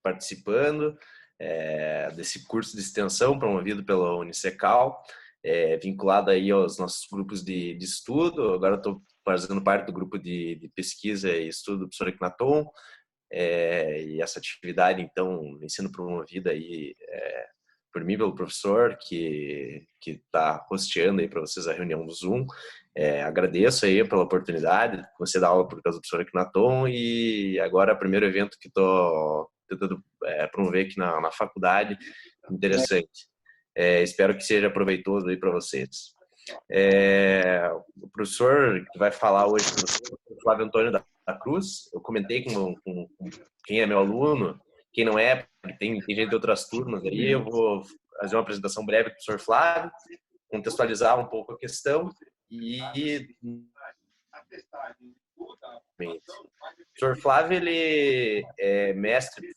participando desse curso de extensão promovido pela Unicecal, vinculado aí aos nossos grupos de estudo. Agora estou fazendo parte do grupo de pesquisa e estudo do professor Akhenaton, e essa atividade, então, vem sendo promovida aí por mim, pelo professor, que está hosteando aí para vocês a reunião do Zoom. Agradeço aí pela oportunidade de você dar aula por causa do professor Akhenaton, e agora é o primeiro evento que estou tentando promover aqui na faculdade. Interessante. Espero que seja proveitoso aí para vocês. O professor que vai falar hoje para vocês é o Flávio Antônio da Cruz. Eu comentei com quem é meu aluno, quem não é, porque tem gente de outras turmas aí. Eu vou fazer uma apresentação breve do professor Flávio, contextualizar um pouco a questão e... O professor Flávio, ele é mestre,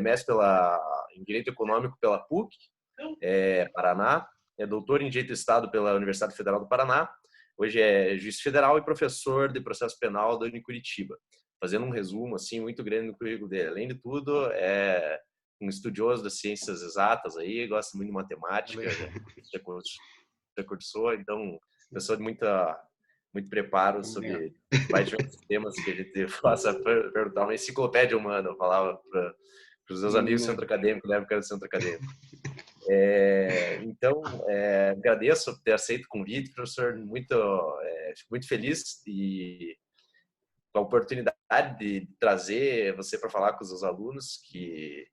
mestre em Direito Econômico pela PUC, Paraná, é doutor em Direito do Estado pela Universidade Federal do Paraná, hoje é juiz federal e professor de processo penal da Unicuritiba. Fazendo um resumo assim muito grande do currículo dele. Além de tudo, é um estudioso das ciências exatas aí, gosta muito de matemática, já cursou, então pessoa de muito preparo sobre mais diversos temas que a gente possa perguntar. Uma enciclopédia humana, eu falava para os meus amigos do centro acadêmico, na época do centro acadêmico. Então, agradeço por ter aceito o convite, professor. Fico muito feliz com a oportunidade de trazer você para falar com os alunos, que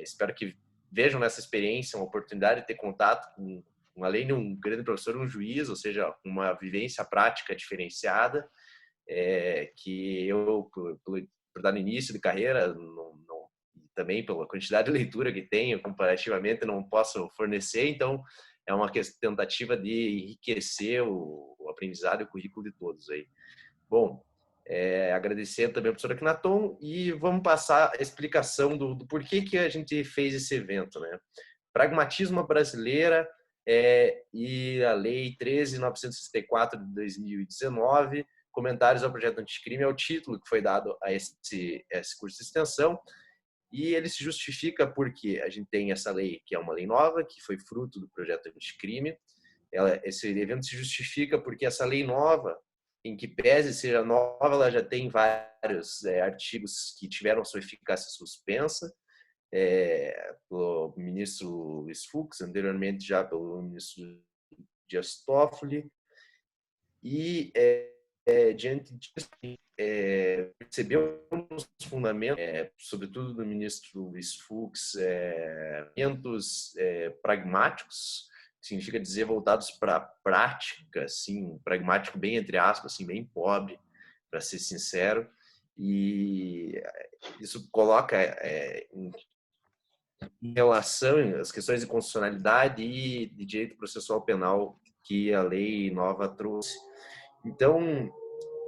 espero que vejam nessa experiência uma oportunidade de ter contato com, além de um grande professor, um juiz, ou seja, uma vivência prática diferenciada, que eu, por dar no início de carreira, também pela quantidade de leitura que tenho, comparativamente, não posso fornecer. Então, é uma tentativa de enriquecer o aprendizado e o currículo de todos aí. Bom, agradecer também ao professor Akhenaton, e vamos passar a explicação do porquê que a gente fez esse evento, né? Pragmatismo brasileira e a Lei 13.964 de 2019, comentários ao projeto anticrime, é o título que foi dado a esse curso de extensão. E ele se justifica porque a gente tem essa lei, que é uma lei nova, que foi fruto do projeto anticrime. Esse evento se justifica porque essa lei nova, em que pese seja nova, ela já tem vários artigos que tiveram sua eficácia suspensa, pelo ministro Luiz Fux, anteriormente já pelo ministro Dias Toffoli, e diante disso, percebeu os fundamentos, sobretudo do ministro Luiz Fux, fundamentos pragmáticos, que significa dizer voltados para a prática, assim, pragmático bem entre aspas, assim, bem pobre, para ser sincero, e isso coloca em relação às questões de constitucionalidade e de direito processual penal que a lei nova trouxe. Então,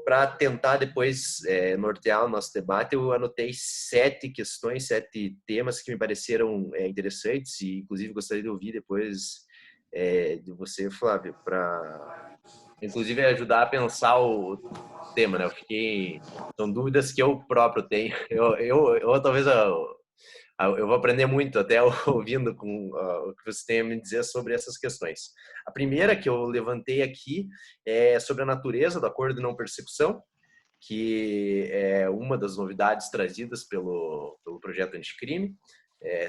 para tentar depois nortear o nosso debate, eu anotei 7 questões, 7 temas que me pareceram interessantes, e inclusive gostaria de ouvir depois de você, Flávio, para inclusive ajudar a pensar o tema, né? São dúvidas que eu próprio tenho. Talvez eu vou aprender muito até ouvindo com o que você tem a me dizer sobre essas questões. A primeira que eu levantei aqui é sobre a natureza do acordo de não persecução, que é uma das novidades trazidas pelo projeto anticrime.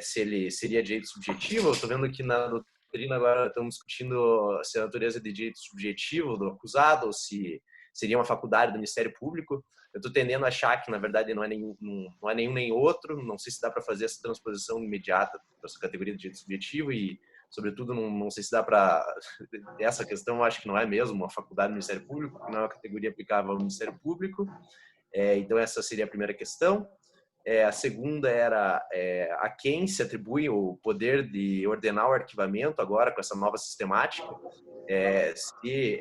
Se ele seria direito subjetivo, eu estou vendo aqui na doutrina agora estamos discutindo se a natureza de direito subjetivo do acusado ou se seria uma faculdade do Ministério Público. Eu estou tendendo a achar que, na verdade, não é nenhum nem outro. Não sei se dá para fazer essa transposição imediata para essa categoria de direito subjetivo e, sobretudo, não sei se dá para... Essa questão eu acho que não é mesmo uma faculdade do Ministério Público, porque não é uma categoria aplicável ao Ministério Público. Então, essa seria a primeira questão. A segunda era a quem se atribui o poder de ordenar o arquivamento agora com essa nova sistemática. Se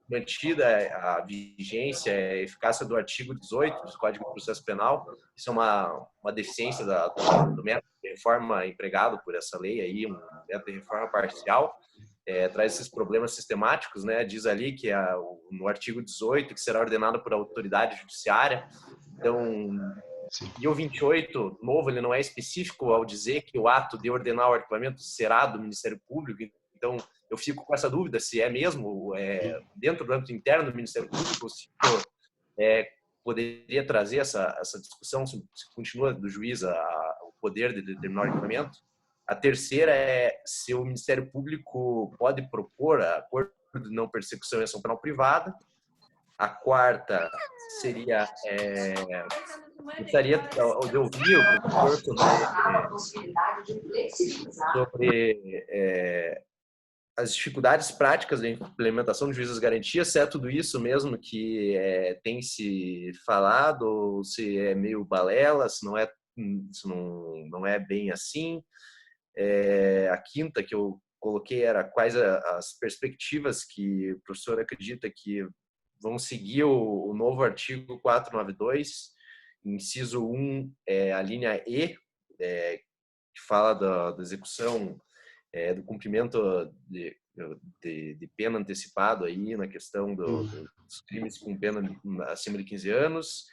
mantida a vigência, a eficácia do artigo 18 do Código de Processo Penal. Isso é uma deficiência do método de reforma empregado por essa lei, aí, um método de reforma parcial, traz esses problemas sistemáticos, né? Diz ali que no artigo 18 que será ordenado por autoridade judiciária. Então, E o 28, novo, ele não é específico ao dizer que o ato de ordenar o arquivamento será do Ministério Público. Então, eu fico com essa dúvida se é mesmo dentro do âmbito interno do Ministério Público, se poderia trazer essa discussão, se continua do juiz o poder de determinar o arquivamento. A terceira é se o Ministério Público pode propor acordo de não persecução e ação penal privada. A quarta seria gostaria de ouvir o professor sobre as dificuldades práticas da implementação de juízes garantias, se é tudo isso mesmo que tem se falado, ou se é meio balela, se não é bem assim. A quinta que eu coloquei era quais as perspectivas que o professor acredita que vão seguir o novo artigo 492, inciso 1, a linha E, que fala da execução, do cumprimento de pena antecipado aí na questão dos crimes com pena acima de 15 anos.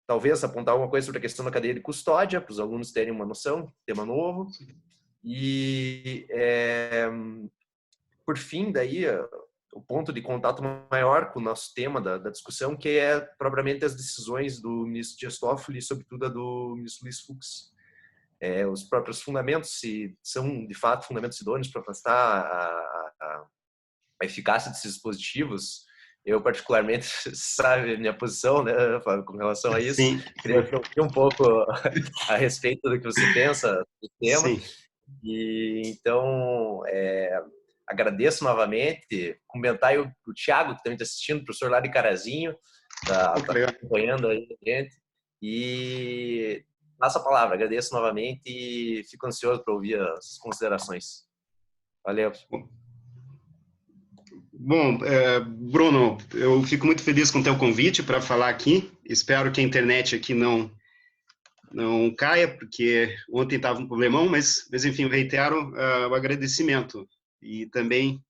Talvez apontar alguma coisa sobre a questão da cadeia de custódia, para os alunos terem uma noção, tema novo. E, por fim, daí, o ponto de contato maior com o nosso tema da discussão, que é propriamente as decisões do ministro Dias Toffoli, sobretudo a do ministro Luiz Fux. Os próprios fundamentos, se são, de fato, fundamentos idôneos para afastar a eficácia desses dispositivos. Eu, particularmente, sabe a minha posição, né, Fábio, com relação a isso. Sim. Queria ouvir um pouco a respeito do que você pensa do tema. Sim. E, então, agradeço novamente. Cumprimentar o Thiago, que também está assistindo, o professor lá de Carazinho, está acompanhando aí a gente. E passo a palavra, agradeço novamente e fico ansioso para ouvir as considerações. Valeu. Bom, Bruno, eu fico muito feliz com o teu convite para falar aqui. Espero que a internet aqui não caia, porque ontem estava um problemão, mas enfim, eu reitero o agradecimento e também,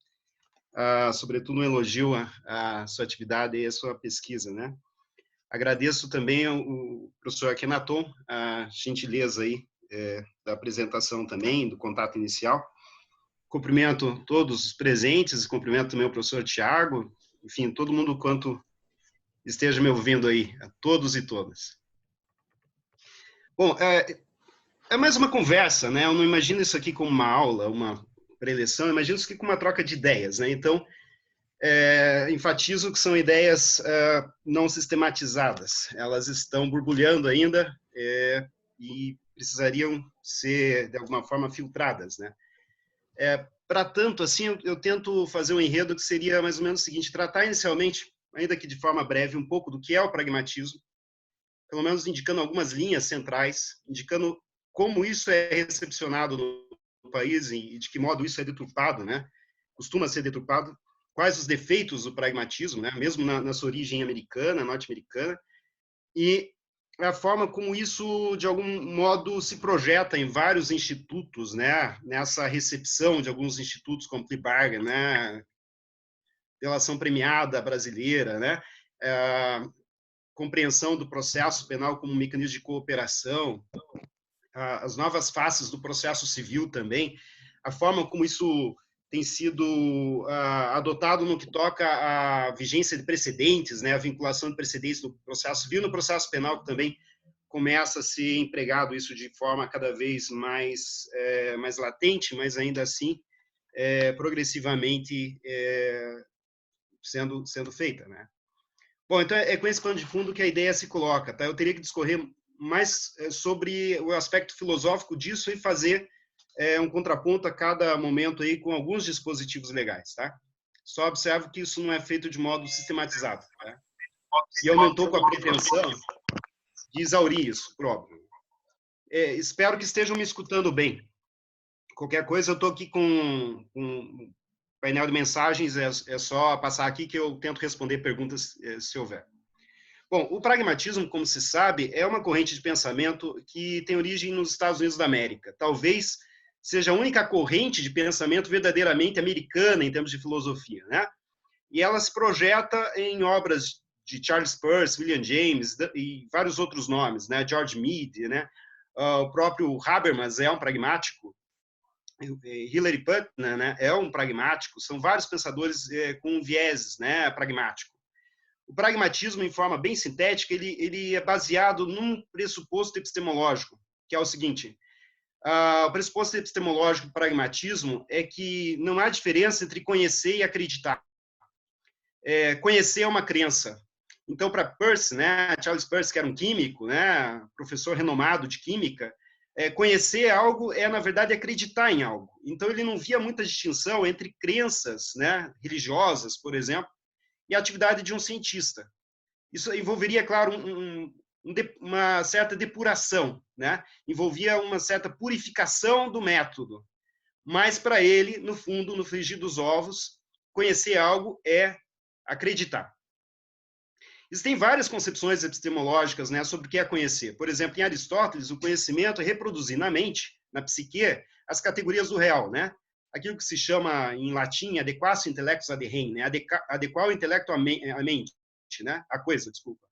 sobretudo, um elogio à sua atividade e à sua pesquisa, né? Agradeço também ao professor Akhenaton a gentileza aí da apresentação também, do contato inicial. Cumprimento todos os presentes, cumprimento também o professor Tiago, enfim, todo mundo quanto esteja me ouvindo aí, a todos e todas. Bom, é mais uma conversa, né? Eu não imagino isso aqui como uma aula, uma preleção, eu imagino isso aqui como uma troca de ideias, né? Então, enfatizo que são ideias não sistematizadas, elas estão borbulhando ainda e precisariam ser, de alguma forma, filtradas, né? Para tanto, assim, eu tento fazer um enredo que seria mais ou menos o seguinte: tratar inicialmente, ainda que de forma breve, um pouco do que é o pragmatismo, pelo menos indicando algumas linhas centrais, indicando como isso é recepcionado no país e de que modo isso é deturpado, né? Costuma ser deturpado, quais os defeitos do pragmatismo, né? Mesmo na sua origem americana, norte-americana, e a forma como isso, de algum modo, se projeta em vários institutos, né? Nessa recepção de alguns institutos como plea bargain, né? Delação premiada brasileira, né? Compreensão do processo penal como um mecanismo de cooperação, as novas faces do processo civil também, a forma como isso tem sido adotado no que toca à vigência de precedentes, né, a vinculação de precedentes no processo civil, no processo penal, que também começa a ser empregado isso de forma cada vez mais latente, mas ainda assim progressivamente sendo feita, né? Bom, então é com esse pano de fundo que a ideia se coloca, tá? Eu teria que discorrer mais sobre o aspecto filosófico disso e fazer um contraponto a cada momento aí com alguns dispositivos legais, tá? Só observo que isso não é feito de modo sistematizado, tá? E eu não estou com a pretensão de exaurir isso, próprio. Espero que estejam me escutando bem. Qualquer coisa, eu estou aqui com um painel de mensagens, é só passar aqui que eu tento responder perguntas se houver. Bom, o pragmatismo, como se sabe, é uma corrente de pensamento que tem origem nos Estados Unidos da América. Talvez seja a única corrente de pensamento verdadeiramente americana em termos de filosofia, né? E ela se projeta em obras de Charles Peirce, William James e vários outros nomes, né? George Mead, né? O próprio Habermas é um pragmático, Hilary Putnam, né, é um pragmático, são vários pensadores com vieses, né, pragmático. O pragmatismo, em forma bem sintética, ele é baseado num pressuposto epistemológico, que é o seguinte: o pressuposto epistemológico do pragmatismo é que não há diferença entre conhecer e acreditar. Conhecer é uma crença. Então, para Peirce, né, Charles Peirce, que era um químico, né, professor renomado de química, conhecer algo na verdade, acreditar em algo. Então, ele não via muita distinção entre crenças, né, religiosas, por exemplo, e a atividade de um cientista. Isso envolveria, claro, uma certa depuração, né? Envolvia uma certa purificação do método. Mas, para ele, no fundo, no frigir dos ovos, conhecer algo é acreditar. Existem várias concepções epistemológicas, né, sobre o que é conhecer. Por exemplo, em Aristóteles, o conhecimento é reproduzir na mente, na psique, as categorias do real, né? Aquilo que se chama, em latim, adequatio intellectus ad rem, né? Adequar o intelecto à mente, né? A coisa, desculpa.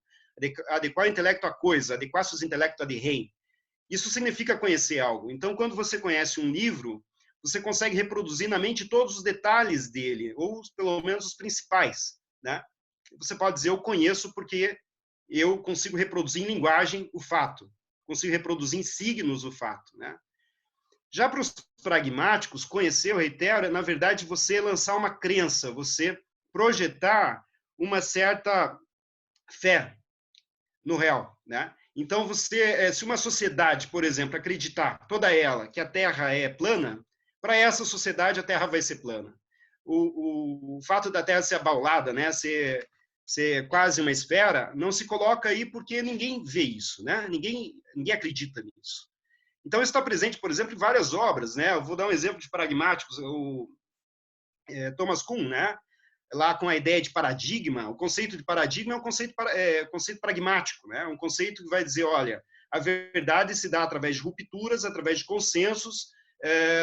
Adequar o intelecto à coisa, adequatio intellectus ad rem. Isso significa conhecer algo. Então, quando você conhece um livro, você consegue reproduzir na mente todos os detalhes dele, ou pelo menos os principais, né? Você pode dizer, eu conheço porque eu consigo reproduzir em linguagem o fato, consigo reproduzir em signos o fato, né? Já para os pragmáticos, conhecer, eu reitero, é, na verdade, você lançar uma crença, você projetar uma certa fé no real, né? Então, se uma sociedade, por exemplo, acreditar, toda ela, que a Terra é plana, para essa sociedade a Terra vai ser plana. O fato da Terra ser abaulada, né, ser quase uma esfera, não se coloca aí porque ninguém vê isso, né? Ninguém acredita nisso. Então, isso está presente, por exemplo, em várias obras, né? Eu vou dar um exemplo de pragmáticos. Thomas Kuhn, né? Lá com a ideia de paradigma, o conceito de paradigma é um conceito pragmático, né? Um conceito que vai dizer, olha, a verdade se dá através de rupturas, através de consensos,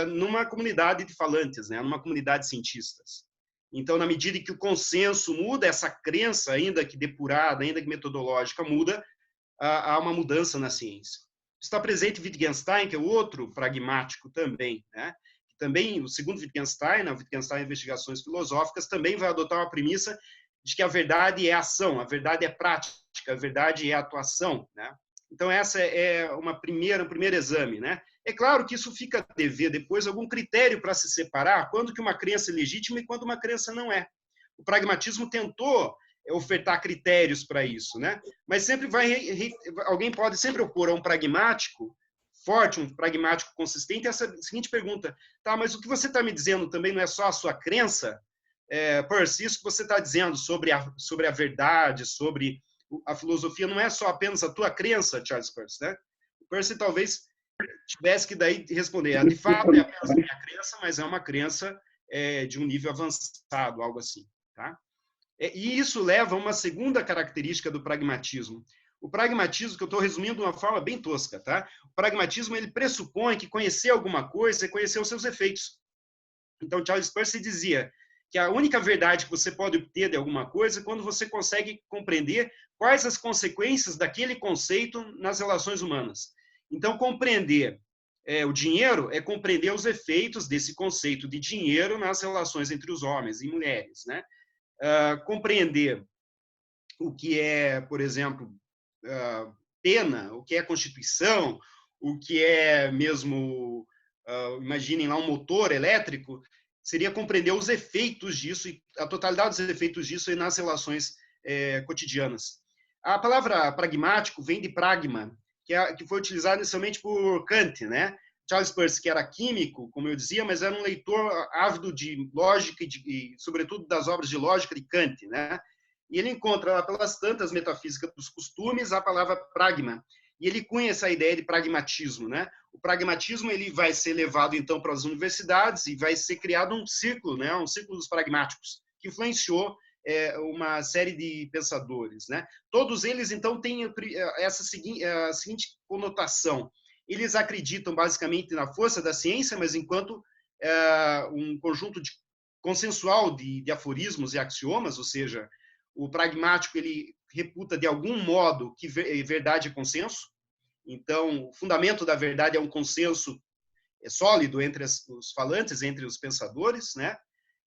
numa comunidade de falantes, né? Numa comunidade de cientistas. Então, na medida em que o consenso muda, essa crença, ainda que depurada, ainda que metodológica, muda, há uma mudança na ciência. Está presente Wittgenstein, que é outro pragmático também, né? Também, o segundo Wittgenstein, a Wittgenstein Investigações Filosóficas, também vai adotar uma premissa de que a verdade é ação, a verdade é prática, a verdade é atuação, né? Então, essa é um primeiro exame, né? É claro que isso fica a dever depois algum critério para se separar quando que uma crença é legítima e quando uma crença não é. O pragmatismo tentou ofertar critérios para isso, né? Mas sempre alguém pode sempre opor a um pragmático forte, um pragmático consistente, essa seguinte pergunta: tá, mas o que você está me dizendo também não é só a sua crença? Peirce, isso que você está dizendo sobre a verdade, sobre a filosofia, não é só apenas a tua crença, Charles Peirce, né? Peirce talvez tivesse que daí responder, de fato é apenas a minha crença, mas é uma crença de um nível avançado, algo assim, tá? E isso leva a uma segunda característica do pragmatismo. O pragmatismo, que eu estou resumindo de uma forma bem tosca, tá? O pragmatismo, ele pressupõe que conhecer alguma coisa é conhecer os seus efeitos. Então, Charles Peirce dizia que a única verdade que você pode obter de alguma coisa é quando você consegue compreender quais as consequências daquele conceito nas relações humanas. Então, compreender o dinheiro é compreender os efeitos desse conceito de dinheiro nas relações entre os homens e mulheres, né? Compreender o que é, por exemplo, pena, o que é Constituição, o que é mesmo, imaginem lá, um motor elétrico, seria compreender os efeitos disso, e a totalidade dos efeitos disso nas relações cotidianas. A palavra pragmático vem de pragma, que foi utilizada inicialmente por Kant, né? Charles Peirce, que era químico, como eu dizia, mas era um leitor ávido de lógica e sobretudo, das obras de lógica de Kant, né? E ele encontra lá pelas tantas metafísica dos costumes a palavra pragma. E ele cunha essa ideia de pragmatismo, né? O pragmatismo ele vai ser levado então para as universidades e vai ser criado um círculo, né? Um círculo dos pragmáticos, que influenciou uma série de pensadores, né? Todos eles então têm essa seguinte conotação. Eles acreditam basicamente na força da ciência, mas enquanto um conjunto consensual de aforismos e axiomas, ou seja, o pragmático ele reputa de algum modo que verdade é consenso. Então, o fundamento da verdade é um consenso sólido entre os falantes, entre os pensadores, né?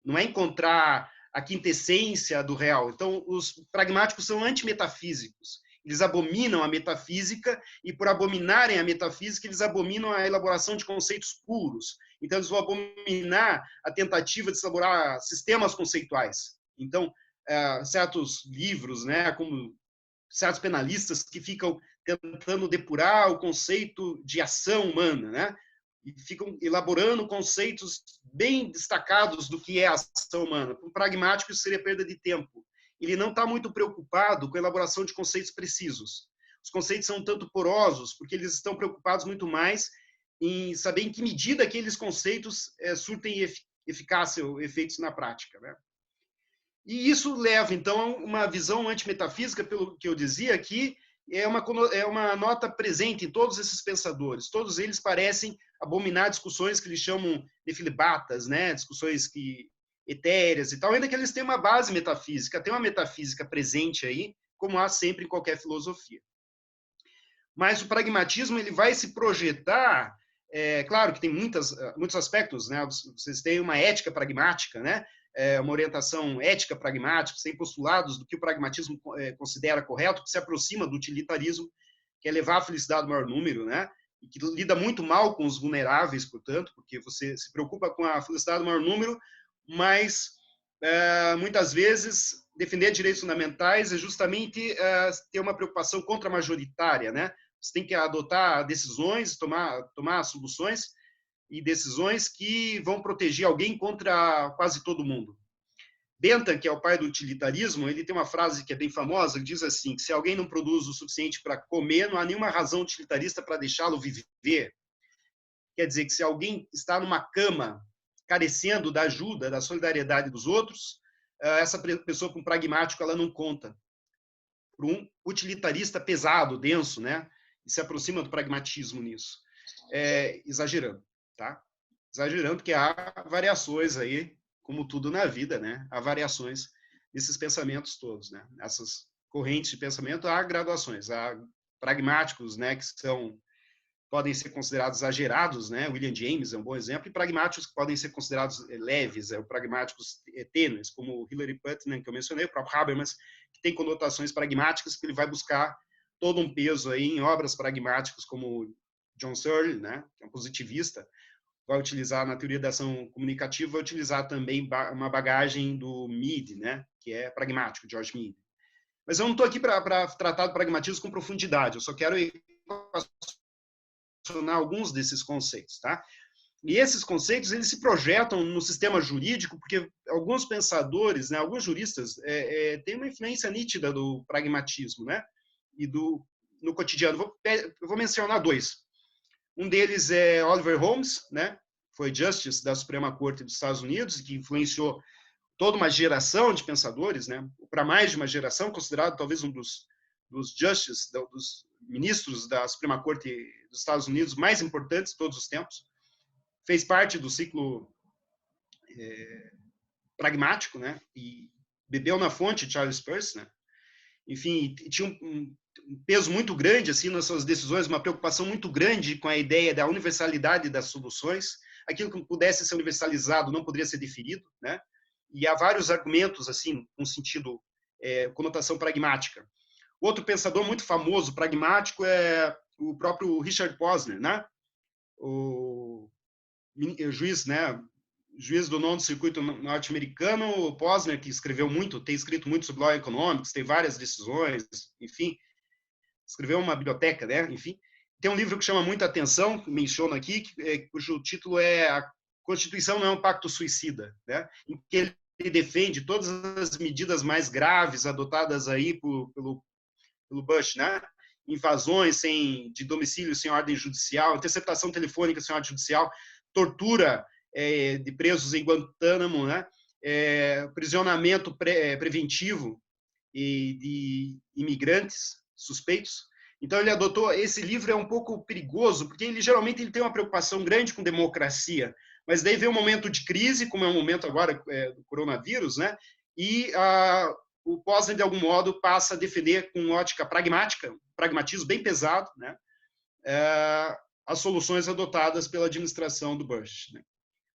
Não é encontrar a quintessência do real. Então, os pragmáticos são antimetafísicos. Eles abominam a metafísica e, por abominarem a metafísica, eles abominam a elaboração de conceitos puros. Então, eles vão abominar a tentativa de elaborar sistemas conceituais. Então, certos livros, né, como certos penalistas que ficam tentando depurar o conceito de ação humana, né? E ficam elaborando conceitos bem destacados do que é a ação humana. Para um pragmático, isso seria perda de tempo. Ele não está muito preocupado com a elaboração de conceitos precisos. Os conceitos são um tanto porosos, porque eles estão preocupados muito mais em saber em que medida aqueles conceitos surtem eficácia ou efeitos na prática, né? E isso leva, então, a uma visão antimetafísica, pelo que eu dizia aqui, é uma nota presente em todos esses pensadores. Todos eles parecem abominar discussões que eles chamam de filibatas, né? Discussões etéreas e tal, ainda que eles tenham uma base metafísica, tem uma metafísica presente aí, como há sempre em qualquer filosofia. Mas o pragmatismo ele vai se projetar, claro que tem muitos aspectos, né? Vocês têm uma ética pragmática, né? Uma orientação ética pragmática, sem postulados do que o pragmatismo considera correto, que se aproxima do utilitarismo, que é levar a felicidade ao maior número, né? E que lida muito mal com os vulneráveis, portanto, porque você se preocupa com a felicidade do maior número, mas muitas vezes defender direitos fundamentais é justamente ter uma preocupação contra-majoritária, né? Você tem que adotar decisões, tomar soluções e decisões que vão proteger alguém contra quase todo mundo. Bentham, que é o pai do utilitarismo, ele tem uma frase que é bem famosa, que diz assim, que se alguém não produz o suficiente para comer, não há nenhuma razão utilitarista para deixá-lo viver. Quer dizer que se alguém está numa cama carecendo da ajuda, da solidariedade dos outros, essa pessoa com pragmático ela não conta. Para um utilitarista pesado, denso, né? E se aproxima do pragmatismo nisso. Exagerando, tá? Exagerando, porque há variações aí, como tudo na vida, né? Há variações desses pensamentos todos, né? Essas correntes de pensamento, há graduações. Há pragmáticos, né? Que podem ser considerados exagerados, né? William James é um bom exemplo, e pragmáticos que podem ser considerados leves, pragmáticos tênues, como Hilary Putnam, que eu mencionei, o próprio Habermas, que tem conotações pragmáticas, que ele vai buscar todo um peso aí em obras pragmáticas, como John Searle, né? Que é um positivista, vai utilizar na teoria da ação comunicativa, vai utilizar também uma bagagem do Mead, né? Que é pragmático, George Mead. Mas eu não estou aqui para tratar do pragmatismo com profundidade, eu só quero alguns desses conceitos, tá? E esses conceitos, eles se projetam no sistema jurídico, porque alguns pensadores, né, alguns juristas, têm uma influência nítida do pragmatismo, né? E no cotidiano. Eu vou mencionar dois. Um deles é Oliver Holmes, né? Foi Justice da Suprema Corte dos Estados Unidos, que influenciou toda uma geração de pensadores, né? Para mais de uma geração, considerado talvez um dos justices, dos ministros da Suprema Corte dos Estados Unidos mais importantes de todos os tempos. Fez parte do ciclo pragmático, né? E bebeu na fonte de Charles Peirce, né? Enfim, tinha um peso muito grande assim nas suas decisões, uma preocupação muito grande com a ideia da universalidade das soluções. Aquilo que pudesse ser universalizado não poderia ser diferido, né? E há vários argumentos assim, com sentido conotação pragmática. Outro pensador muito famoso, pragmático, é o próprio Richard Posner, né? O juiz, né? Juiz do nono circuito norte-americano, o Posner, que tem escrito muito sobre law economics, tem várias decisões, enfim, escreveu uma biblioteca, né? Enfim, tem um livro que chama muita atenção, que menciono aqui, cujo título é A Constituição não é um pacto suicida, né? Em que ele defende todas as medidas mais graves adotadas aí pelo Bush, né? Invasões de domicílio sem ordem judicial, interceptação telefônica sem ordem judicial, tortura de presos em Guantánamo, né? Aprisionamento preventivo de imigrantes suspeitos. Então ele adotou, esse livro é um pouco perigoso, porque ele geralmente tem uma preocupação grande com democracia, mas daí vem um momento de crise, como é o momento agora do coronavírus, né? E o Posner, de algum modo, passa a defender com ótica pragmática, um pragmatismo bem pesado, né, as soluções adotadas pela administração do Bush. Né.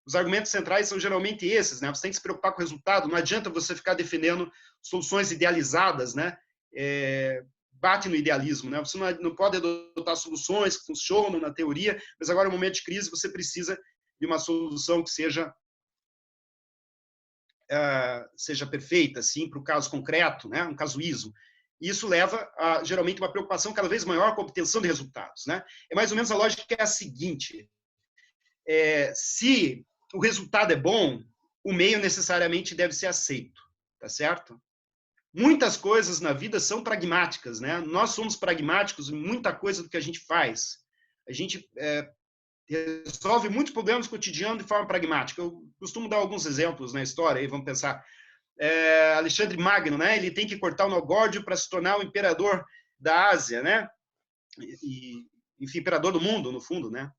Os argumentos centrais são geralmente esses, né? Você tem que se preocupar com o resultado, não adianta você ficar defendendo soluções idealizadas, né? Bate no idealismo, né? Você não pode adotar soluções que funcionam na teoria, mas agora, no momento de crise, você precisa de uma solução que seja perfeita, assim, para o caso concreto, né? Um casuísmo. Isso leva a, geralmente, uma preocupação cada vez maior com a obtenção de resultados, né? É mais ou menos a lógica que é a seguinte: se o resultado é bom, o meio necessariamente deve ser aceito, tá certo? Muitas coisas na vida são pragmáticas, né? Nós somos pragmáticos em muita coisa do que a gente faz. A gente resolve muitos problemas cotidianos de forma pragmática. Eu costumo dar alguns exemplos na história, aí vamos pensar. Alexandre Magno, né? Ele tem que cortar o nó górdio para se tornar o imperador da Ásia, né? Enfim, imperador do mundo, no fundo, né?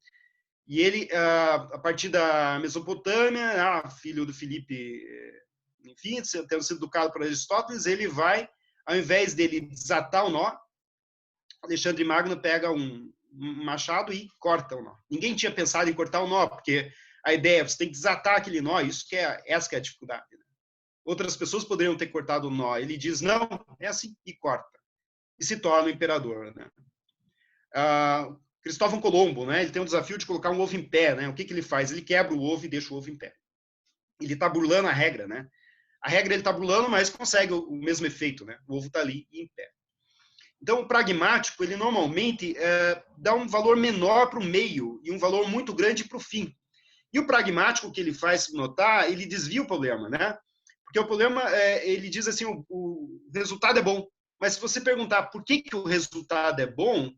E ele, a partir da Mesopotâmia, filho do Filipe, enfim, tendo sido educado por Aristóteles, ele vai, ao invés dele desatar o nó, Alexandre Magno pega um machado e corta o nó. Ninguém tinha pensado em cortar o nó, porque a ideia é você tem que desatar aquele nó, essa que é a dificuldade. Né? Outras pessoas poderiam ter cortado o nó. Ele diz, não, é assim, e corta. E se torna o imperador. Né? Cristóvão Colombo, né? Ele tem um desafio de colocar um ovo em pé, né? O que ele faz? Ele quebra o ovo e deixa o ovo em pé. Ele está burlando a regra, né? A regra ele está burlando, mas consegue o mesmo efeito, né? O ovo está ali e em pé. Então, o pragmático, ele normalmente dá um valor menor para o meio e um valor muito grande para o fim. E o pragmático, o que ele faz notar, ele desvia o problema, né? Porque o problema, ele diz assim, o resultado é bom. Mas se você perguntar por que o resultado é bom,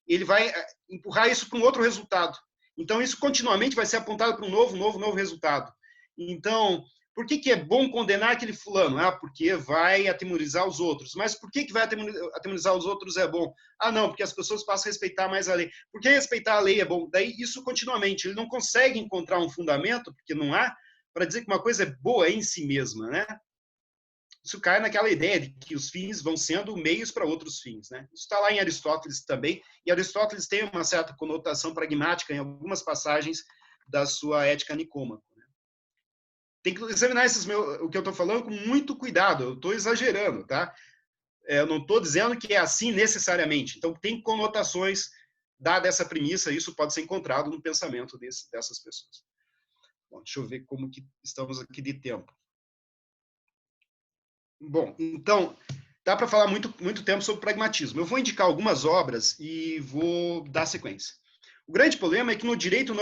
ele vai empurrar isso para um outro resultado. Então, isso continuamente vai ser apontado para um novo resultado. Então, por que é bom condenar aquele fulano? Porque vai atemorizar os outros. Mas por que vai atemorizar os outros é bom? Não, porque as pessoas passam a respeitar mais a lei. Por que respeitar a lei é bom? Daí, isso continuamente. Ele não consegue encontrar um fundamento, porque não há, para dizer que uma coisa é boa em si mesma, né? Isso cai naquela ideia de que os fins vão sendo meios para outros fins, né? Isso está lá em Aristóteles também, e Aristóteles tem uma certa conotação pragmática em algumas passagens da sua Ética Nicômaco. Né? Tem que examinar o que eu estou falando com muito cuidado, eu estou exagerando, tá? Eu não estou dizendo que é assim necessariamente, então tem conotações, dada essa premissa, isso pode ser encontrado no pensamento dessas pessoas. Bom, deixa eu ver como que estamos aqui de tempo. Bom, então, dá para falar muito tempo sobre pragmatismo. Eu vou indicar algumas obras e vou dar sequência. O grande problema é que no direito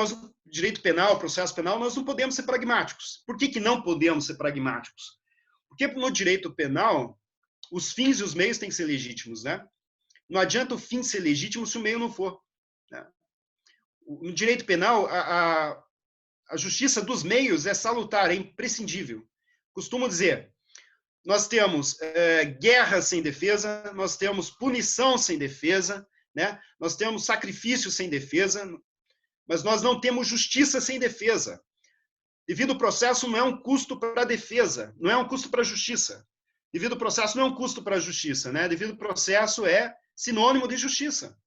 penal, processo penal, nós não podemos ser pragmáticos. Por que não podemos ser pragmáticos? Porque no direito penal, os fins e os meios têm que ser legítimos, né? Não adianta o fim ser legítimo se o meio não for. Né? No direito penal, a justiça dos meios é salutar, é imprescindível. Costumo dizer, nós temos guerra sem defesa, nós temos punição sem defesa, né? Nós temos sacrifício sem defesa, mas nós não temos justiça sem defesa. Devido processo não é um custo para a defesa, não é um custo para a justiça. Devido processo não é um custo para a justiça, né? Devido processo é sinônimo de justiça.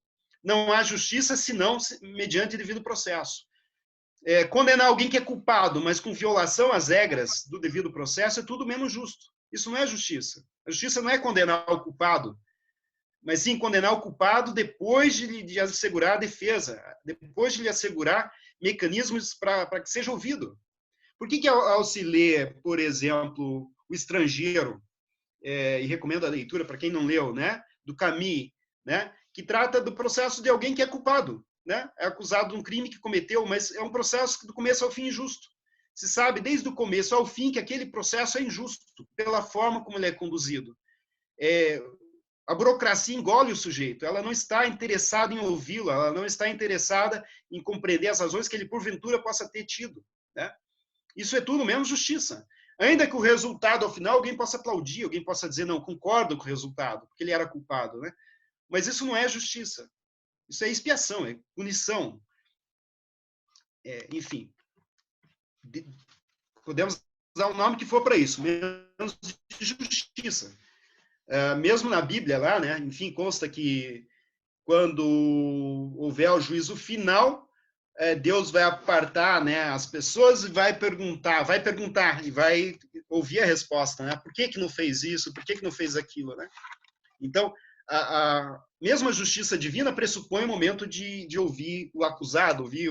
Não há justiça senão mediante devido processo. Condenar alguém que é culpado, mas com violação às regras do devido processo, é tudo menos justo. Isso não é justiça. A justiça não é condenar o culpado, mas sim condenar o culpado depois de lhe assegurar a defesa, depois de lhe assegurar mecanismos para que seja ouvido. Por que ao se lê, por exemplo, O Estrangeiro, e recomendo a leitura para quem não leu, né, do Camus, né, que trata do processo de alguém que é culpado, né, é acusado de um crime que cometeu, mas é um processo que do começo ao fim é injusto. Se sabe desde o começo ao fim que aquele processo é injusto pela forma como ele é conduzido. A burocracia engole o sujeito, ela não está interessada em ouvi-lo, ela não está interessada em compreender as razões que ele porventura possa ter tido. Né? Isso é tudo menos justiça. Ainda que o resultado, ao final, alguém possa aplaudir, alguém possa dizer, não, concordo com o resultado, porque ele era culpado. Né? Mas isso não é justiça. Isso é expiação, é punição. Enfim, podemos usar o nome que for para isso, menos de justiça. Mesmo na Bíblia lá, né, enfim, consta que quando houver o juízo final, Deus vai apartar, né, as pessoas e vai perguntar e vai ouvir a resposta, né? Por que que não fez isso? Por que que não fez aquilo, né? Então, mesmo a justiça divina pressupõe o momento de ouvir o acusado, ouvir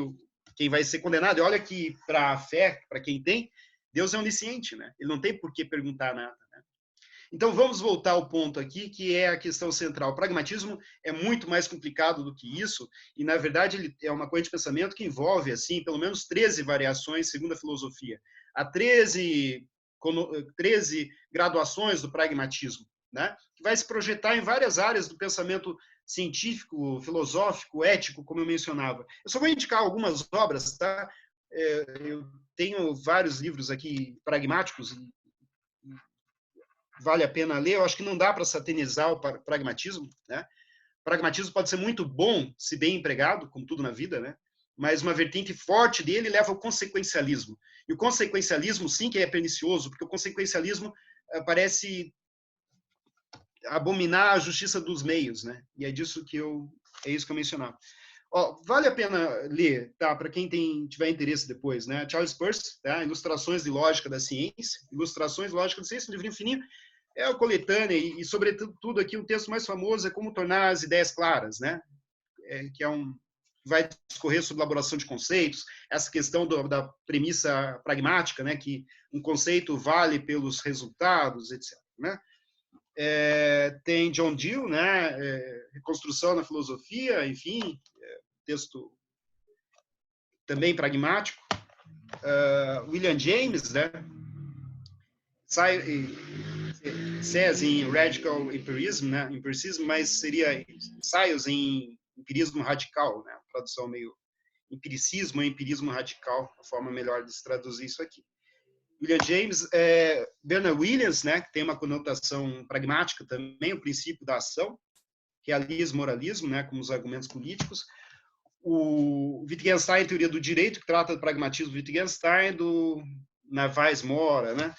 quem vai ser condenado. E olha que para a fé, para quem tem, Deus é onisciente, né? Ele não tem por que perguntar nada, né? Então, vamos voltar ao ponto aqui, que é a questão central. O pragmatismo é muito mais complicado do que isso, e, na verdade, ele é uma corrente de pensamento que envolve, assim, pelo menos 13 variações, segundo a filosofia. Há 13 graduações do pragmatismo, né? Que vai se projetar em várias áreas do pensamento científico, filosófico, ético, como eu mencionava. Eu só vou indicar algumas obras, tá? Eu tenho vários livros aqui pragmáticos, vale a pena ler. Eu acho que não dá para satanizar o pragmatismo, né? O pragmatismo pode ser muito bom se bem empregado, como tudo na vida, né? Mas uma vertente forte dele leva ao consequencialismo. E o consequencialismo, sim, que é pernicioso, porque o consequencialismo parece abominar a justiça dos meios, né? E é isso que eu mencionava. Vale a pena ler, tá? Para quem tiver interesse depois, né? Charles Peirce, tá? Ilustrações de Lógica da Ciência, Ilustrações de Lógica da Ciência, um livrinho fininho. É o coletânea e sobretudo aqui o texto mais famoso é Como Tornar as Ideias Claras, né? Que vai discorrer sobre elaboração de conceitos, essa questão da premissa pragmática, né? Que um conceito vale pelos resultados, etc. Né? Tem John Dewey, né? Reconstrução na filosofia, enfim, texto também pragmático. William James, né? Says em Radical Empirism, né? Empiricism, mas seria ensaios em empirismo radical, né? Tradução meio empiricismo e empirismo radical, a forma melhor de se traduzir isso aqui. William James, Bernard Williams, né? Que tem uma conotação pragmática também, o princípio da ação, realismo, moralismo, né? Como os argumentos políticos. O Wittgenstein, Teoria do Direito, que trata do pragmatismo do Wittgenstein, do Narvaez Mora, né?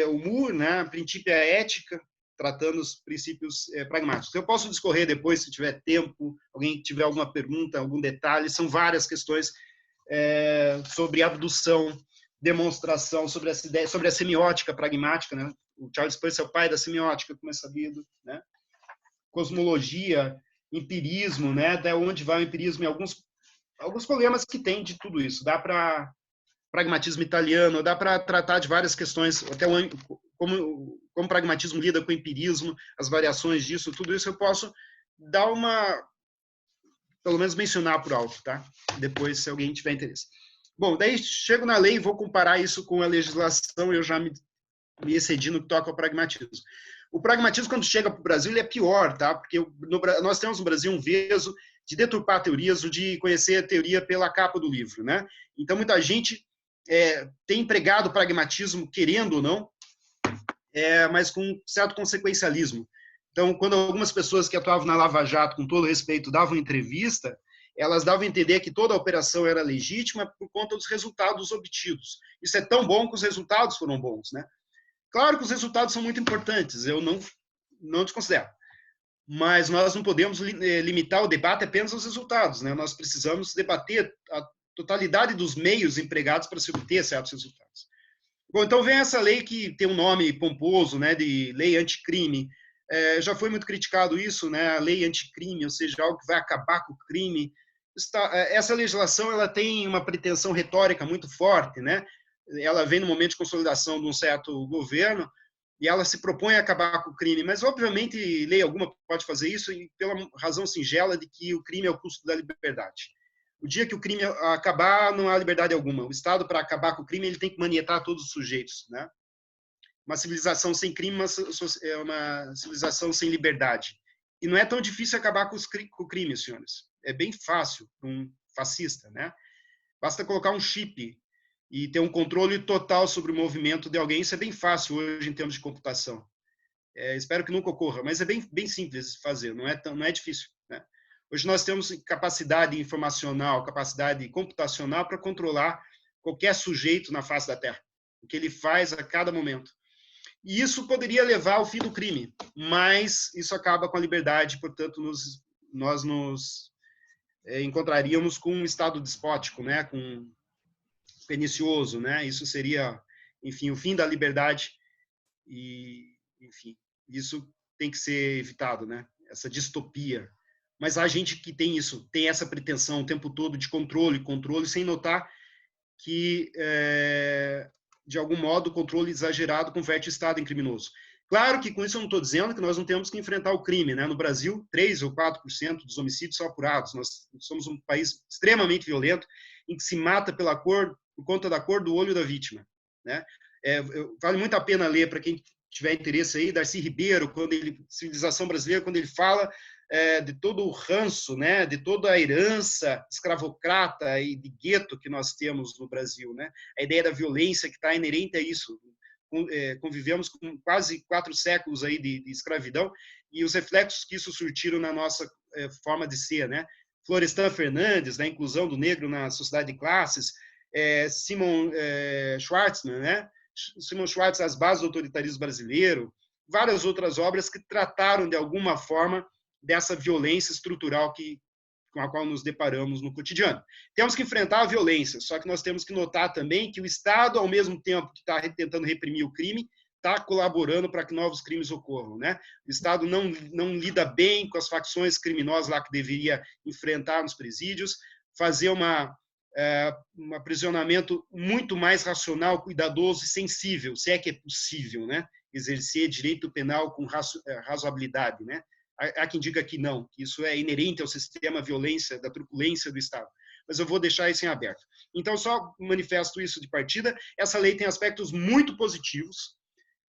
O Moore, né? Princípio é ética, tratando os princípios pragmáticos. Eu posso discorrer depois, se tiver tempo, alguém tiver alguma pergunta, algum detalhe, são várias questões sobre abdução, demonstração, sobre essa ideia, sobre a semiótica pragmática, né? O Charles Peirce é o pai da semiótica, como é sabido, né? Cosmologia, empirismo, né? Até onde vai o empirismo e alguns problemas que tem de tudo isso. Dá para pragmatismo italiano, dá para tratar de várias questões, até como o pragmatismo lida com o empirismo, as variações disso, tudo isso eu posso dar pelo menos mencionar por alto, tá? Depois, se alguém tiver interesse. Bom, daí chego na lei e vou comparar isso com a legislação, eu já me excedi no que toca ao pragmatismo. O pragmatismo, quando chega para o Brasil, ele é pior, tá? Porque nós temos no Brasil um veso de deturpar teorias, ou de conhecer a teoria pela capa do livro, né? Então, muita gente tem empregado o pragmatismo, querendo ou não, mas com um certo consequencialismo. Então, quando algumas pessoas que atuavam na Lava Jato, com todo respeito, davam entrevista, elas davam a entender que toda a operação era legítima por conta dos resultados obtidos. Isso é tão bom que os resultados foram bons, né? Claro que os resultados são muito importantes, eu não desconsidero. Mas nós não podemos limitar o debate apenas aos resultados, né? Nós precisamos debater a totalidade dos meios empregados para se obter certos resultados. Bom, então vem essa lei que tem um nome pomposo, né, de lei anticrime. Já foi muito criticado isso, né, a lei anticrime, ou seja, algo que vai acabar com o crime. Essa legislação ela tem uma pretensão retórica muito forte, né? Ela vem no momento de consolidação de um certo governo e ela se propõe a acabar com o crime, mas obviamente lei alguma pode fazer isso e pela razão singela de que o crime é o custo da liberdade. O dia que o crime acabar, não há liberdade alguma. O Estado, para acabar com o crime, ele tem que manietar todos os sujeitos, né? Uma civilização sem crime é uma civilização sem liberdade. E não é tão difícil acabar com o crime, senhores. É bem fácil para um fascista, né? Basta colocar um chip e ter um controle total sobre o movimento de alguém. Isso é bem fácil hoje em termos de computação. Espero que nunca ocorra, mas é bem simples de fazer, não é difícil, né? Hoje nós temos capacidade informacional, capacidade computacional para controlar qualquer sujeito na face da Terra, o que ele faz a cada momento. E isso poderia levar ao fim do crime, mas isso acaba com a liberdade, portanto, nós nos encontraríamos com um Estado despótico, né, com pernicioso, né? Isso seria, enfim, o fim da liberdade e, enfim, isso tem que ser evitado, né? Essa distopia. Mas há gente que tem isso, tem essa pretensão o tempo todo de controle, sem notar que, de algum modo, o controle exagerado converte o Estado em criminoso. Claro que com isso eu não estou dizendo que nós não temos que enfrentar o crime, né? No Brasil, 3 ou 4% dos homicídios são apurados. Nós somos um país extremamente violento, em que se mata pela cor, por conta da cor do olho da vítima, né? Vale muito a pena ler, para quem tiver interesse aí, Darcy Ribeiro, Civilização Brasileira, quando ele fala de todo o ranço, né, de toda a herança escravocrata e de gueto que nós temos no Brasil, né? A ideia da violência que está inerente a isso. Convivemos com quase 4 séculos aí de escravidão e os reflexos que isso surtiram na nossa forma de ser, né? Florestan Fernandes, da inclusão do negro na sociedade de classes, Simon Schwarzman, né? Simon Schwartz, As Bases do Autoritarismo Brasileiro, várias outras obras que trataram de alguma forma dessa violência estrutural com a qual nos deparamos no cotidiano. Temos que enfrentar a violência, só que nós temos que notar também que o Estado, ao mesmo tempo que está tentando reprimir o crime, está colaborando para que novos crimes ocorram, né? O Estado não lida bem com as facções criminosas lá que deveria enfrentar nos presídios, fazer um aprisionamento muito mais racional, cuidadoso e sensível, se é que é possível, né? Exercer direito penal com razoabilidade, né? Há quem diga que não, que isso é inerente ao sistema violência, da truculência do Estado. Mas eu vou deixar isso em aberto. Então, só manifesto isso de partida. Essa lei tem aspectos muito positivos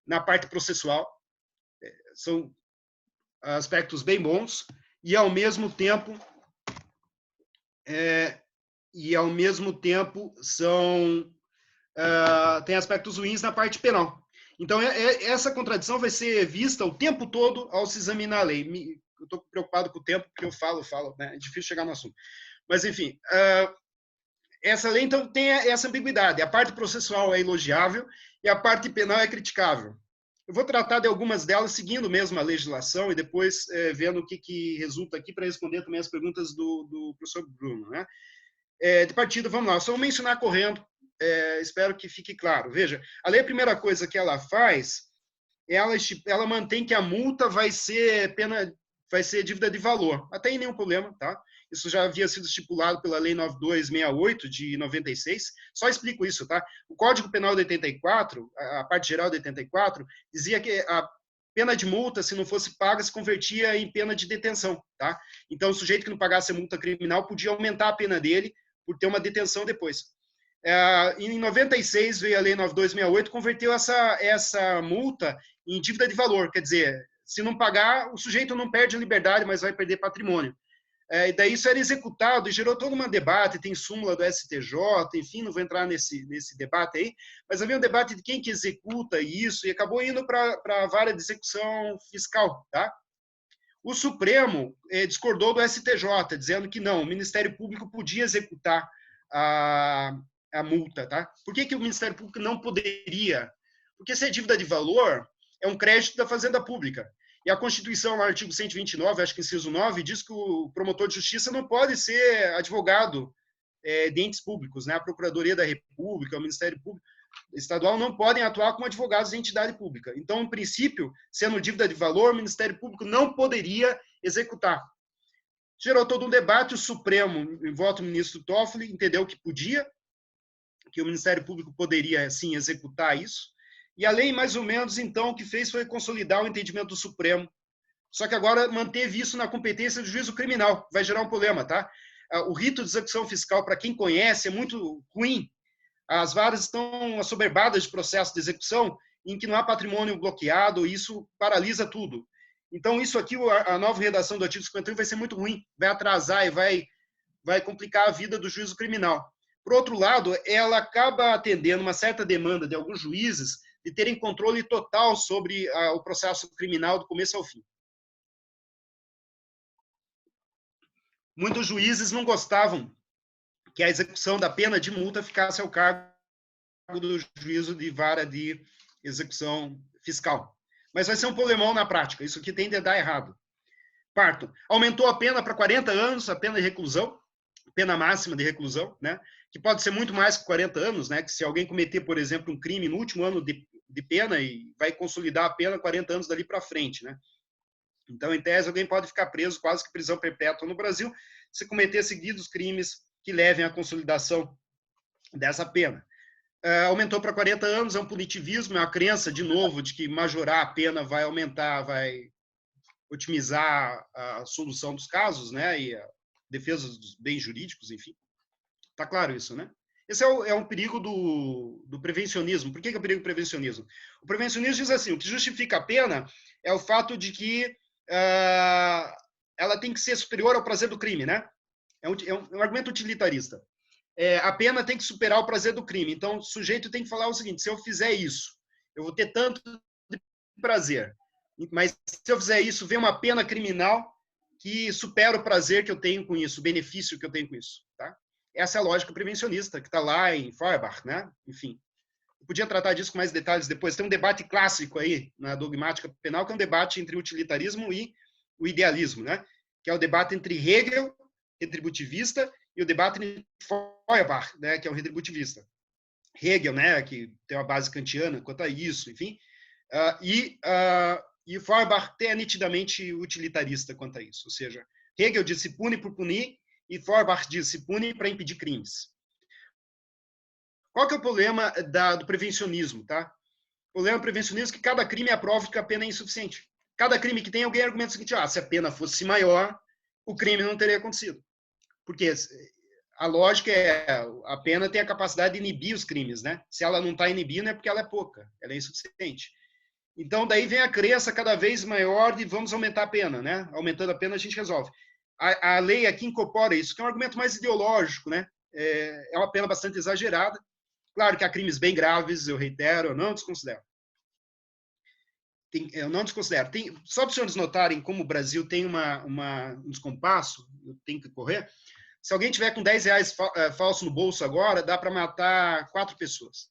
na parte processual, são aspectos bem bons, e ao mesmo tempo tem aspectos ruins na parte penal. Então, essa contradição vai ser vista o tempo todo ao se examinar a lei. Eu estou preocupado com o tempo, porque eu falo, né? É difícil chegar no assunto. Mas, enfim, essa lei, então, tem essa ambiguidade. A parte processual é elogiável e a parte penal é criticável. Eu vou tratar de algumas delas seguindo mesmo a legislação e depois vendo o que resulta aqui para responder também as perguntas do professor Bruno, né? De partida, vamos lá. Só vou mencionar correndo. Espero que fique claro. Veja, a lei, a primeira coisa que ela faz, ela mantém que a multa vai ser dívida de valor. Até aí nenhum problema, tá? Isso já havia sido estipulado pela Lei 9268 de 96. Só explico isso, tá? O Código Penal de 84, a parte geral de 84, dizia que a pena de multa, se não fosse paga, se convertia em pena de detenção, tá? Então, o sujeito que não pagasse a multa criminal podia aumentar a pena dele por ter uma detenção depois. Em 96 veio a Lei 9268, converteu essa multa em dívida de valor, quer dizer, se não pagar, o sujeito não perde a liberdade, mas vai perder patrimônio. E daí isso era executado e gerou todo um debate, tem súmula do STJ, enfim, não vou entrar nesse debate aí, mas havia um debate de quem que executa isso e acabou indo para a vara de execução fiscal, tá? O Supremo discordou do STJ, dizendo que não, o Ministério Público podia executar a multa, tá? Por que o Ministério Público não poderia? Porque se é dívida de valor, é um crédito da Fazenda Pública. E a Constituição, no artigo 129, acho que inciso 9, diz que o promotor de justiça não pode ser advogado de entes públicos, né? A Procuradoria da República, o Ministério Público Estadual não podem atuar como advogados de entidade pública. Então, em princípio, sendo dívida de valor, o Ministério Público não poderia executar. Gerou todo um debate, o Supremo, em voto do ministro Toffoli, entendeu que podia, que o Ministério Público poderia, sim, executar isso. E a lei, mais ou menos, então, o que fez foi consolidar o entendimento do Supremo. Só que agora manteve isso na competência do juízo criminal. Vai gerar um problema, tá? O rito de execução fiscal, para quem conhece, é muito ruim. As varas estão assoberbadas de processo de execução em que não há patrimônio bloqueado, e isso paralisa tudo. Então, isso aqui, a nova redação do artigo 51 vai ser muito ruim, vai atrasar e vai complicar a vida do juízo criminal. Por outro lado, ela acaba atendendo uma certa demanda de alguns juízes de terem controle total sobre o processo criminal do começo ao fim. Muitos juízes não gostavam que a execução da pena de multa ficasse ao cargo do juízo de vara de execução fiscal. Mas vai ser um problemão na prática. Isso aqui tende a dar errado. Quarto, aumentou a pena para 40 anos, a pena de reclusão, pena máxima de reclusão, né? Que pode ser muito mais que 40 anos, né? Que se alguém cometer, por exemplo, um crime no último ano de pena e vai consolidar a pena 40 anos dali para frente, né? Então, em tese, alguém pode ficar preso quase que prisão perpétua no Brasil se cometer seguidos crimes que levem à consolidação dessa pena. Aumentou para 40 anos, é um punitivismo, é uma crença, de novo, de que majorar a pena vai aumentar, vai otimizar a solução dos casos, né, e a defesa dos bens jurídicos, enfim. Tá claro isso, né? Esse é um perigo do prevencionismo. Por que é o perigo do prevencionismo? O prevencionismo diz assim, o que justifica a pena é o fato de que ela tem que ser superior ao prazer do crime, né? É um argumento utilitarista. A pena tem que superar o prazer do crime. Então, o sujeito tem que falar o seguinte, se eu fizer isso, eu vou ter tanto de prazer. Mas se eu fizer isso, vem uma pena criminal que supera o prazer que eu tenho com isso, o benefício que eu tenho com isso. Tá? Essa é a lógica prevencionista, que está lá em Feuerbach, né? Enfim. Eu podia tratar disso com mais detalhes depois. Tem um debate clássico aí na dogmática penal, que é um debate entre o utilitarismo e o idealismo, né? Que é o debate entre Hegel, retributivista, e o debate entre Feuerbach, né? Que é o retributivista. Hegel, né? Que tem uma base kantiana quanto a isso, enfim. E Feuerbach é nitidamente utilitarista quanto a isso. Ou seja, Hegel diz se pune por punir e Feuerbach diz se pune para impedir crimes. Qual que é o problema do prevencionismo? Tá? O problema do prevencionismo é que cada crime é a prova de que a pena é insuficiente. Cada crime que tem, alguém argumenta o seguinte, se a pena fosse maior, o crime não teria acontecido. Porque a lógica é a pena tem a capacidade de inibir os crimes. Né? Se ela não está inibindo, é porque ela é pouca, ela é insuficiente. Então, daí vem a crença cada vez maior de vamos aumentar a pena, né? Aumentando a pena, a gente resolve. A lei aqui incorpora isso, que é um argumento mais ideológico, né? É uma pena bastante exagerada. Claro que há crimes bem graves, eu reitero, eu não desconsidero. Eu não desconsidero. Só para os senhores notarem como o Brasil tem um descompasso, tem que correr. Se alguém tiver com 10 reais falso no bolso agora, dá para matar 4 pessoas.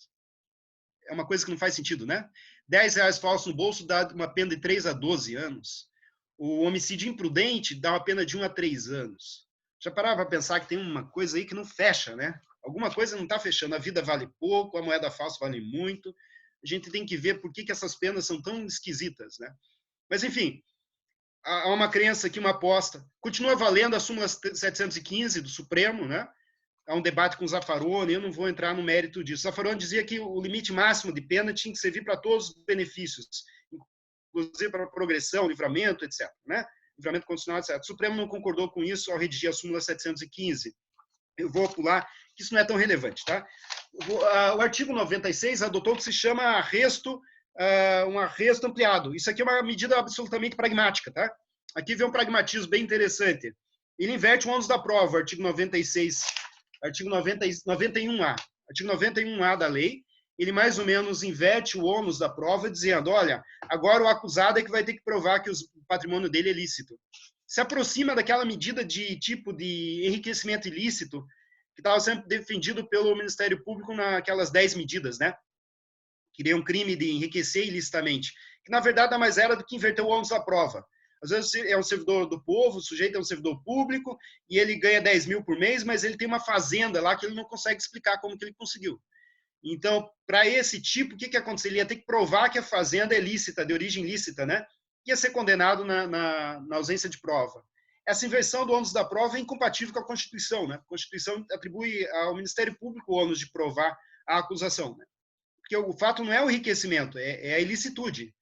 É uma coisa que não faz sentido, né? 10 reais falso no bolso dá uma pena de 3 a 12 anos. O homicídio imprudente dá uma pena de 1 a 3 anos. Já parava para pensar que tem uma coisa aí que não fecha, né? Alguma coisa não está fechando. A vida vale pouco, a moeda falsa vale muito. A gente tem que ver por que essas penas são tão esquisitas, né? Mas, enfim, há uma crença aqui, uma aposta. Continua valendo a súmula 715 do Supremo, né? Há um debate com o Zaffaroni, eu não vou entrar no mérito disso. Zaffaroni dizia que o limite máximo de pena tinha que servir para todos os benefícios, inclusive para progressão, livramento, etc. Né? Livramento condicional, etc. O Supremo não concordou com isso ao redigir a súmula 715. Eu vou pular, que isso não é tão relevante. Tá? O artigo 96 adotou o que se chama um arresto ampliado. Isso aqui é uma medida absolutamente pragmática. Tá? Aqui vem um pragmatismo bem interessante. Ele inverte o ônus da prova, artigo 96, artigo 91A. Artigo 91A da lei, ele mais ou menos inverte o ônus da prova, dizendo, olha, agora o acusado é que vai ter que provar que o patrimônio dele é lícito. Se aproxima daquela medida de tipo de enriquecimento ilícito que estava sempre defendido pelo Ministério Público naquelas 10 medidas, né? Queria um crime de enriquecer ilicitamente, que na verdade nada mais era do que inverter o ônus da prova. Às vezes é um servidor do povo, o sujeito é um servidor público e ele ganha 10 mil por mês, mas ele tem uma fazenda lá que ele não consegue explicar como que ele conseguiu. Então, para esse tipo, o que aconteceu? Ele ia ter que provar que a fazenda é lícita, de origem lícita, né? Ia ser condenado na ausência de prova. Essa inversão do ônus da prova é incompatível com a Constituição, né? A Constituição atribui ao Ministério Público o ônus de provar a acusação, né? Porque o fato não é o enriquecimento, é a ilicitude.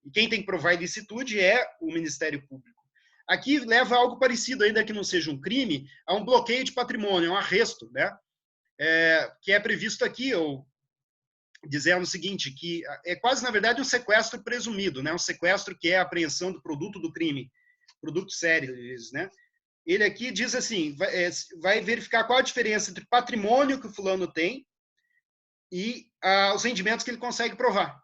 E quem tem que provar a ilicitude é o Ministério Público. Aqui leva a algo parecido, ainda que não seja um crime, a um bloqueio de patrimônio, a um arresto, né? Que é previsto aqui, ou dizendo o seguinte, que é quase, na verdade, um sequestro presumido, né? Um sequestro que é a apreensão do produto do crime, produto sério, né? Ele aqui diz assim, vai verificar qual a diferença entre patrimônio que o fulano tem e os rendimentos que ele consegue provar.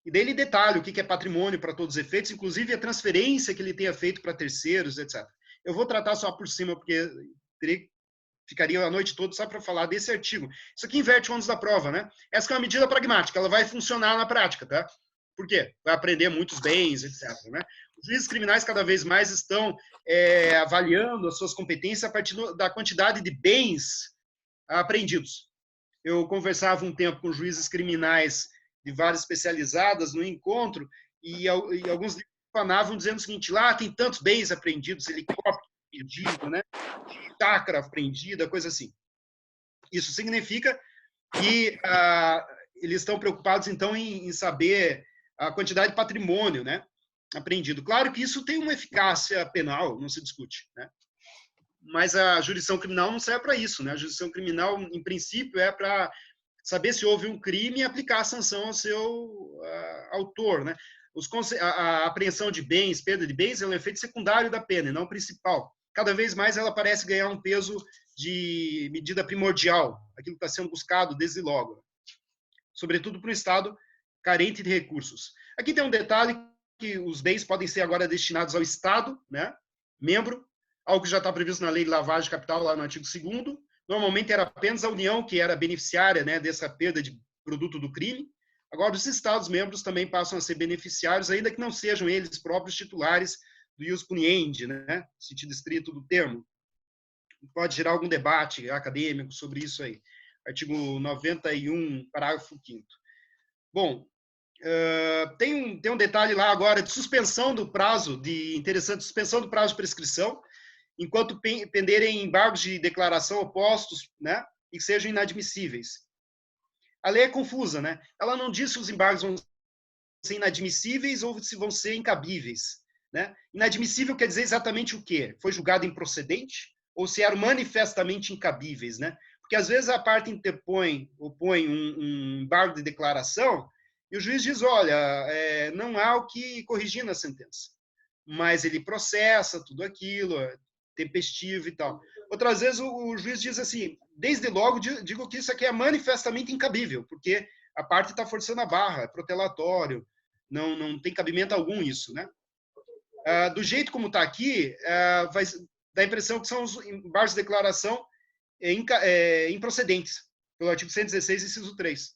E daí ele detalha o que é patrimônio para todos os efeitos, inclusive a transferência que ele tenha feito para terceiros, etc. Eu vou tratar só por cima, porque ficaria a noite toda só para falar desse artigo. Isso aqui inverte o ônus da prova, né? Essa é uma medida pragmática, ela vai funcionar na prática, tá? Por quê? Vai apreender muitos bens, etc. Né? Os juízes criminais cada vez mais estão avaliando as suas competências a partir da quantidade de bens apreendidos. Eu conversava um tempo com juízes criminais de várias especializadas no encontro e alguns falavam dizendo o seguinte: lá tem tantos bens apreendidos, helicóptero apreendido, né? Chácara apreendida, coisa assim. Isso significa que eles estão preocupados, então, em saber a quantidade de patrimônio, né, apreendido. Claro que isso tem uma eficácia penal, não se discute, né? Mas a jurisdição criminal não serve para isso, né? A jurisdição criminal, em princípio, é para saber se houve um crime e aplicar a sanção ao seu autor, né? A apreensão de bens, perda de bens, é um efeito secundário da pena, e não principal. Cada vez mais ela parece ganhar um peso de medida primordial, aquilo que está sendo buscado desde logo, sobretudo para um Estado carente de recursos. Aqui tem um detalhe, que os bens podem ser agora destinados ao Estado, né, membro, algo que já está previsto na lei de lavagem de capital, lá no artigo 2º. Normalmente era apenas a União que era beneficiária, né, dessa perda de produto do crime. Agora, os Estados-membros também passam a ser beneficiários, ainda que não sejam eles próprios titulares do ius puniendi, né, no sentido estrito do termo. Pode gerar algum debate acadêmico sobre isso aí. Artigo 91, parágrafo 5º. Bom, tem um detalhe lá agora de suspensão do prazo, suspensão do prazo de prescrição, enquanto penderem embargos de declaração opostos, né, e que sejam inadmissíveis. A lei é confusa, né? Ela não diz se os embargos vão ser inadmissíveis ou se vão ser incabíveis, né? Inadmissível quer dizer exatamente o quê? Foi julgado improcedente ou se eram manifestamente incabíveis, né? Porque às vezes a parte opõe um embargo de declaração e o juiz diz, olha, não há o que corrigir na sentença, mas ele processa tudo aquilo, é tempestivo e tal. Outras vezes o juiz diz assim, desde logo digo que isso aqui é manifestamente incabível, porque a parte está forçando a barra, é protelatório, não tem cabimento algum isso, né? Do jeito como está aqui, vai dar a impressão que são os embargos de declaração improcedentes, pelo artigo 116, inciso 3.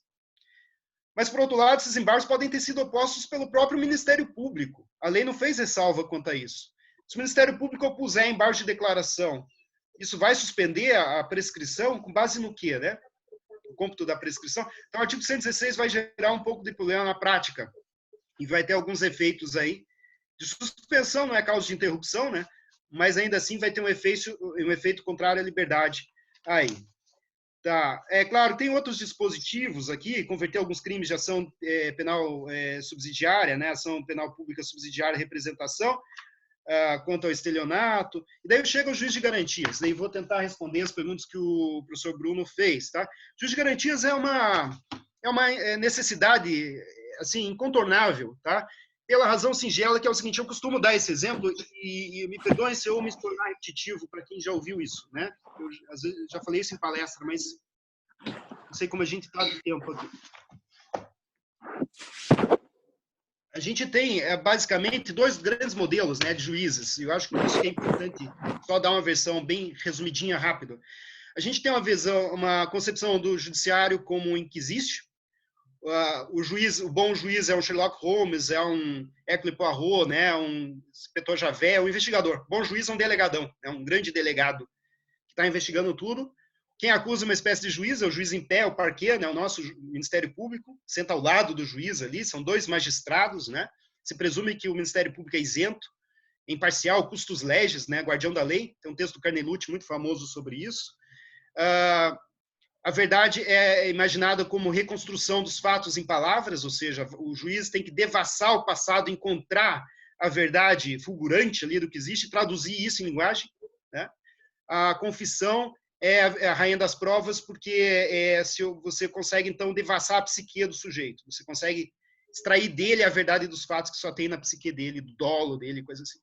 Mas, por outro lado, esses embargos podem ter sido opostos pelo próprio Ministério Público. A lei não fez ressalva quanto a isso. Se o Ministério Público opuser embargo de declaração, isso vai suspender a prescrição com base no quê, né? O cômputo da prescrição. Então, o artigo 116 vai gerar um pouco de problema na prática e vai ter alguns efeitos aí de suspensão, não é causa de interrupção, né? Mas ainda assim vai ter um efeito contrário à liberdade aí. Tá. É claro, tem outros dispositivos aqui, converter alguns crimes de ação penal subsidiária, né? Ação penal pública subsidiária, representação, quanto ao estelionato. E daí eu chego ao juiz de garantias. Daí vou tentar responder as perguntas que o professor Bruno fez, tá? Juiz de garantias é uma necessidade assim incontornável, tá? Pela razão singela que é o seguinte, eu costumo dar esse exemplo e me perdoem se eu me tornar repetitivo para quem já ouviu isso, né? Eu, às vezes, já falei isso em palestra, mas não sei como a gente está de tempo aqui. A gente tem, basicamente, dois grandes modelos, né, de juízes. Eu acho que isso é importante só dar uma versão bem resumidinha, rápida. A gente tem uma concepção do judiciário como um inquisício. O bom juiz é um Sherlock Holmes, é um Hercule Poirot, né, um inspetor Javert, um investigador. Bom juiz é um delegadão, é um grande delegado que está investigando tudo. Quem acusa uma espécie de juiz é o juiz em pé, o parquet, né, o nosso Ministério Público, senta ao lado do juiz ali, são dois magistrados, né? Se presume que o Ministério Público é isento, imparcial, custos legis, né, guardião da lei. Tem um texto do Carnelucci muito famoso sobre isso. A verdade é imaginada como reconstrução dos fatos em palavras, ou seja, o juiz tem que devassar o passado, encontrar a verdade fulgurante ali do que existe, traduzir isso em linguagem, né? A confissão é a rainha das provas, porque se você consegue, então, devassar a psique do sujeito. Você consegue extrair dele a verdade dos fatos que só tem na psique dele, do dolo dele, coisa assim.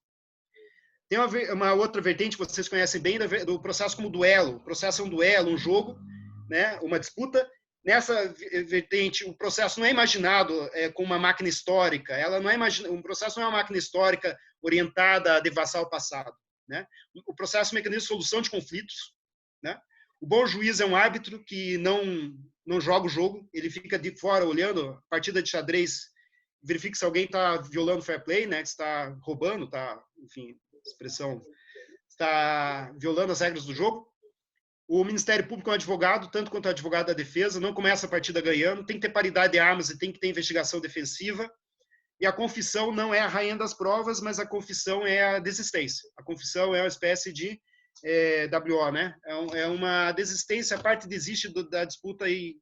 Tem uma outra vertente que vocês conhecem bem, do processo como duelo. O processo é um duelo, um jogo, né, uma disputa. Nessa vertente, o processo não é imaginado com uma máquina histórica. Um processo não é uma máquina histórica orientada a devassar o passado, né? O processo é um mecanismo de solução de conflitos, né? O bom juiz é um árbitro que não joga o jogo, ele fica de fora olhando a partida de xadrez verifique se alguém está violando o fair play, né, que está roubando, está, enfim, expressão, está violando as regras do jogo. O Ministério Público é um advogado, tanto quanto o advogado da defesa, não começa a partida ganhando, tem que ter paridade de armas e tem que ter investigação defensiva. E a confissão não é a rainha das provas, mas a confissão é a desistência. A confissão é uma espécie de WO, né? É uma desistência, a parte desiste da disputa e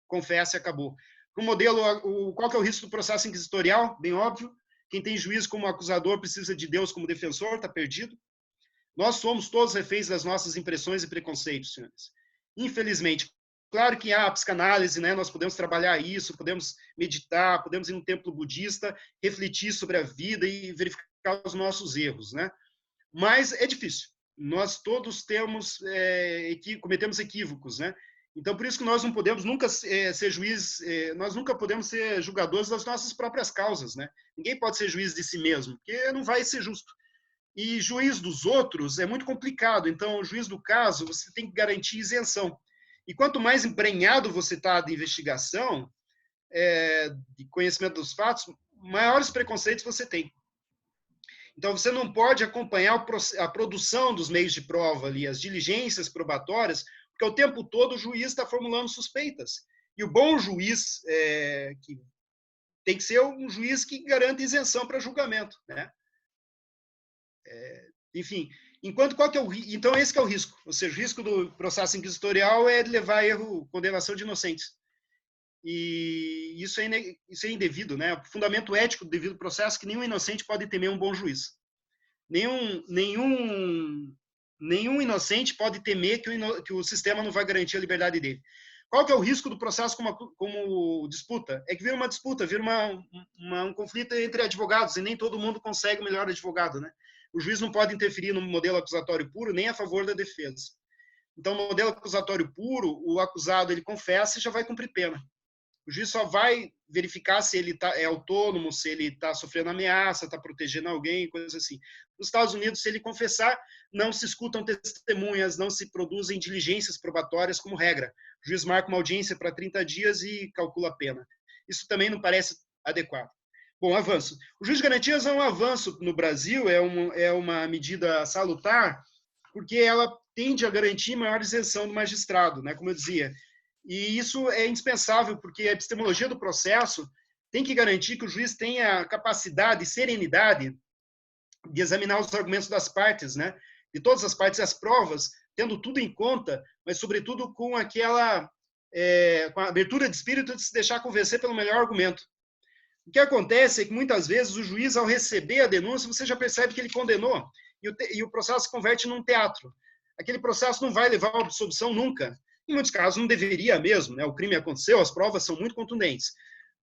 confessa e acabou. O modelo, qual que é o risco do processo inquisitorial? Bem óbvio. Quem tem juiz como acusador precisa de Deus como defensor, está perdido. Nós somos todos reféns das nossas impressões e preconceitos, senhores. Infelizmente. Claro que há a psicanálise, né? Nós podemos trabalhar isso, podemos meditar, podemos ir num templo budista, refletir sobre a vida e verificar os nossos erros, né? Mas é difícil. Nós todos cometemos equívocos, né? Então, por isso que nós não podemos nunca ser juiz, nós nunca podemos ser julgadores das nossas próprias causas, né? Ninguém pode ser juiz de si mesmo, porque não vai ser justo. E juiz dos outros é muito complicado. Então, o juiz do caso, você tem que garantir isenção. E quanto mais embrenhado você está de investigação, de conhecimento dos fatos, maiores preconceitos você tem. Então, você não pode acompanhar a produção dos meios de prova ali, as diligências probatórias, porque o tempo todo o juiz está formulando suspeitas. E o bom juiz que tem que ser um juiz que garante isenção para julgamento, né? Enfim, então esse que é o risco. Ou seja, o risco do processo inquisitorial é levar a erro, condenação de inocentes. E isso é indevido, né? O fundamento ético do devido processo é que nenhum inocente pode temer um bom juiz. Nenhum inocente pode temer que o sistema não vai garantir a liberdade dele. Qual que é o risco do processo como disputa? É que vira uma disputa, vira um conflito entre advogados, e nem todo mundo consegue o melhor advogado, né? O juiz não pode interferir no modelo acusatório puro nem a favor da defesa. Então, no modelo acusatório puro, o acusado ele confessa e já vai cumprir pena. O juiz só vai verificar se ele é autônomo, se ele está sofrendo ameaça, está protegendo alguém, coisas assim. Nos Estados Unidos, se ele confessar, não se escutam testemunhas, não se produzem diligências probatórias como regra. O juiz marca uma audiência para 30 dias e calcula a pena. Isso também não parece adequado. Bom, avanço. O juiz de garantias é um avanço no Brasil, é uma medida salutar, porque ela tende a garantir maior isenção do magistrado, né, como eu dizia. E isso é indispensável, porque a epistemologia do processo tem que garantir que o juiz tenha capacidade e serenidade de examinar os argumentos das partes, né, de todas as partes e as provas, tendo tudo em conta, mas, sobretudo, com com a abertura de espírito de se deixar convencer pelo melhor argumento. O que acontece é que, muitas vezes, o juiz, ao receber a denúncia, você já percebe que ele condenou, e o processo se converte num teatro. Aquele processo não vai levar a absolvição nunca. Em muitos casos, não deveria mesmo, né? O crime aconteceu, as provas são muito contundentes.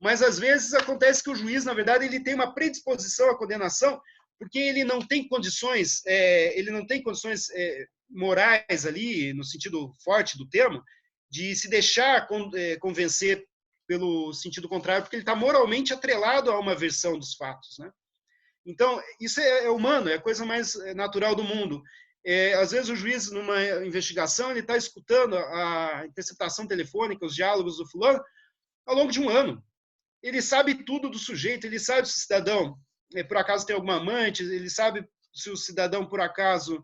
Mas, às vezes, acontece que o juiz, na verdade, ele tem uma predisposição à condenação, porque ele não tem condições, morais ali, no sentido forte do termo, de se deixar convencer pelo sentido contrário, porque ele está moralmente atrelado a uma versão dos fatos, né? Então, isso é humano, é a coisa mais natural do mundo. Às vezes, o juiz, numa investigação, ele está escutando a interceptação telefônica, os diálogos do fulano, ao longo de um ano. Ele sabe tudo do sujeito, ele sabe se o cidadão, por acaso, tem alguma amante, ele sabe se o cidadão, por acaso,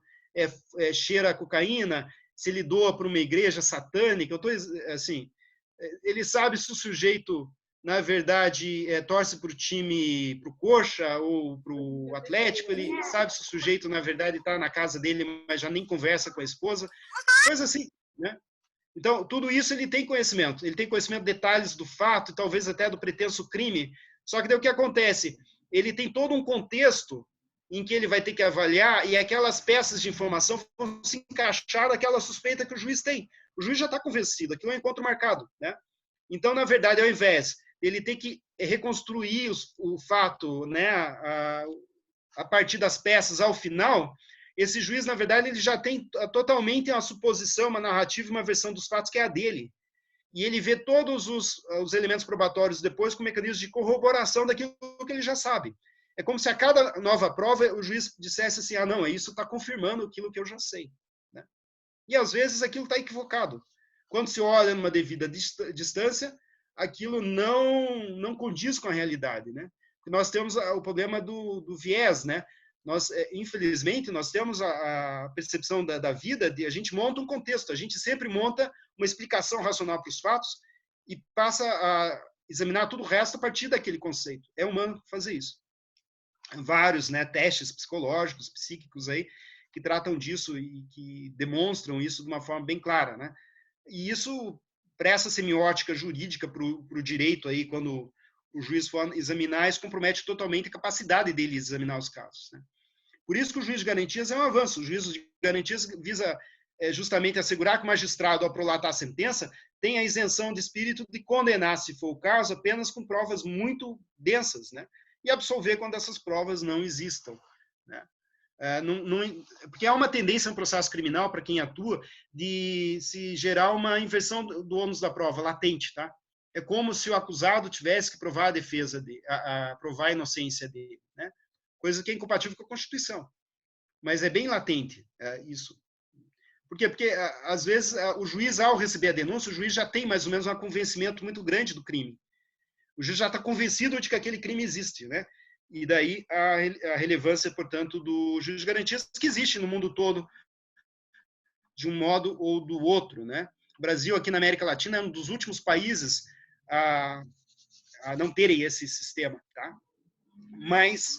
cheira cocaína, se ele doa para uma igreja satânica. Ele sabe se o sujeito, na verdade, torce para o time, para o Coxa ou para o Atlético. Ele sabe se o sujeito, na verdade, está na casa dele, mas já nem conversa com a esposa. Coisa assim, né? Então, tudo isso ele tem conhecimento. Ele tem conhecimento de detalhes do fato, talvez até do pretenso crime. Só que daí o que acontece? Ele tem todo um contexto em que ele vai ter que avaliar, e aquelas peças de informação vão se encaixar naquela suspeita que o juiz tem. O juiz já está convencido, aquilo é um encontro marcado, né? Então, na verdade, ao invés ele ter que reconstruir o fato, né, a partir das peças ao final, esse juiz, na verdade, ele já tem totalmente uma suposição, uma narrativa, uma versão dos fatos que é a dele. E ele vê todos os elementos probatórios depois com mecanismos de corroboração daquilo que ele já sabe. É como se a cada nova prova o juiz dissesse assim, não, isso está confirmando aquilo que eu já sei, né? E, às vezes, aquilo está equivocado. Quando se olha numa devida distância, aquilo não condiz com a realidade, né? Nós temos o problema do viés, né? Nós, infelizmente, nós temos a percepção da vida de a gente monta um contexto, a gente sempre monta uma explicação racional para os fatos e passa a examinar todo o resto a partir daquele conceito. É humano fazer isso. Vários, né, testes psicológicos, psíquicos aí que tratam disso e que demonstram isso de uma forma bem clara, né? E isso, para essa semiótica jurídica, para o direito aí, quando o juiz for examinar, isso compromete totalmente a capacidade dele examinar os casos, né? Por isso que o juiz de garantias é um avanço. O juiz de garantias visa justamente assegurar que o magistrado, ao prolatar a sentença, tenha a isenção de espírito de condenar, se for o caso, apenas com provas muito densas, né? E absolver quando essas provas não existam, né? Porque há uma tendência no processo criminal, para quem atua, de se gerar uma inversão do ônus da prova, latente, tá? É como se o acusado tivesse que provar a defesa dele, provar a inocência dele, né? Coisa que é incompatível com a Constituição. Mas é bem latente isso. Por quê? Porque, às vezes, o juiz, ao receber a denúncia, o juiz já tem mais ou menos um convencimento muito grande do crime. O juiz já está convencido de que aquele crime existe, né? E daí a relevância, portanto, do juiz de garantias, que existe no mundo todo, de um modo ou do outro, né? O Brasil, aqui na América Latina, é um dos últimos países a não terem esse sistema, tá? Mas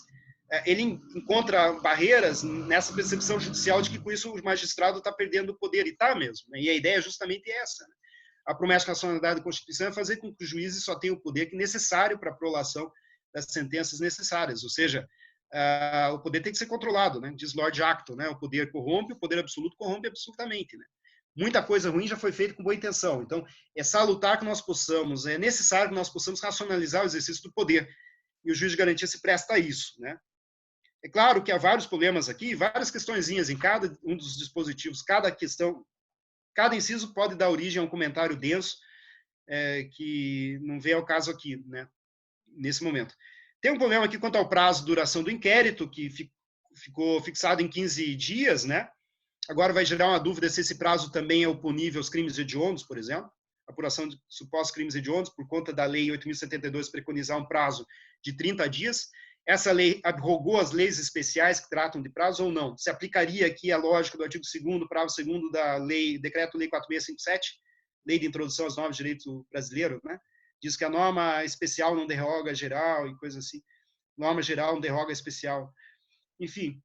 ele encontra barreiras nessa percepção judicial de que, com isso, o magistrado está perdendo o poder, e está mesmo, né? E a ideia é justamente essa, né? A promessa de racionalidade da Constituição é fazer com que os juízes só tenham o poder necessário para a prolação das sentenças necessárias, ou seja, o poder tem que ser controlado, né? Diz Lord Acton, né? O poder corrompe, o poder absoluto corrompe absolutamente, né? Muita coisa ruim já foi feita com boa intenção, então é salutar que nós possamos, é necessário que nós possamos racionalizar o exercício do poder, e o juiz de garantia se presta a isso, né? É claro que há vários problemas aqui, várias questõezinhas em cada um dos dispositivos, cada questão, cada inciso pode dar origem a um comentário denso, que não vem ao caso aqui, né, nesse momento. Tem um problema aqui quanto ao prazo de duração do inquérito, que ficou fixado em 15 dias, né? Agora vai gerar uma dúvida se esse prazo também é oponível aos crimes hediondos, por exemplo, apuração de supostos crimes hediondos, por conta da Lei 8.072 preconizar um prazo de 30 dias. Essa lei abrogou as leis especiais que tratam de prazo ou não? Se aplicaria aqui a lógica do artigo 2º, parágrafo 2º da lei, Decreto-Lei 4657, Lei de Introdução aos Normas de Direito Brasileiro, né? Diz que a norma especial não derroga a geral e coisa assim. Norma geral não derroga a especial. Enfim,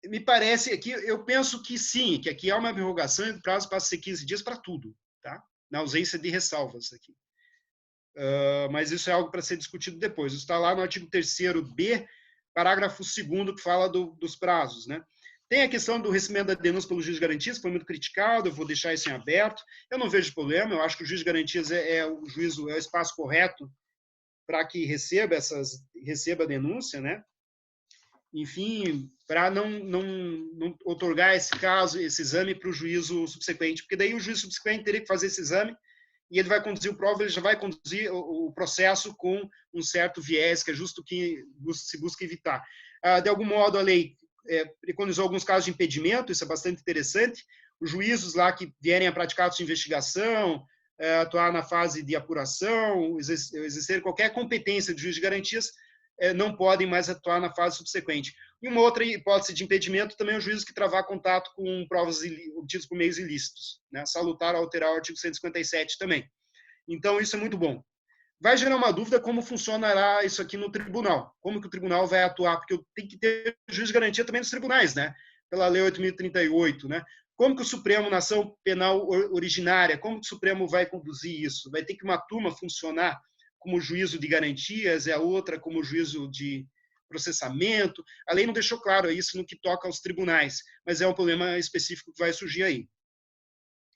me parece aqui, eu penso que sim, que aqui há uma prorrogação e o prazo passa a ser 15 dias para tudo, tá? Na ausência de ressalvas aqui. Mas isso é algo para ser discutido depois. Isso está lá no artigo 3º-B, parágrafo 2º, que fala dos prazos, né? Tem a questão do recebimento da denúncia pelo juiz de garantias, que foi muito criticado, eu vou deixar isso em aberto. Eu não vejo problema, eu acho que o juiz de garantias é o espaço correto para que receba a denúncia, né? Enfim, para não otorgar esse caso, esse exame para o juízo subsequente, porque daí o juízo subsequente teria que fazer esse exame e ele vai conduzir o prova, ele já vai conduzir o processo com um certo viés, que é justo que se busca evitar. De algum modo, a lei preconizou alguns casos de impedimento, isso é bastante interessante. Os juízos lá que vierem a praticar atos de investigação, atuar na fase de apuração, exercer qualquer competência de juiz de garantias, não podem mais atuar na fase subsequente. E uma outra hipótese de impedimento também é o juízo que travar contato com provas obtidas por meios ilícitos, né? Salutar alterar o artigo 157 também. Então, isso é muito bom. Vai gerar uma dúvida como funcionará isso aqui no tribunal. Como que o tribunal vai atuar? Porque tem que ter juiz de garantia também nos tribunais, né? Pela Lei 8.038, né? Como que o Supremo, na ação penal originária, como que o Supremo vai conduzir isso? Vai ter que uma turma funcionar como juízo de garantias, e a outra como juízo de processamento. A lei não deixou claro isso no que toca aos tribunais, mas é um problema específico que vai surgir aí,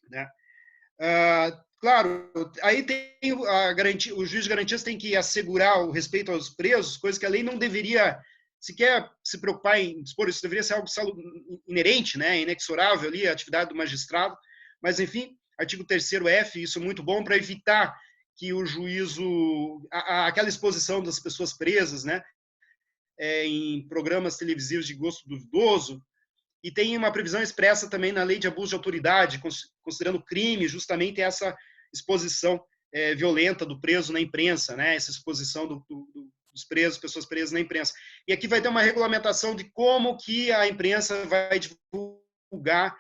né? Claro, aí tem a garantia, o juiz de garantias tem que assegurar o respeito aos presos, coisa que a lei não deveria sequer se preocupar em dispor, isso deveria ser algo inerente, né, inexorável ali, a atividade do magistrado, mas enfim, artigo 3º-F, isso é muito bom para evitar que o juízo, aquela exposição das pessoas presas, né, em programas televisivos de gosto duvidoso, e tem uma previsão expressa também na lei de abuso de autoridade, considerando crime justamente essa exposição violenta do preso na imprensa, né? Essa exposição dos presos, pessoas presas na imprensa. E aqui vai ter uma regulamentação de como que a imprensa vai divulgar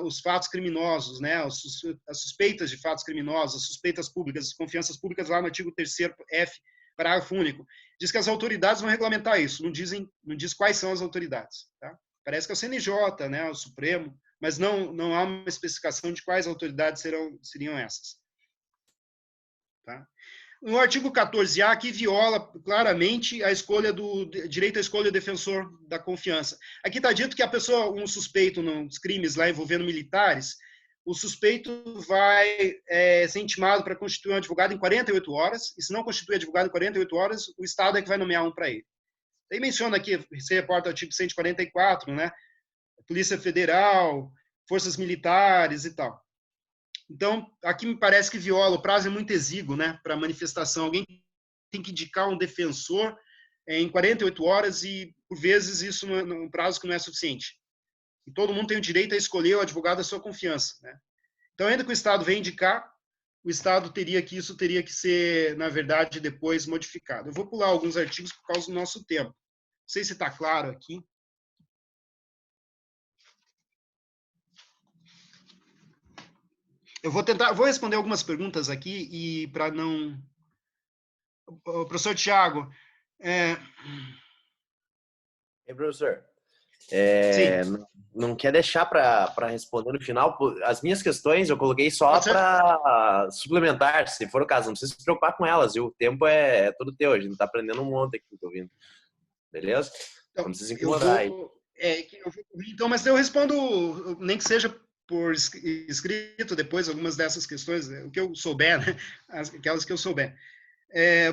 os fatos criminosos, né? As suspeitas de fatos criminosos, as suspeitas públicas, as confianças públicas, lá no artigo 3º F, parágrafo único. Diz que as autoridades vão regulamentar isso, não diz quais são as autoridades. Tá? Parece que é o CNJ, né? O Supremo, mas não há uma especificação de quais autoridades seriam essas. Tá? No artigo 14A, que viola claramente a escolha direito à escolha do defensor da confiança. Aqui está dito que a pessoa, um suspeito nos crimes lá envolvendo militares, o suspeito vai ser intimado para constituir um advogado em 48 horas, e se não constituir advogado em 48 horas, o Estado é que vai nomear um para ele. Aí menciona aqui, se reporta o artigo 144, né? Polícia Federal, forças militares e tal. Então, aqui me parece que viola, o prazo é muito exíguo, né, para manifestação. Alguém tem que indicar um defensor em 48 horas e, por vezes, isso é um prazo que não é suficiente. E todo mundo tem o direito a escolher o advogado da sua confiança, né? Então, ainda que o Estado venha indicar, o Estado teria que ser, na verdade, depois modificado. Eu vou pular alguns artigos por causa do nosso tempo. Não sei se está claro aqui. Eu vou responder algumas perguntas aqui e para não... O professor Tiago... Professor, Sim. não quer deixar para responder no final? As minhas questões eu coloquei só para suplementar, se for o caso. Não precisa se preocupar com elas, viu? O tempo é todo teu, a gente está aprendendo um monte aqui, tô ouvindo. Beleza? Então, não precisa incomodar aí. Então, mas eu respondo, nem que seja por escrito depois, algumas dessas questões, o que eu souber, né? Aquelas que eu souber.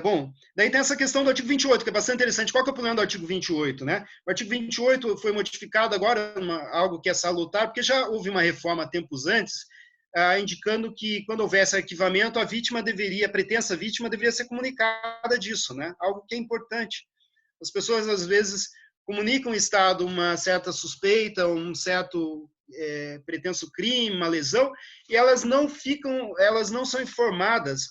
Bom, daí tem essa questão do artigo 28, que é bastante interessante. Qual que é o problema do artigo 28, né? O artigo 28 foi modificado agora, algo que é salutar, porque já houve uma reforma tempos antes, indicando que quando houvesse arquivamento, a pretensa vítima deveria ser comunicada disso, né? Algo que é importante. As pessoas, às vezes, comunicam ao Estado uma certa suspeita, um certo pretenso crime, uma lesão, e elas não são informadas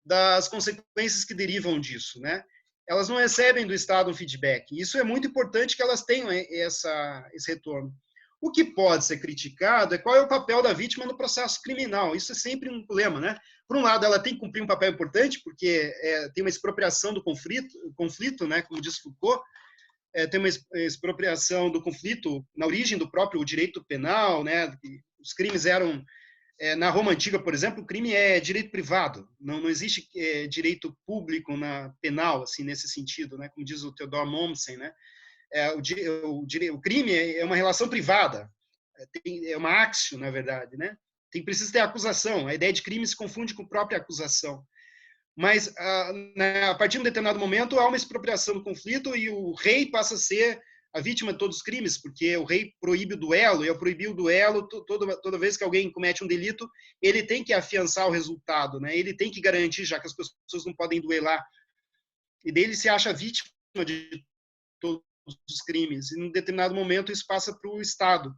das consequências que derivam disso, né? Elas não recebem do Estado um feedback. Isso é muito importante que elas tenham esse retorno. O que pode ser criticado é qual é o papel da vítima no processo criminal. Isso é sempre um problema, né? Por um lado, ela tem que cumprir um papel importante, porque tem uma expropriação do conflito, né? Como diz Foucault, tem uma expropriação do conflito na origem do próprio direito penal, né? Os crimes eram na Roma Antiga, por exemplo, o crime é direito privado, não existe direito público penal, assim, nesse sentido, né? Como diz o Theodor Mommsen, né? O crime é uma relação privada, é uma axio, na verdade, né? Precisa ter acusação, a ideia de crime se confunde com a própria acusação. Mas, a partir de um determinado momento, há uma expropriação do conflito e o rei passa a ser a vítima de todos os crimes, porque o rei proíbe o duelo, e ao proibir o duelo, toda vez que alguém comete um delito, ele tem que afiançar o resultado, né? Ele tem que garantir, já que as pessoas não podem duelar. E dele se acha vítima de todos os crimes. E, em um determinado momento, isso passa para o Estado.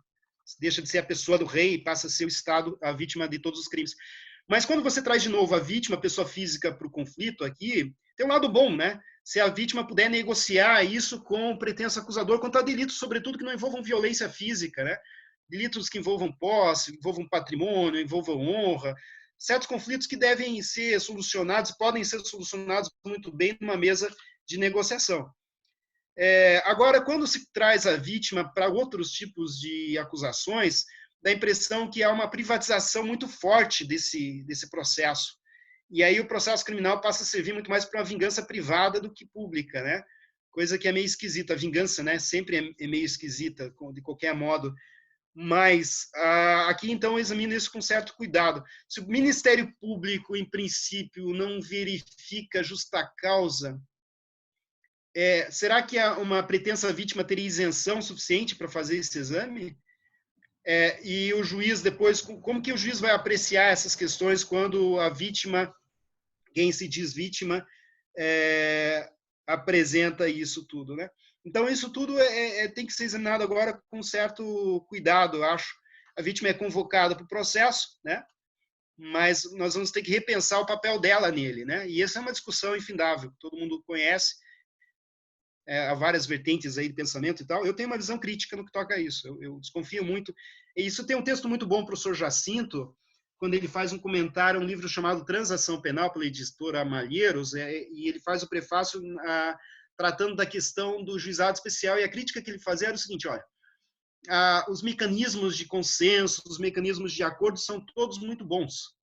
Deixa de ser a pessoa do rei e passa a ser o Estado a vítima de todos os crimes. Mas quando você traz de novo a vítima, a pessoa física, para o conflito aqui, tem um lado bom, né? Se a vítima puder negociar isso com o pretenso acusador quanto a delitos, sobretudo, que não envolvam violência física, né? Delitos que envolvam posse, envolvam patrimônio, envolvam honra, certos conflitos que devem ser solucionados, podem ser solucionados muito bem numa mesa de negociação. Agora, quando se traz a vítima para outros tipos de acusações, dá a impressão que há uma privatização muito forte desse processo. E aí o processo criminal passa a servir muito mais para uma vingança privada do que pública, né? Coisa que é meio esquisita. A vingança, né, sempre é meio esquisita, de qualquer modo. Mas aqui, então, eu examino isso com certo cuidado. Se o Ministério Público, em princípio, não verifica justa causa, será que uma pretensa vítima teria isenção suficiente para fazer esse exame? E o juiz depois, como que o juiz vai apreciar essas questões quando a vítima, quem se diz vítima, apresenta isso tudo, né? Então, isso tudo tem que ser examinado agora com certo cuidado, eu acho. A vítima é convocada para o processo, né? mas nós vamos ter que repensar o papel dela nele, né? E essa é uma discussão infindável, que todo mundo conhece, há várias vertentes aí de pensamento e tal. Eu tenho uma visão crítica no que toca a isso, eu desconfio muito. E isso tem um texto muito bom, professor Jacinto, quando ele faz um comentário, um livro chamado Transação Penal, pela editora Malheiros, e ele faz o prefácio tratando da questão do juizado especial, e a crítica que ele fazia era o seguinte, olha, os mecanismos de consenso, os mecanismos de acordo são todos muito bons.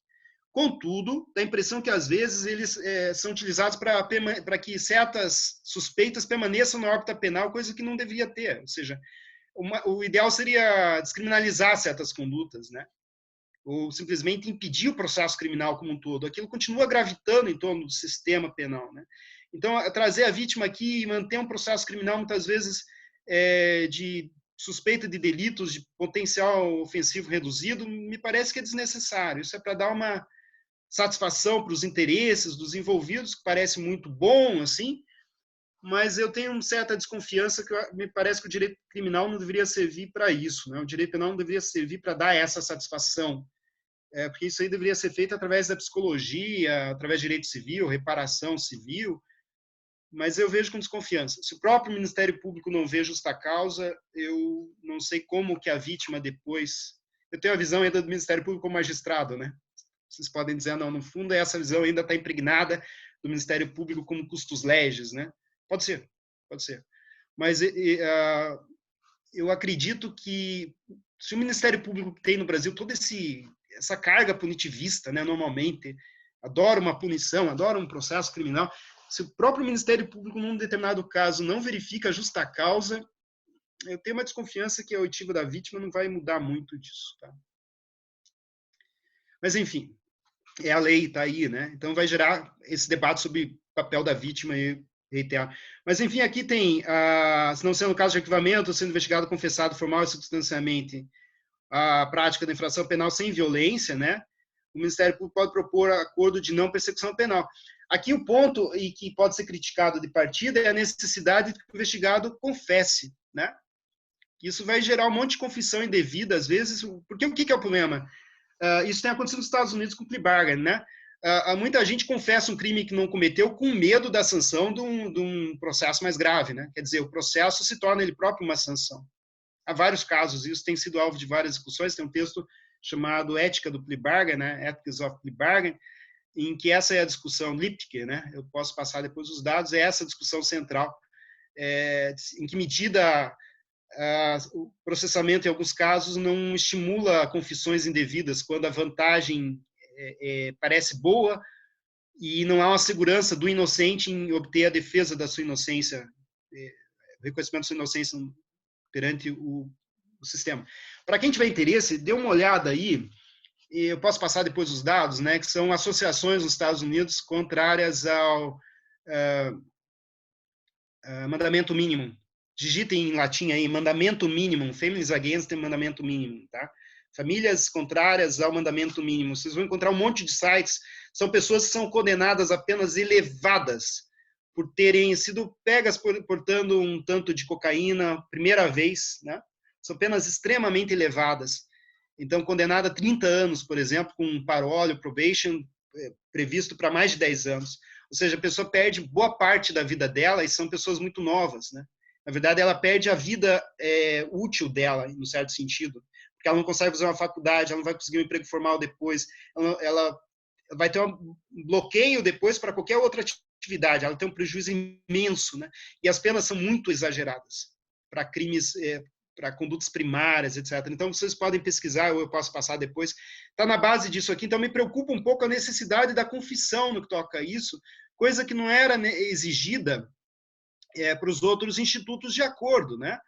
Contudo, dá a impressão que, às vezes, eles são utilizados para que certas suspeitas permaneçam na órbita penal, coisa que não deveria ter. Ou seja, o ideal seria descriminalizar certas condutas, né? Ou simplesmente impedir o processo criminal como um todo. Aquilo continua gravitando em torno do sistema penal, né? Então, trazer a vítima aqui e manter um processo criminal, muitas vezes, de suspeita de delitos de potencial ofensivo reduzido, me parece que é desnecessário. Isso é para dar uma satisfação para os interesses dos envolvidos, que parece muito bom, assim, mas eu tenho uma certa desconfiança que me parece que o direito criminal não deveria servir para isso, né? O direito penal não deveria servir para dar essa satisfação, porque isso aí deveria ser feito através da psicologia, através de direito civil, reparação civil, mas eu vejo com desconfiança. Se o próprio Ministério Público não vê justa causa, eu não sei como que a vítima depois... Eu tenho a visão ainda do Ministério Público como magistrado, né? Vocês podem dizer, não, no fundo essa visão ainda está impregnada do Ministério Público como custos legis, né? Pode ser, pode ser. Mas eu acredito que se o Ministério Público tem no Brasil toda essa carga punitivista, né, normalmente, adora uma punição, adora um processo criminal, se o próprio Ministério Público, num determinado caso, não verifica a justa causa, eu tenho uma desconfiança que a oitiva da vítima não vai mudar muito disso, tá? Mas, enfim, a lei, está aí, né? Então vai gerar esse debate sobre o papel da vítima e reiterar. Mas, enfim, aqui tem, se não sendo caso de arquivamento, sendo investigado, confessado formal e substancialmente a prática da infração penal sem violência, né? O Ministério Público pode propor acordo de não persecução penal. Aqui o ponto, e que pode ser criticado de partida, é a necessidade de que o investigado confesse, né? Isso vai gerar um monte de confissão indevida, às vezes, porque o que é o problema? Isso tem acontecido nos Estados Unidos com o plea bargain, né? Muita gente confessa um crime que não cometeu com medo da sanção de um processo mais grave, né? Quer dizer, o processo se torna ele próprio uma sanção. Há vários casos, isso tem sido alvo de várias discussões, tem um texto chamado Ética do Plea Bargain, né? Ethics of Plea Bargain, em que essa é a discussão Lipke, né? Eu posso passar depois os dados, é essa a discussão central, em que medida o processamento, em alguns casos, não estimula confissões indevidas, quando a vantagem parece boa e não há uma segurança do inocente em obter a defesa da sua inocência, o reconhecimento da sua inocência perante o sistema. Para quem tiver interesse, dê uma olhada aí, eu posso passar depois os dados, né, que são associações nos Estados Unidos contrárias ao mandamento mínimo. Digitem em latim aí, mandamento mínimo, families against the mandamento mínimo, tá? Famílias contrárias ao mandamento mínimo. Vocês vão encontrar um monte de sites, são pessoas que são condenadas a penas elevadas por terem sido pegas portando um tanto de cocaína primeira vez, né? São penas extremamente elevadas. Então, condenada a 30 anos, por exemplo, com parole, probation, previsto para mais de 10 anos. Ou seja, a pessoa perde boa parte da vida dela e são pessoas muito novas, né? Na verdade, ela perde a vida útil dela, no certo sentido, porque ela não consegue fazer uma faculdade, ela não vai conseguir um emprego formal depois, ela vai ter um bloqueio depois para qualquer outra atividade, ela tem um prejuízo imenso, né? E as penas são muito exageradas para crimes, para condutas primárias, etc. Então, vocês podem pesquisar, ou eu posso passar depois. Está na base disso aqui. Então, me preocupa um pouco a necessidade da confissão no que toca a isso, coisa que não era exigida para os outros institutos de acordo, né?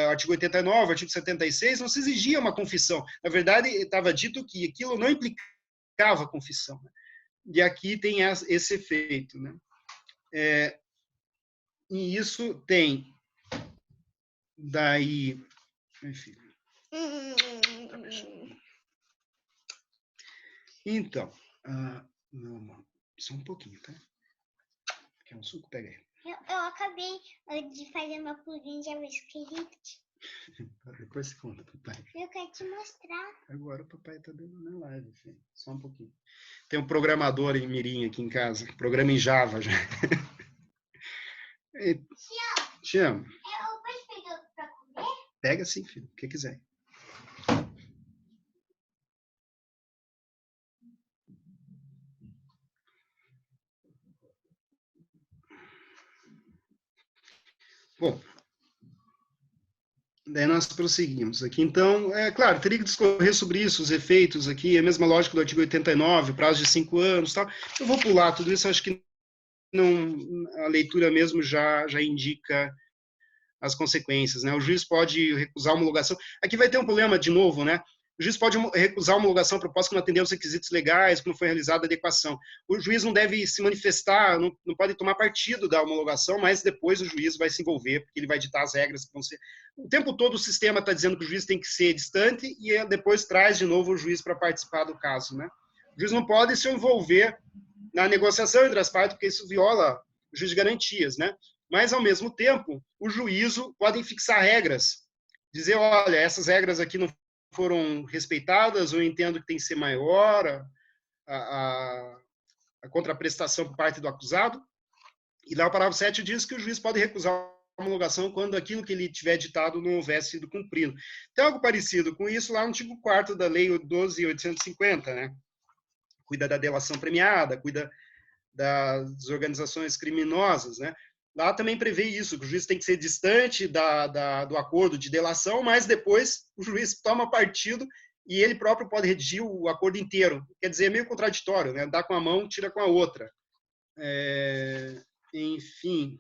Artigo 89, artigo 76, não se exigia uma confissão. Na verdade, estava dito que aquilo não implicava confissão. Né? E aqui tem esse efeito. Né? E isso tem daí... Enfim. Então, não, só um pouquinho, tá? Quer um suco? Pega aí. Eu acabei de fazer uma purinha de arroz, acredita? Depois você conta, papai. Eu quero te mostrar. Agora o papai tá dando na live, filho. Só um pouquinho. Tem um programador em Mirim aqui em casa. Programa em Java já. Te amo. Eu posso pegar pra comer? Pega sim, filho. O que quiser. Bom, daí nós prosseguimos aqui. Então, é claro, teria que discorrer sobre isso, os efeitos aqui, a mesma lógica do artigo 89, prazo de 5 anos, tal. Eu vou pular tudo isso, acho que não, a leitura mesmo já indica as consequências, né? O juiz pode recusar a homologação. Aqui vai ter um problema de novo, né? O juiz pode recusar a homologação proposta que não atendeu aos requisitos legais, que não foi realizada a adequação. O juiz não deve se manifestar, não pode tomar partido da homologação, mas depois o juiz vai se envolver, porque ele vai ditar as regras que vão ser... O tempo todo o sistema está dizendo que o juiz tem que ser distante e depois traz de novo o juiz para participar do caso, né? O juiz não pode se envolver na negociação entre as partes, porque isso viola o juiz de garantias, né? Mas, ao mesmo tempo, o juízo pode fixar regras, dizer, olha, essas regras aqui não foram respeitadas, eu entendo que tem que ser maior a contraprestação por parte do acusado. E lá o parágrafo 7 diz que o juiz pode recusar a homologação quando aquilo que ele tiver ditado não houver sido cumprido. Tem algo parecido com isso lá no artigo 4º da Lei 12.850, né? Cuida da delação premiada, cuida das organizações criminosas, né? Lá também prevê isso, que o juiz tem que ser distante do acordo de delação, mas depois o juiz toma partido e ele próprio pode redigir o acordo inteiro. Quer dizer, é meio contraditório, né? Dá com a mão, tira com a outra. Enfim.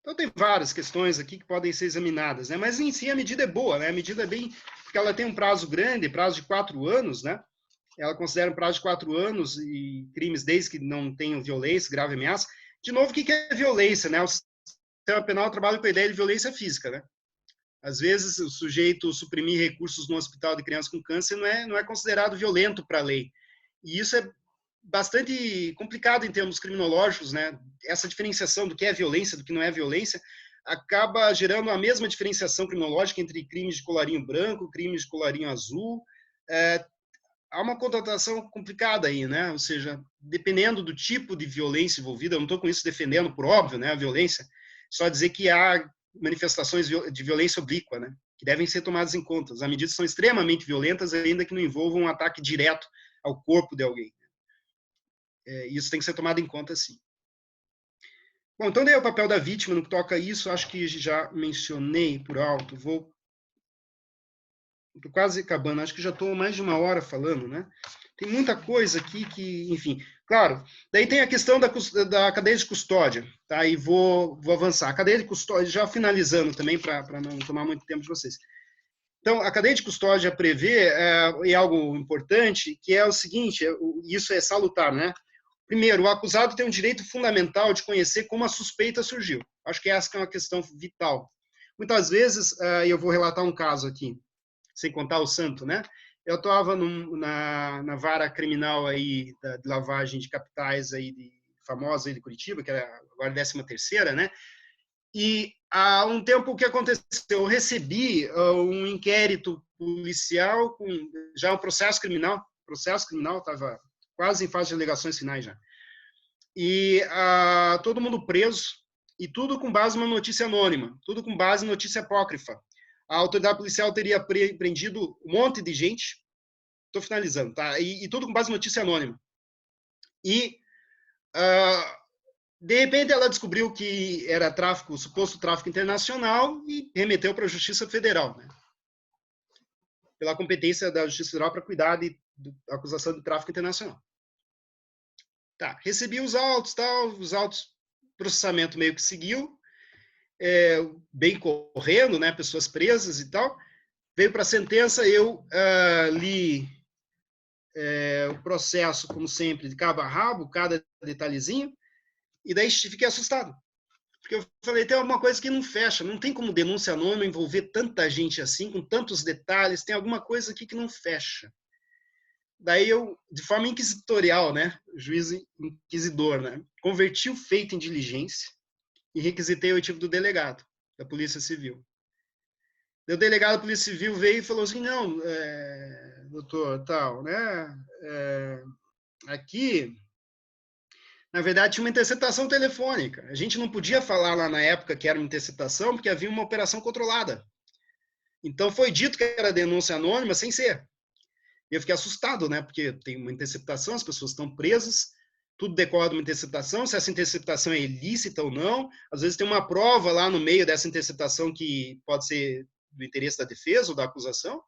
Então, tem várias questões aqui que podem ser examinadas, né? Mas, em si, a medida é boa, né? A medida é bem... Porque ela tem um prazo grande, prazo de 4 anos, né? Ela considera um prazo de 4 anos e crimes desde que não tenham violência, grave ameaça. De novo, o que é violência, né? O sistema penal trabalha com a ideia de violência física, né? Às vezes, o sujeito suprimir recursos no hospital de crianças com câncer não é considerado violento para a lei. E isso é bastante complicado em termos criminológicos, né? Essa diferenciação do que é violência, do que não é violência, acaba gerando a mesma diferenciação criminológica entre crimes de colarinho branco, crimes de colarinho azul. Há uma conotação complicada aí, né? Ou seja, dependendo do tipo de violência envolvida, eu não estou com isso defendendo, por óbvio, né, a violência, só dizer que há manifestações de violência oblíqua, né, que devem ser tomadas em conta. As medidas são extremamente violentas, ainda que não envolvam um ataque direto ao corpo de alguém. Isso tem que ser tomado em conta, sim. Bom, então, daí o papel da vítima no que toca a isso, acho que já mencionei por alto, Estou quase acabando, acho que já estou mais de 1 hora falando, né? Tem muita coisa aqui que, enfim... Claro, daí tem a questão da cadeia de custódia, tá? E vou avançar. A cadeia de custódia, já finalizando também, para não tomar muito tempo de vocês. Então, a cadeia de custódia prevê, é algo importante, que é o seguinte, isso é salutar, né? Primeiro, o acusado tem um direito fundamental de conhecer como a suspeita surgiu. Acho que essa é uma questão vital. Muitas vezes, eu vou relatar um caso aqui, sem contar o santo, né? Eu estava na vara criminal aí de lavagem de capitais aí famosa aí de Curitiba, que era agora a 13ª, né? E há um tempo o que aconteceu? Eu recebi um inquérito policial com já um processo criminal estava quase em fase de alegações finais já. E todo mundo preso e tudo com base numa notícia anônima, tudo com base em notícia apócrifa. A autoridade policial teria prendido um monte de gente. Estou finalizando, tá? E tudo com base em notícia anônima. E, de repente, ela descobriu que era suposto tráfico internacional e remeteu para a Justiça Federal, né? Pela competência da Justiça Federal para cuidar da acusação de tráfico internacional. Tá, recebi os autos, processamento meio que seguiu, bem correndo, né, pessoas presas e tal. Veio para a sentença, eu li o processo, como sempre, de cabo a rabo, cada detalhezinho, e daí fiquei assustado. Porque eu falei, tem alguma coisa que não fecha, não tem como denúncia anônima envolver tanta gente assim, com tantos detalhes, tem alguma coisa aqui que não fecha. Daí eu, de forma inquisitorial, né, juiz inquisidor, né, converti o feito em diligência e requisitei o oitivo do delegado da Polícia Civil. O delegado da Polícia Civil veio e falou assim, não, doutor, tal, né? Aqui, na verdade, tinha uma interceptação telefônica. A gente não podia falar lá na época que era uma interceptação, porque havia uma operação controlada. Então, foi dito que era denúncia anônima, sem ser. E eu fiquei assustado, né? Porque tem uma interceptação, as pessoas estão presas, tudo decorre de uma interceptação, se essa interceptação é ilícita ou não. Às vezes tem uma prova lá no meio dessa interceptação que pode ser do interesse da defesa ou da acusação.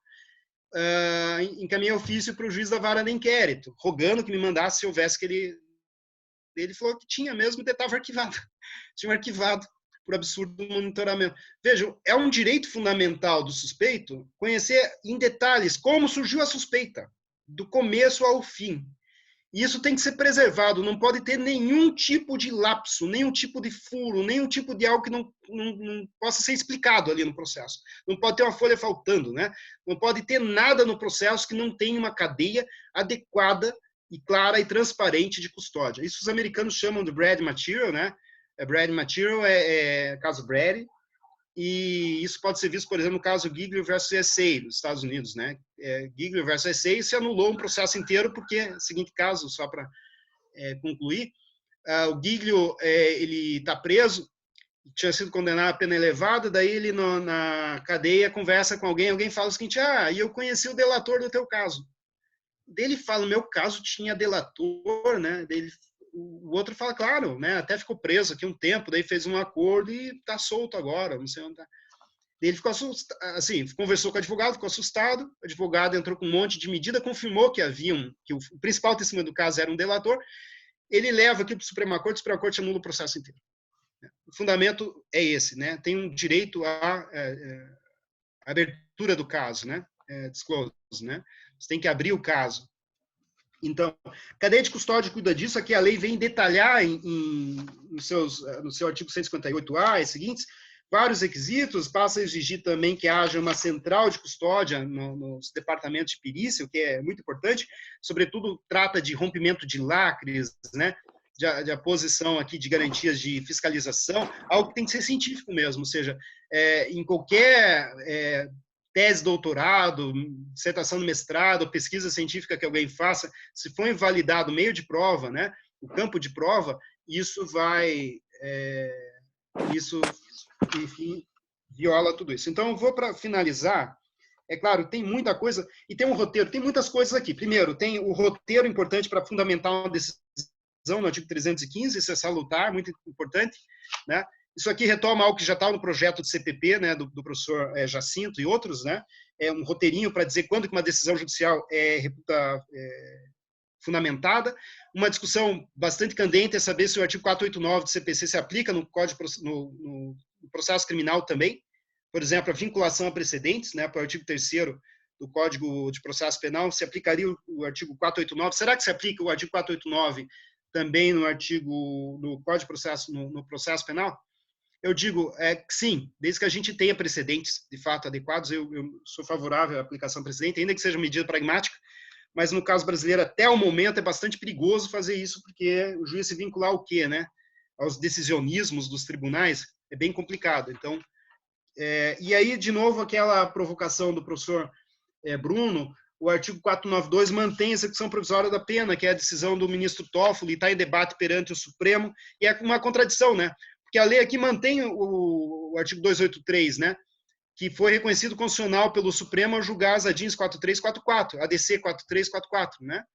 Encaminhei ofício para o juiz da vara de inquérito, rogando que me mandasse se houvesse aquele... Ele falou que tinha mesmo e estava arquivado. Tinha arquivado por absurdo do monitoramento. Vejam, é um direito fundamental do suspeito conhecer em detalhes como surgiu a suspeita, do começo ao fim. E isso tem que ser preservado, não pode ter nenhum tipo de lapso, nenhum tipo de furo, nenhum tipo de algo que não possa ser explicado ali no processo. Não pode ter uma folha faltando, né? Não pode ter nada no processo que não tenha uma cadeia adequada e clara e transparente de custódia. Isso os americanos chamam de Brady Material, né? Brady Material caso Brady, e isso pode ser visto, por exemplo, no caso Giglio versus SA, nos Estados Unidos, né? Giglio versus SA se anulou um processo inteiro, porque, seguinte caso, só para concluir, o Giglio, ele está preso, tinha sido condenado a pena elevada, daí ele na cadeia conversa com alguém fala o seguinte, e eu conheci o delator do teu caso. Daí ele fala, o meu caso tinha delator, né? Daí o outro fala, claro, né? Até ficou preso aqui um tempo, daí fez um acordo e está solto agora, não sei onde está. Ele ficou assustado, assim, conversou com o advogado, ficou assustado, o advogado entrou com um monte de medida, confirmou que que o principal testemunho do caso era um delator, ele leva aqui para o Suprema Corte anula o processo inteiro. O fundamento é esse, né? Tem um direito à abertura do caso, né? Disclose, né? Você tem que abrir o caso. Então, cadeia de custódia cuida disso, aqui a lei vem detalhar no seu artigo 158A e seguintes, vários requisitos, passa a exigir também que haja uma central de custódia nos departamentos de perícia, o que é muito importante, sobretudo trata de rompimento de lacres, né, de aposição aqui de garantias de fiscalização, algo que tem que ser científico mesmo, ou seja, em qualquer tese, doutorado, dissertação de mestrado, pesquisa científica que alguém faça, se for invalidado o meio de prova, né, o campo de prova, isso vai... isso, enfim, viola tudo isso. Então, eu vou para finalizar. É claro, tem muita coisa, e tem um roteiro, tem muitas coisas aqui. Primeiro, tem o roteiro importante para fundamentar uma decisão no artigo 315, isso é salutar, muito importante, né? Isso aqui retoma algo que já está no projeto de CPP, né, do professor Jacinto e outros, né? É um roteirinho para dizer quando que uma decisão judicial é fundamentada. Uma discussão bastante candente é saber se o artigo 489 do CPC se aplica no Código no processo criminal também. Por exemplo, a vinculação a precedentes, né, para o artigo 3º do Código de Processo Penal, se aplicaria o artigo 489. Será que se aplica o artigo 489 também no Código de Processo, no processo penal? Eu digo que sim, desde que a gente tenha precedentes, de fato, adequados. Eu sou favorável à aplicação precedente, ainda que seja uma medida pragmática, mas no caso brasileiro, até o momento, é bastante perigoso fazer isso, porque o juiz se vincular ao quê, né? Aos decisionismos dos tribunais, é bem complicado. Então, e aí, de novo, aquela provocação do professor Bruno, o artigo 492 mantém a execução provisória da pena, que é a decisão do ministro Toffoli, está em debate perante o Supremo, e é uma contradição, né? Porque a lei aqui mantém o artigo 283, né? Que foi reconhecido constitucional pelo Supremo ao julgar as ADINs 4344, ADC 4344, né?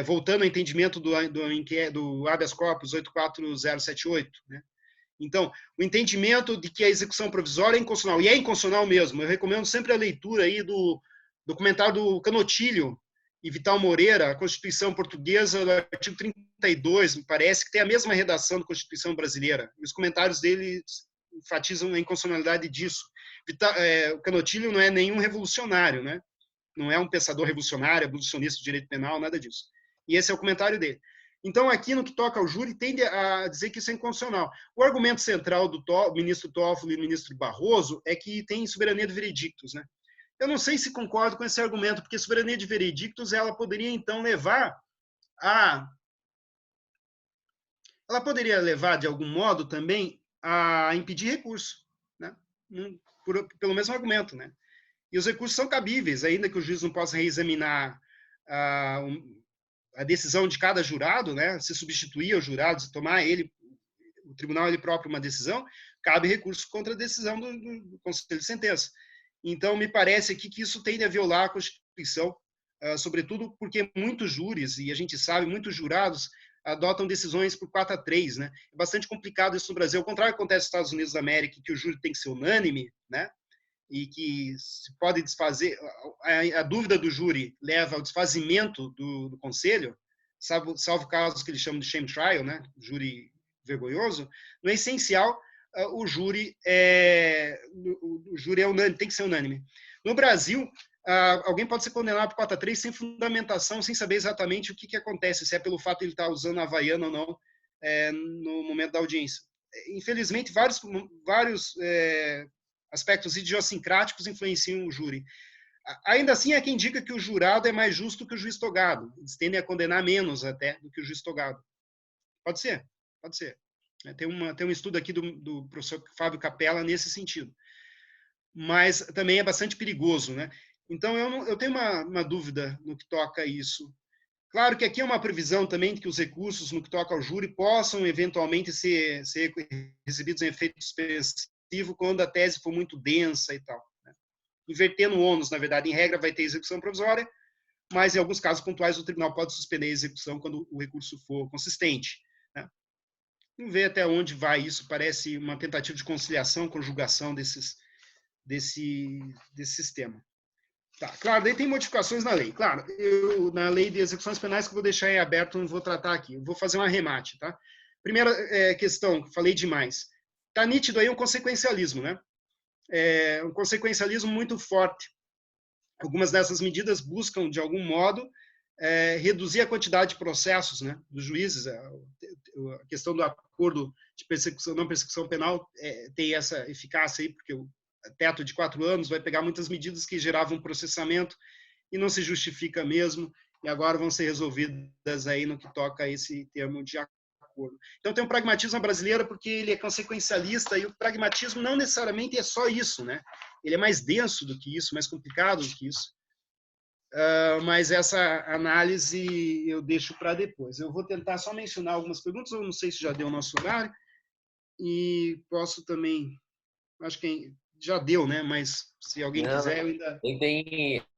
Voltando ao entendimento do habeas corpus 84078, né? Então, o entendimento de que a execução provisória é inconstitucional, e é inconstitucional mesmo. Eu recomendo sempre a leitura aí do documentário do Canotilho e Vital Moreira, a Constituição Portuguesa, do artigo 32, me parece, que tem a mesma redação da Constituição Brasileira. E os comentários dele enfatizam a inconstitucionalidade disso. O Canotilho não é nenhum revolucionário, né? Não é um pensador revolucionário, abolicionista do direito penal, nada disso. E esse é o comentário dele. Então, aqui no que toca ao júri, tende a dizer que isso é inconstitucional. O argumento central do ministro Toffoli e do ministro Barroso é que tem soberania de veredictos, né? Eu não sei se concordo com esse argumento, porque a soberania de veredictos ela poderia, então, levar, de algum modo, também, a impedir recurso, né? pelo mesmo argumento, né? E os recursos são cabíveis, ainda que o juiz não possa reexaminar a decisão de cada jurado, né? Se substituir os jurados, tomar o tribunal ele próprio uma decisão, cabe recurso contra a decisão do Conselho de Sentença. Então, me parece aqui que isso tende a violar a Constituição, sobretudo porque muitos júris, e a gente sabe, muitos jurados adotam decisões por 4-3, né? É bastante complicado isso no Brasil. Ao contrário do que acontece nos Estados Unidos da América, que o júri tem que ser unânime, né? E que se pode desfazer, a dúvida do júri leva ao desfazimento do conselho, salvo casos que eles chamam de shame trial, né? Júri vergonhoso. No essencial, o júri é unânime, tem que ser unânime. No Brasil, alguém pode ser condenado por 4-3 sem fundamentação, sem saber exatamente o que acontece, se é pelo fato de ele estar usando a Havaiana ou não no momento da audiência. Infelizmente, vários aspectos idiosincráticos influenciam o júri. Ainda assim, há quem diga que o jurado é mais justo que o juiz togado. Eles tendem a condenar menos até do que o juiz togado. Pode ser, pode ser. Tem um estudo aqui do professor Fábio Capella nesse sentido. Mas também é bastante perigoso, né? Então, eu tenho uma dúvida no que toca a isso. Claro que aqui é uma previsão também de que os recursos no que toca ao júri possam eventualmente ser recebidos em efeito suspensivo quando a tese for muito densa e tal, né? Invertendo o ônus, na verdade, em regra vai ter execução provisória, mas em alguns casos pontuais o tribunal pode suspender a execução quando o recurso for consistente, né? Vamos ver até onde vai isso. Parece uma tentativa de conciliação, conjugação desse sistema. Tá, claro, daí tem modificações na lei. Claro, na lei de execuções penais, que eu vou deixar em aberto, não vou tratar aqui. Eu vou fazer um arremate, tá? Primeira questão, falei demais. Tá nítido aí um consequencialismo, né? Um consequencialismo muito forte. Algumas dessas medidas buscam, de algum modo, reduzir a quantidade de processos, né, dos juízes. A questão do acordo de persecução, não persecução penal tem essa eficácia aí, porque o teto de 4 anos vai pegar muitas medidas que geravam processamento e não se justifica mesmo, e agora vão ser resolvidas aí no que toca a esse termo de acordo. Então tem um pragmatismo brasileiro porque ele é consequencialista, e o pragmatismo não necessariamente é só isso, né? Ele é mais denso do que isso, mais complicado do que isso. Mas essa análise eu deixo para depois. Eu vou tentar só mencionar algumas perguntas, eu não sei se já deu o nosso horário, e posso também, acho que já deu, né? Mas se alguém quiser, eu ainda...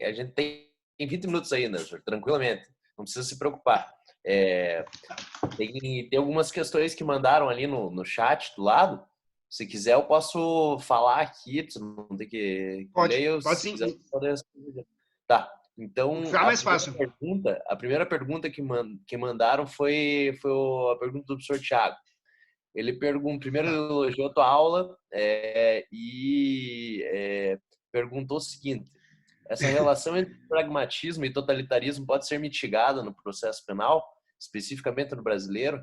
A gente tem 20 minutos ainda, tranquilamente. Não precisa se preocupar. Tem algumas questões que mandaram ali no chat do lado. Se quiser, eu posso falar aqui. Você não tem que ler. Pode sim. Tá. Então, mais fácil. A primeira pergunta que mandaram foi a pergunta do professor Thiago. Ele primeiro ele elogiou a tua aula e perguntou o seguinte: essa relação entre pragmatismo e totalitarismo pode ser mitigada no processo penal, especificamente no brasileiro?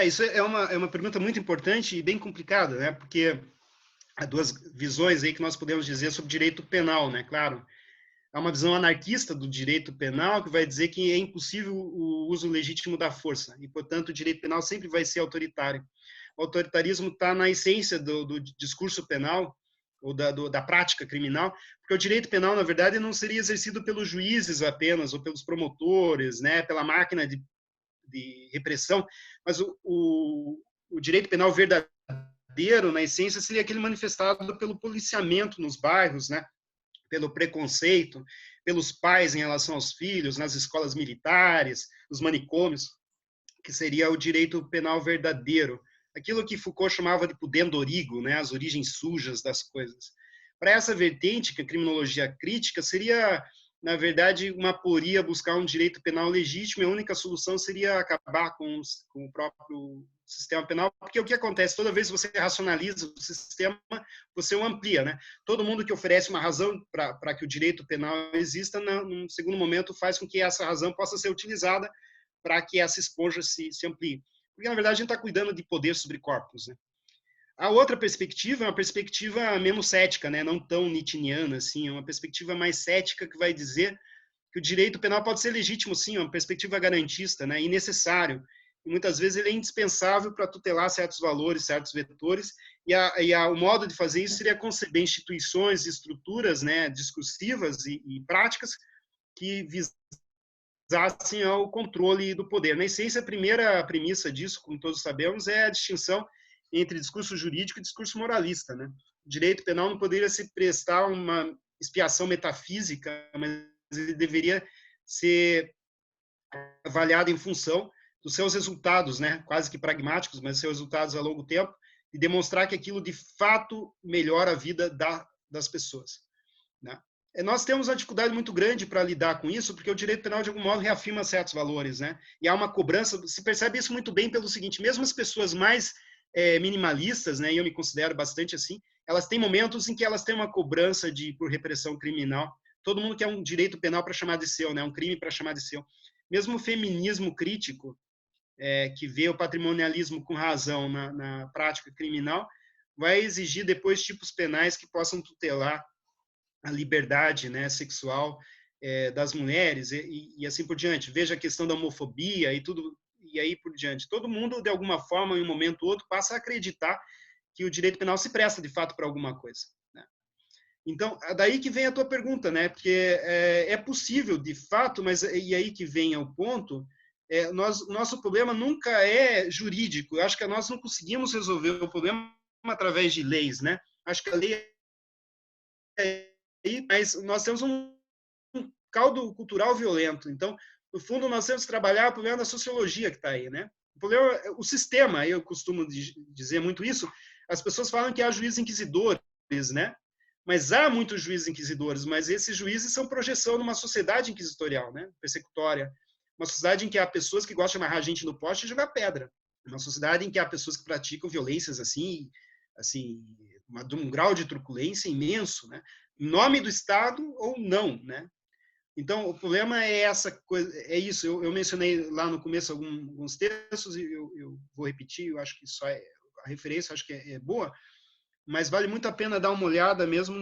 Isso é uma pergunta muito importante e bem complicada, né? Porque há duas visões aí que nós podemos dizer sobre direito penal, né? Claro, há uma visão anarquista do direito penal que vai dizer que é impossível o uso legítimo da força e, portanto, o direito penal sempre vai ser autoritário. O autoritarismo está na essência do discurso penal ou da prática criminal, porque o direito penal, na verdade, não seria exercido pelos juízes apenas ou pelos promotores, né, pela máquina de repressão, mas o direito penal verdadeiro, na essência, seria aquele manifestado pelo policiamento nos bairros, né, pelo preconceito, pelos pais em relação aos filhos, nas escolas militares, nos manicômios, que seria o direito penal verdadeiro. Aquilo que Foucault chamava de pudendo origo, né, as origens sujas das coisas. Para essa vertente, que a criminologia crítica, seria, na verdade, uma aporia buscar um direito penal legítimo, e a única solução seria acabar com o próprio sistema penal, porque o que acontece, toda vez que você racionaliza o sistema, você o amplia, né? Todo mundo que oferece uma razão para que o direito penal exista, num segundo momento, faz com que essa razão possa ser utilizada para que essa esponja se amplie. Porque, na verdade, a gente está cuidando de poder sobre corpos, né? A outra perspectiva é uma perspectiva menos cética, né? Não tão nietzscheana, assim, é uma perspectiva mais cética que vai dizer que o direito penal pode ser legítimo, sim, é uma perspectiva garantista, né? E necessário. e muitas vezes ele é indispensável para tutelar certos valores, certos vetores, o modo de fazer isso seria conceber instituições, estruturas, né, discursivas e práticas que visassem ao controle do poder. Na essência, a primeira premissa disso, como todos sabemos, é a distinção entre discurso jurídico e discurso moralista, né? O direito penal não poderia se prestar uma expiação metafísica, mas ele deveria ser avaliado em função dos seus resultados, né? Quase que pragmáticos, mas seus resultados a longo tempo, e demonstrar que aquilo de fato melhora a vida das pessoas, né? Nós temos uma dificuldade muito grande para lidar com isso, porque o direito penal, de algum modo, reafirma certos valores, né? E há uma cobrança, se percebe isso muito bem pelo seguinte, mesmo as pessoas mais minimalistas, né, e eu me considero bastante assim, elas têm momentos em que elas têm uma cobrança por repressão criminal. Todo mundo quer um direito penal para chamar de seu, né, um crime para chamar de seu. Mesmo o feminismo crítico, que vê o patrimonialismo com razão na prática criminal, vai exigir depois tipos penais que possam tutelar a liberdade, né, sexual das mulheres e assim por diante. Veja a questão da homofobia e tudo, e aí por diante. Todo mundo, de alguma forma, em um momento ou outro, passa a acreditar que o direito penal se presta, de fato, para alguma coisa, né? Então, daí que vem a tua pergunta, né? Porque é possível, de fato, mas e aí que vem o ponto, nosso problema nunca é jurídico. Eu acho que nós não conseguimos resolver o problema através de leis, né? Acho que a lei mas nós temos um caldo cultural violento. Então, no fundo, nós temos que trabalhar o problema da sociologia que está aí, né? O problema, o sistema, eu costumo dizer muito isso, as pessoas falam que há juízes inquisidores, né? Mas há muitos juízes inquisidores, mas esses juízes são projeção de uma sociedade inquisitorial, né? Persecutória. Uma sociedade em que há pessoas que gostam de amarrar gente no poste e jogar pedra. Uma sociedade em que há pessoas que praticam violências assim, de um grau de truculência imenso, né? Em nome do Estado ou não, né? Então, o problema é essa coisa, é isso. Eu mencionei lá no começo alguns textos e eu vou repetir. Eu acho que só a referência acho que é boa, mas vale muito a pena dar uma olhada mesmo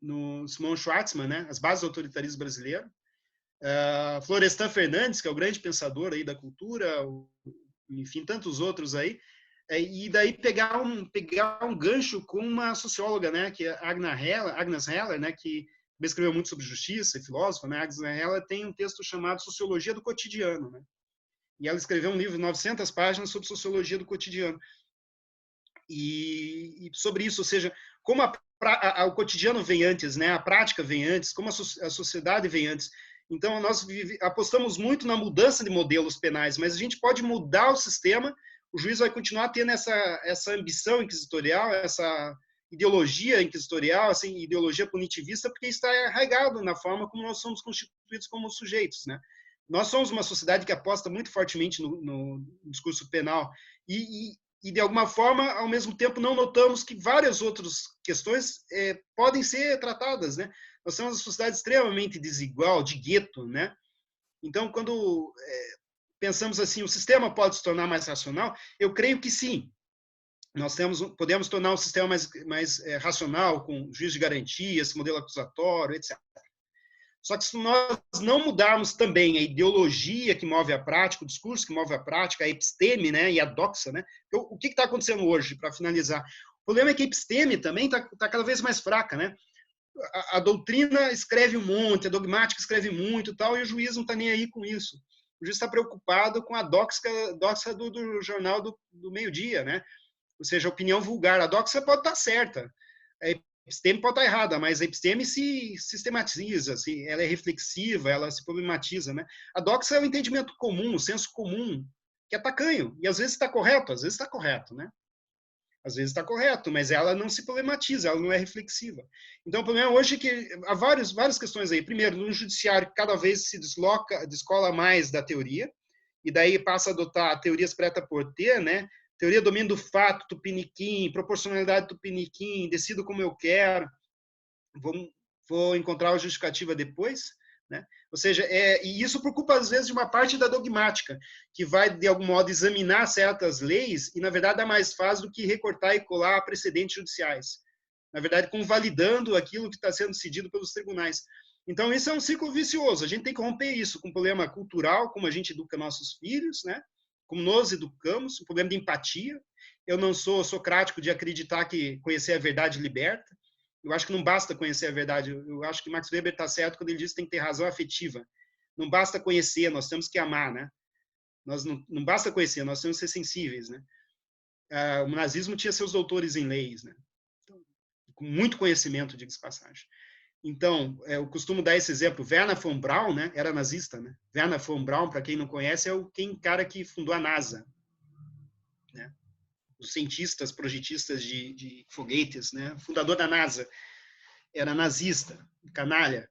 no Simon Schwartzman, né? As bases do autoritarismo brasileiro. Florestan Fernandes, que é o grande pensador aí da cultura, enfim, tantos outros aí. E daí pegar um gancho com uma socióloga, né? Que é Agnes Heller, né? Que escreveu muito sobre justiça e filósofa, né? Agnes Heller tem um texto chamado Sociologia do Cotidiano, né? E ela escreveu um livro de 900 páginas sobre sociologia do cotidiano. E sobre isso, ou seja, como o cotidiano vem antes, né? A prática vem antes, como a sociedade vem antes. Então, nós apostamos muito na mudança de modelos penais, mas a gente pode mudar o sistema, o juiz vai continuar tendo essa ambição inquisitorial, essa ideologia inquisitorial, assim, ideologia punitivista, porque está arraigado na forma como nós somos constituídos como sujeitos, né? Nós somos uma sociedade que aposta muito fortemente no discurso penal e de alguma forma, ao mesmo tempo, não notamos que várias outras questões podem ser tratadas, né? Nós temos uma sociedade extremamente desigual, de gueto, né? Então, quando pensamos assim, o sistema pode se tornar mais racional, eu creio que sim. Nós podemos tornar o sistema mais racional, com juízo de garantias, modelo acusatório, etc. Só que se nós não mudarmos também a ideologia que move a prática, o discurso que move a prática, a episteme, né, e a doxa, né? Então, o que está acontecendo hoje, para finalizar? O problema é que a episteme também está cada vez mais fraca, né? A doutrina escreve um monte, a dogmática escreve muito e tal, e o juiz não está nem aí com isso. O juiz está preocupado com a doxa do jornal do meio-dia, né? Ou seja, a opinião vulgar. A doxa pode estar certa, a episteme pode estar errada, mas a episteme se sistematiza, ela é reflexiva, ela se problematiza, né? A doxa é o entendimento comum, o senso comum, que é tacanho, e às vezes está correto, né? Às vezes está correto, mas ela não se problematiza, ela não é reflexiva. Então, o problema hoje é que há várias questões aí. Primeiro, no judiciário, cada vez se descola mais da teoria, e daí passa a adotar teorias preta-porter, né? Teoria domínio do fato, tupiniquim, proporcionalidade tupiniquim, decido como eu quero, vou encontrar a justificativa depois, né? Ou seja, e isso por culpa, às vezes, de uma parte da dogmática, que vai, de algum modo, examinar certas leis e, na verdade, é mais fácil do que recortar e colar precedentes judiciais. Na verdade, convalidando aquilo que está sendo decidido pelos tribunais. Então, isso é um ciclo vicioso. A gente tem que romper isso com um problema cultural, como a gente educa nossos filhos, né? Como nós educamos, um problema de empatia. Eu não sou socrático de acreditar que conhecer a verdade liberta. Eu acho que não basta conhecer a verdade. Eu acho que Max Weber está certo quando ele diz que tem que ter razão afetiva. Não basta conhecer, nós temos que amar, né? Nós não basta conhecer, nós temos que ser sensíveis, né? O nazismo tinha seus doutores em leis, né? Então, com muito conhecimento, diga-se passagem. Então, eu costumo dar esse exemplo. Werner von Braun, né, era nazista, né? Werner von Braun, para quem não conhece, é o cara que fundou a NASA, né? Os cientistas, projetistas de foguetes, né? Fundador da NASA, era nazista, canalha.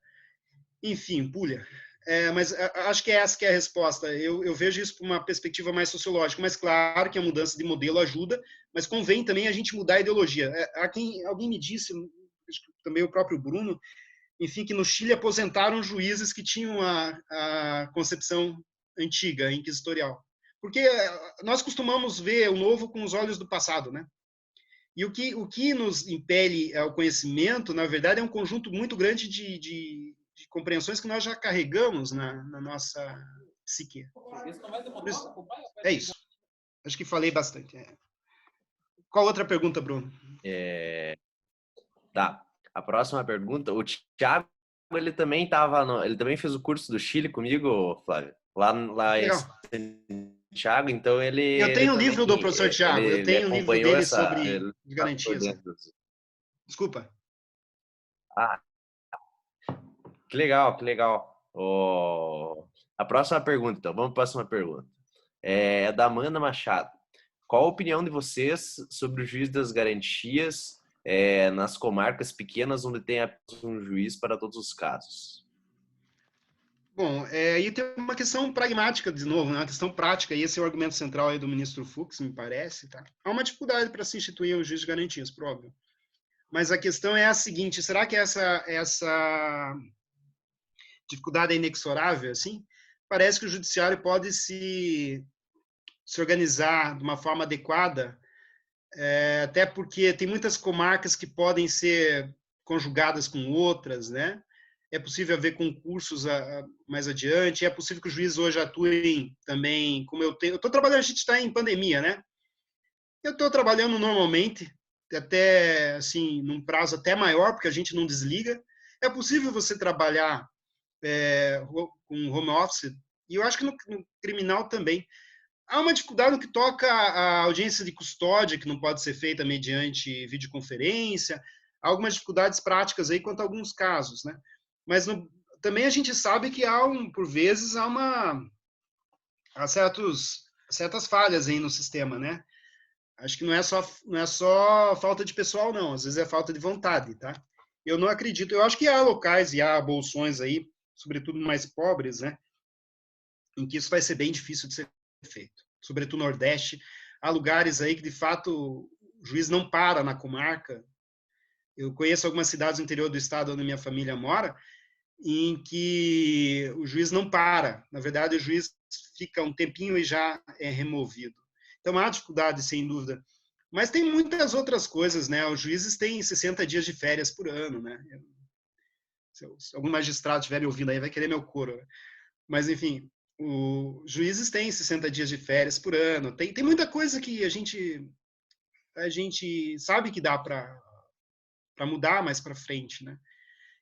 Enfim, pulha. Mas acho que essa que é a resposta. Eu vejo isso por uma perspectiva mais sociológica, mas claro que a mudança de modelo ajuda, mas convém também a gente mudar a ideologia. Alguém me disse, também o próprio Bruno, enfim, que no Chile aposentaram juízes que tinham a concepção antiga, inquisitorial. Porque nós costumamos ver o novo com os olhos do passado, né? E o que nos impele ao conhecimento, na verdade, é um conjunto muito grande de compreensões que nós já carregamos na nossa psique. É isso. Acho que falei bastante. Qual outra pergunta, Bruno? Tá. A próxima pergunta, o Thiago, ele também fez o curso do Chile comigo, Flávio. Lá em Santiago, então Eu tenho o livro do professor Thiago, eu tenho o livro dele sobre garantias. Desculpa. Ah, que legal, que legal. A próxima pergunta, então. Vamos para a próxima pergunta. É da Amanda Machado. Qual a opinião de vocês sobre o juiz das garantias nas comarcas pequenas onde tem apenas um juiz para todos os casos? Bom, aí tem uma questão pragmática, de novo, né? Uma questão prática, e esse é o argumento central aí do ministro Fux, me parece. Tá? Há uma dificuldade para se instituir o juiz de garantias, por óbvio. Mas a questão é a seguinte, será que essa dificuldade é inexorável? Assim? Parece que o judiciário pode se organizar de uma forma adequada, até porque tem muitas comarcas que podem ser conjugadas com outras, né? É possível haver concursos mais adiante, é possível que os juízes hoje atuem também, como eu estou trabalhando, a gente está em pandemia, né? Eu estou trabalhando normalmente, até assim, num prazo até maior, porque a gente não desliga. É possível você trabalhar com home office, e eu acho que no criminal também. Há uma dificuldade no que toca à audiência de custódia, que não pode ser feita mediante videoconferência. Há algumas dificuldades práticas aí quanto a alguns casos, né? Mas também a gente sabe que por vezes há certas falhas aí no sistema, né? Acho que não é só falta de pessoal, não. Às vezes é falta de vontade, tá? Eu não acredito. Eu acho que há locais e há bolsões aí, sobretudo mais pobres, né? Em que isso vai ser bem difícil de ser feito. Sobretudo no Nordeste. Há lugares aí que, de fato, o juiz não para na comarca. Eu conheço algumas cidades do interior do estado onde minha família mora, em que o juiz não para. Na verdade, o juiz fica um tempinho e já é removido. Então, há dificuldade, sem dúvida. Mas tem muitas outras coisas, né? Os juízes têm 60 dias de férias por ano, né? Se algum magistrado estiver me ouvindo aí, vai querer meu couro. Mas, enfim, os juízes têm 60 dias de férias por ano. Tem muita coisa que a gente sabe que dá para mudar mais para frente, né?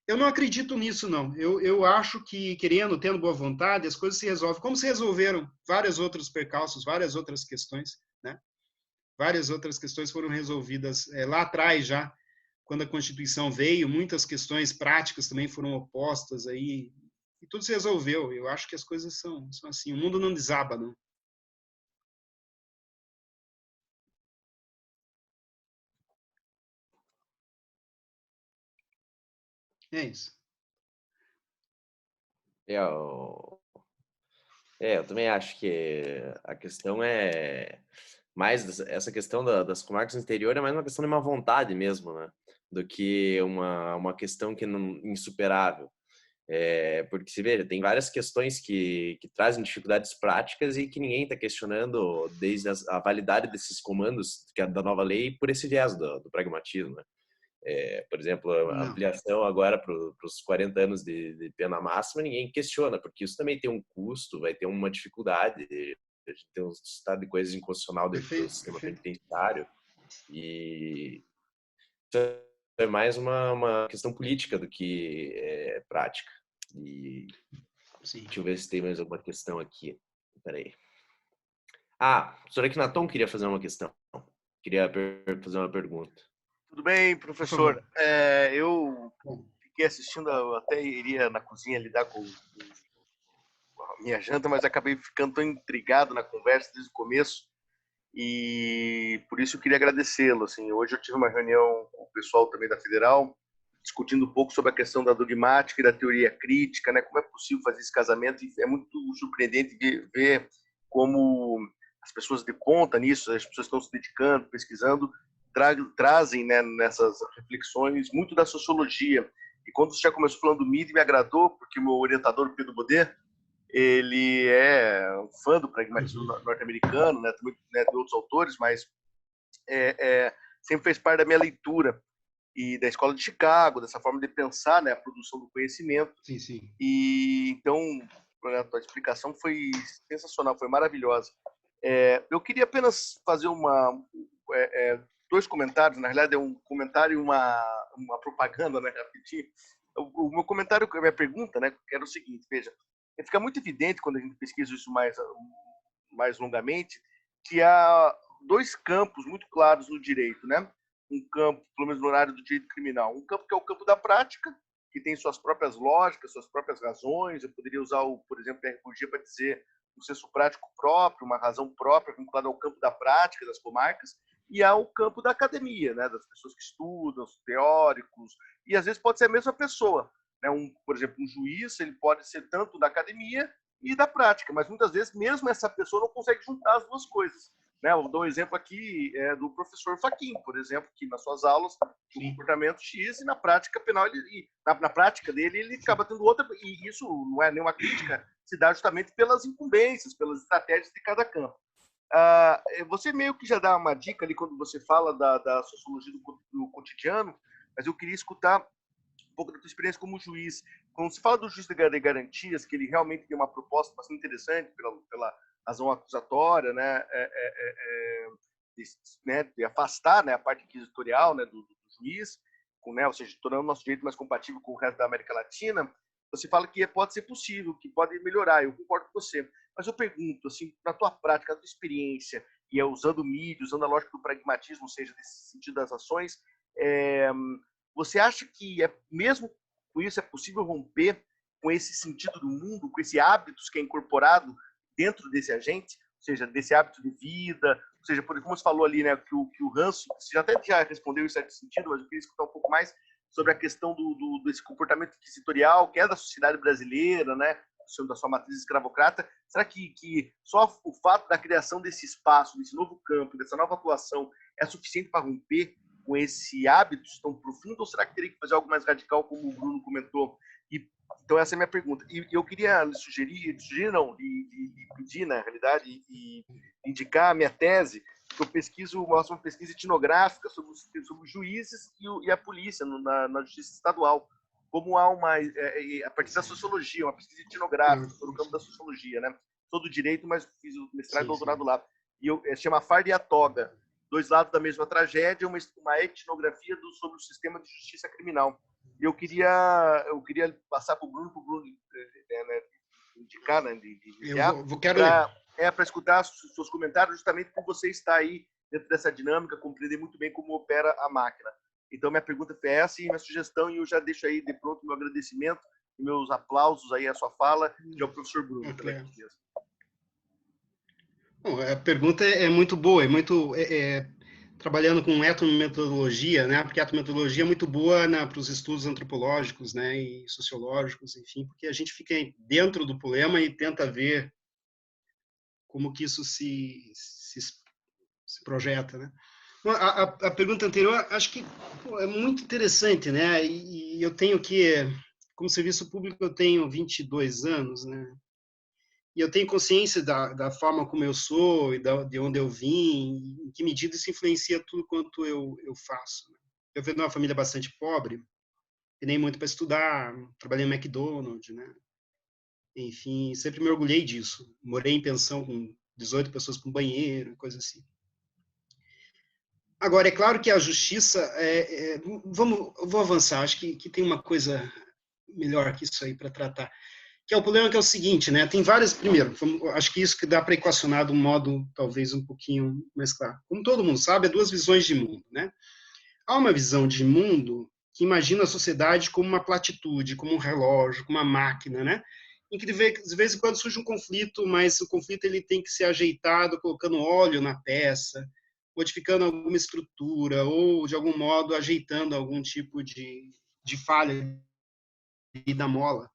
Eu não acredito nisso, não. Eu acho que, tendo boa vontade, as coisas se resolvem. Como se resolveram vários outros percalços, várias outras questões, né? Várias outras questões foram resolvidas lá atrás já, quando a Constituição veio, muitas questões práticas também foram opostas aí, e tudo se resolveu. Eu acho que as coisas são assim, o mundo não desaba, não. É isso. Eu também acho que a questão é mais essa questão das comarcas do interior é mais uma questão de uma vontade mesmo, né? Do que uma questão que não insuperável. Porque se veja, tem várias questões que trazem dificuldades práticas e que ninguém está questionando desde a validade desses comandos que é da nova lei por esse viés do pragmatismo, né? Por exemplo, a Não. ampliação agora para os 40 anos de pena máxima, ninguém questiona, porque isso também tem um custo, vai ter uma dificuldade. A gente tem um estado de coisas inconstitucional dentro do Perfeito, sistema perfeito. penitenciário e isso é mais uma questão política do que prática. E Sim. deixa eu ver se tem mais alguma questão aqui. Peraí. Ah, o professor Akhenaton queria fazer uma questão. Queria fazer uma pergunta. Tudo bem, Por favor. professor. Eu Bom, fiquei assistindo, eu até iria na cozinha lidar com a minha janta, mas acabei ficando tão intrigado na conversa desde o começo e por isso eu queria agradecê-lo. Assim, hoje eu tive uma reunião com o pessoal também da Federal, discutindo um pouco sobre a questão da dogmática e da teoria crítica, né? Como é possível fazer esse casamento? E é muito surpreendente ver como as pessoas de ponta nisso, as pessoas estão se dedicando, pesquisando, trazem, né, nessas reflexões muito da sociologia. E quando você já começou falando do MIT, me agradou, porque o meu orientador, Pedro Baudet, ele é um fã do pragmatismo norte-americano, né, também, né, de outros autores, mas sempre fez parte da minha leitura e da escola de Chicago, dessa forma de pensar, né, a produção do conhecimento. sim, sim. E então a tua explicação foi sensacional, foi maravilhosa. Eu queria apenas fazer dois comentários, na realidade é um comentário e uma propaganda, né, rapidinho. O meu comentário, a minha pergunta, né, que era o seguinte, veja, fica muito evidente quando a gente pesquisa isso mais longamente, que há dois campos muito claros no direito, né? Um campo, pelo menos no horário do direito criminal, um campo que é o campo da prática, que tem suas próprias lógicas, suas próprias razões. Eu poderia usar, por exemplo, a RPG para dizer um senso prático próprio, uma razão própria vinculada ao campo da prática, das comarcas, e há o campo da academia, né? Das pessoas que estudam, os teóricos, e às vezes pode ser a mesma pessoa. Né? Por exemplo, um juiz, ele pode ser tanto da academia e da prática, mas muitas vezes mesmo essa pessoa não consegue juntar as duas coisas. Né? Eu dou um exemplo aqui do professor Fachin, por exemplo, que nas suas aulas tem um comportamento X e na prática penal, na prática dele, ele acaba tendo outra, e isso não é nenhuma crítica, se dá justamente pelas incumbências, pelas estratégias de cada campo. Você meio que já dá uma dica ali quando você fala da sociologia do cotidiano, mas eu queria escutar um pouco da tua experiência como juiz. Quando se fala do juiz de garantias, que ele realmente tem uma proposta bastante interessante pela razão acusatória, né, de afastar, né, a parte inquisitorial, né, do juiz, né, ou seja, tornando o nosso direito mais compatível com o resto da América Latina, você fala que pode ser possível, que pode melhorar. Eu concordo com você. Mas eu pergunto, assim, na tua prática, na tua experiência, e usando o mídia, usando a lógica do pragmatismo, ou seja, desse sentido das ações, você acha que mesmo com isso é possível romper com esse sentido do mundo, com esse hábitos que é incorporado dentro desse agente, ou seja, desse hábito de vida, ou seja, como você falou ali, né, que o ranço, você já respondeu em certo sentido, mas eu queria escutar um pouco mais sobre a questão desse comportamento inquisitorial, que é da sociedade brasileira, né, da sua matriz escravocrata. Será que só o fato da criação desse espaço, desse novo campo, dessa nova atuação, é suficiente para romper com esse hábito tão profundo, ou será que teria que fazer algo mais radical, como o Bruno comentou? Então essa é a minha pergunta. E eu queria pedir, na realidade, e indicar a minha tese, que eu faço uma pesquisa etnográfica sobre os juízes e a polícia na justiça estadual. Como há a partir da sociologia, uma pesquisa etnográfica sobre o campo da sociologia, né? Sou do direito, mas fiz o mestrado e doutorado lá. E chama Farda e a Toga, dois lados da mesma tragédia, uma etnografia sobre o sistema de justiça criminal. E eu queria passar para o Bruno né, indicar, né, de enviar, para escutar os seus comentários, justamente por você estar aí dentro dessa dinâmica, compreender muito bem como opera a máquina. Então, minha pergunta é essa e minha sugestão, e eu já deixo aí de pronto meu agradecimento e meus aplausos aí à sua fala, e ao professor Bruno. Bom, a pergunta é muito boa, trabalhando com etnometodologia, né? Porque a etnometodologia é muito boa para os estudos antropológicos, né? E sociológicos, enfim, porque a gente fica dentro do problema e tenta ver como que isso se projeta, né? A pergunta anterior, acho que é muito interessante, né? E eu tenho como serviço público, eu tenho 22 anos, né? E eu tenho consciência da forma como eu sou e de onde eu vim, em que medida isso influencia tudo quanto eu faço. Né? Eu venho de uma família bastante pobre, e nem muito para estudar, trabalhei no McDonald's, né? Enfim, sempre me orgulhei disso. Morei em pensão com 18 pessoas com banheiro, coisa assim. Agora, é claro que a justiça... vou avançar, acho que tem uma coisa melhor que isso aí para tratar. Que é o problema que é o seguinte, né? Tem várias... Primeiro, acho que isso que dá para equacionar de um modo talvez um pouquinho mais claro. Como todo mundo sabe, há duas visões de mundo, né? Há uma visão de mundo que imagina a sociedade como uma platitude, como um relógio, como uma máquina, né? Em que de vez em quando surge um conflito, mas o conflito ele tem que ser ajeitado colocando óleo na peça, modificando alguma estrutura ou, de algum modo, ajeitando algum tipo de falha da mola.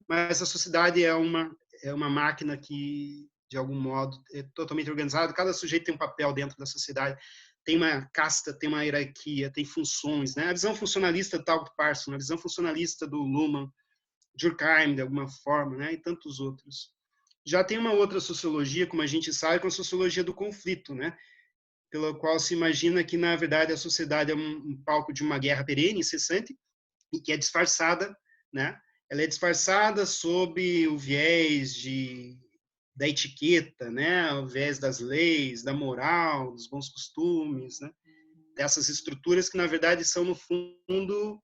Mas a sociedade é uma máquina que, de algum modo, é totalmente organizada. Cada sujeito tem um papel dentro da sociedade. Tem uma casta, tem uma hierarquia, tem funções, né? A visão funcionalista do Tal Parson, a visão funcionalista do Luhmann, Durkheim, de alguma forma, né? E tantos outros. Já tem uma outra sociologia, como a gente sabe, com a sociologia do conflito, né? Pela qual se imagina que, na verdade, a sociedade é um palco de uma guerra perene, incessante, e que é disfarçada, né? Ela é disfarçada sob o viés da etiqueta, né? O viés das leis, da moral, dos bons costumes, né? Dessas estruturas que, na verdade, são, no fundo,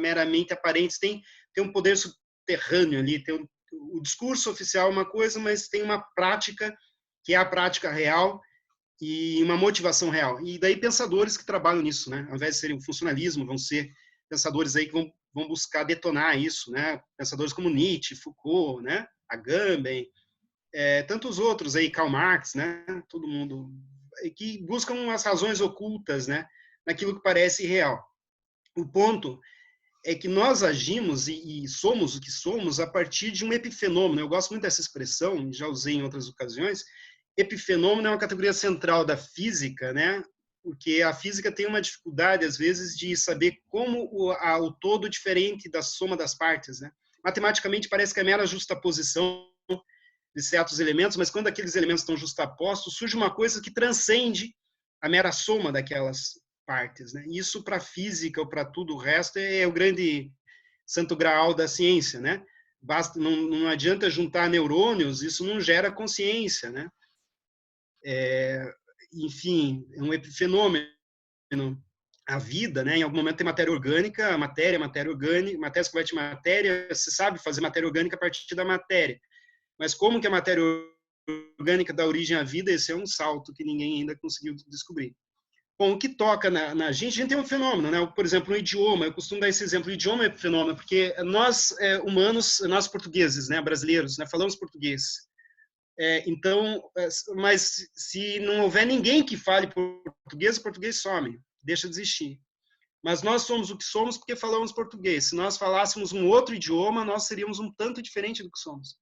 meramente aparentes. Tem um poder subterrâneo ali, o discurso oficial é uma coisa, mas tem uma prática, que é a prática real, e uma motivação real. E daí pensadores que trabalham nisso, né? Ao invés de serem um funcionalismo, vão ser pensadores aí que vão buscar detonar isso, né? Pensadores como Nietzsche, Foucault, né? Agamben, tantos outros aí, Karl Marx, né? Todo mundo que buscam as razões ocultas, né? Naquilo que parece real. O ponto é que nós agimos e somos o que somos a partir de um epifenômeno. Eu gosto muito dessa expressão, já usei em outras ocasiões. Epifenômeno é uma categoria central da física, né? Porque a física tem uma dificuldade, às vezes, de saber como o todo diferente da soma das partes, né? Matematicamente, parece que é mera justaposição de certos elementos, mas quando aqueles elementos estão justapostos, surge uma coisa que transcende a mera soma daquelas partes, né? Isso, para a física ou para tudo o resto, é o grande santo graal da ciência, né? Basta, não adianta juntar neurônios, isso não gera consciência, né? Enfim, é um epifenômeno. A vida, né? Em algum momento tem matéria orgânica, matéria orgânica, matéria se converte em matéria, você sabe fazer matéria orgânica a partir da matéria. Mas como que a matéria orgânica dá origem à vida, esse é um salto que ninguém ainda conseguiu descobrir. Bom, o que toca na gente, a gente tem um fenômeno, né? Por exemplo, um idioma, eu costumo dar esse exemplo, o idioma é fenômeno, porque nós, humanos, nós portugueses, né, brasileiros, né, falamos português. Então, mas se não houver ninguém que fale português, o português some, deixa de existir. Mas nós somos o que somos porque falamos português. Se nós falássemos um outro idioma, nós seríamos um tanto diferente do que somos.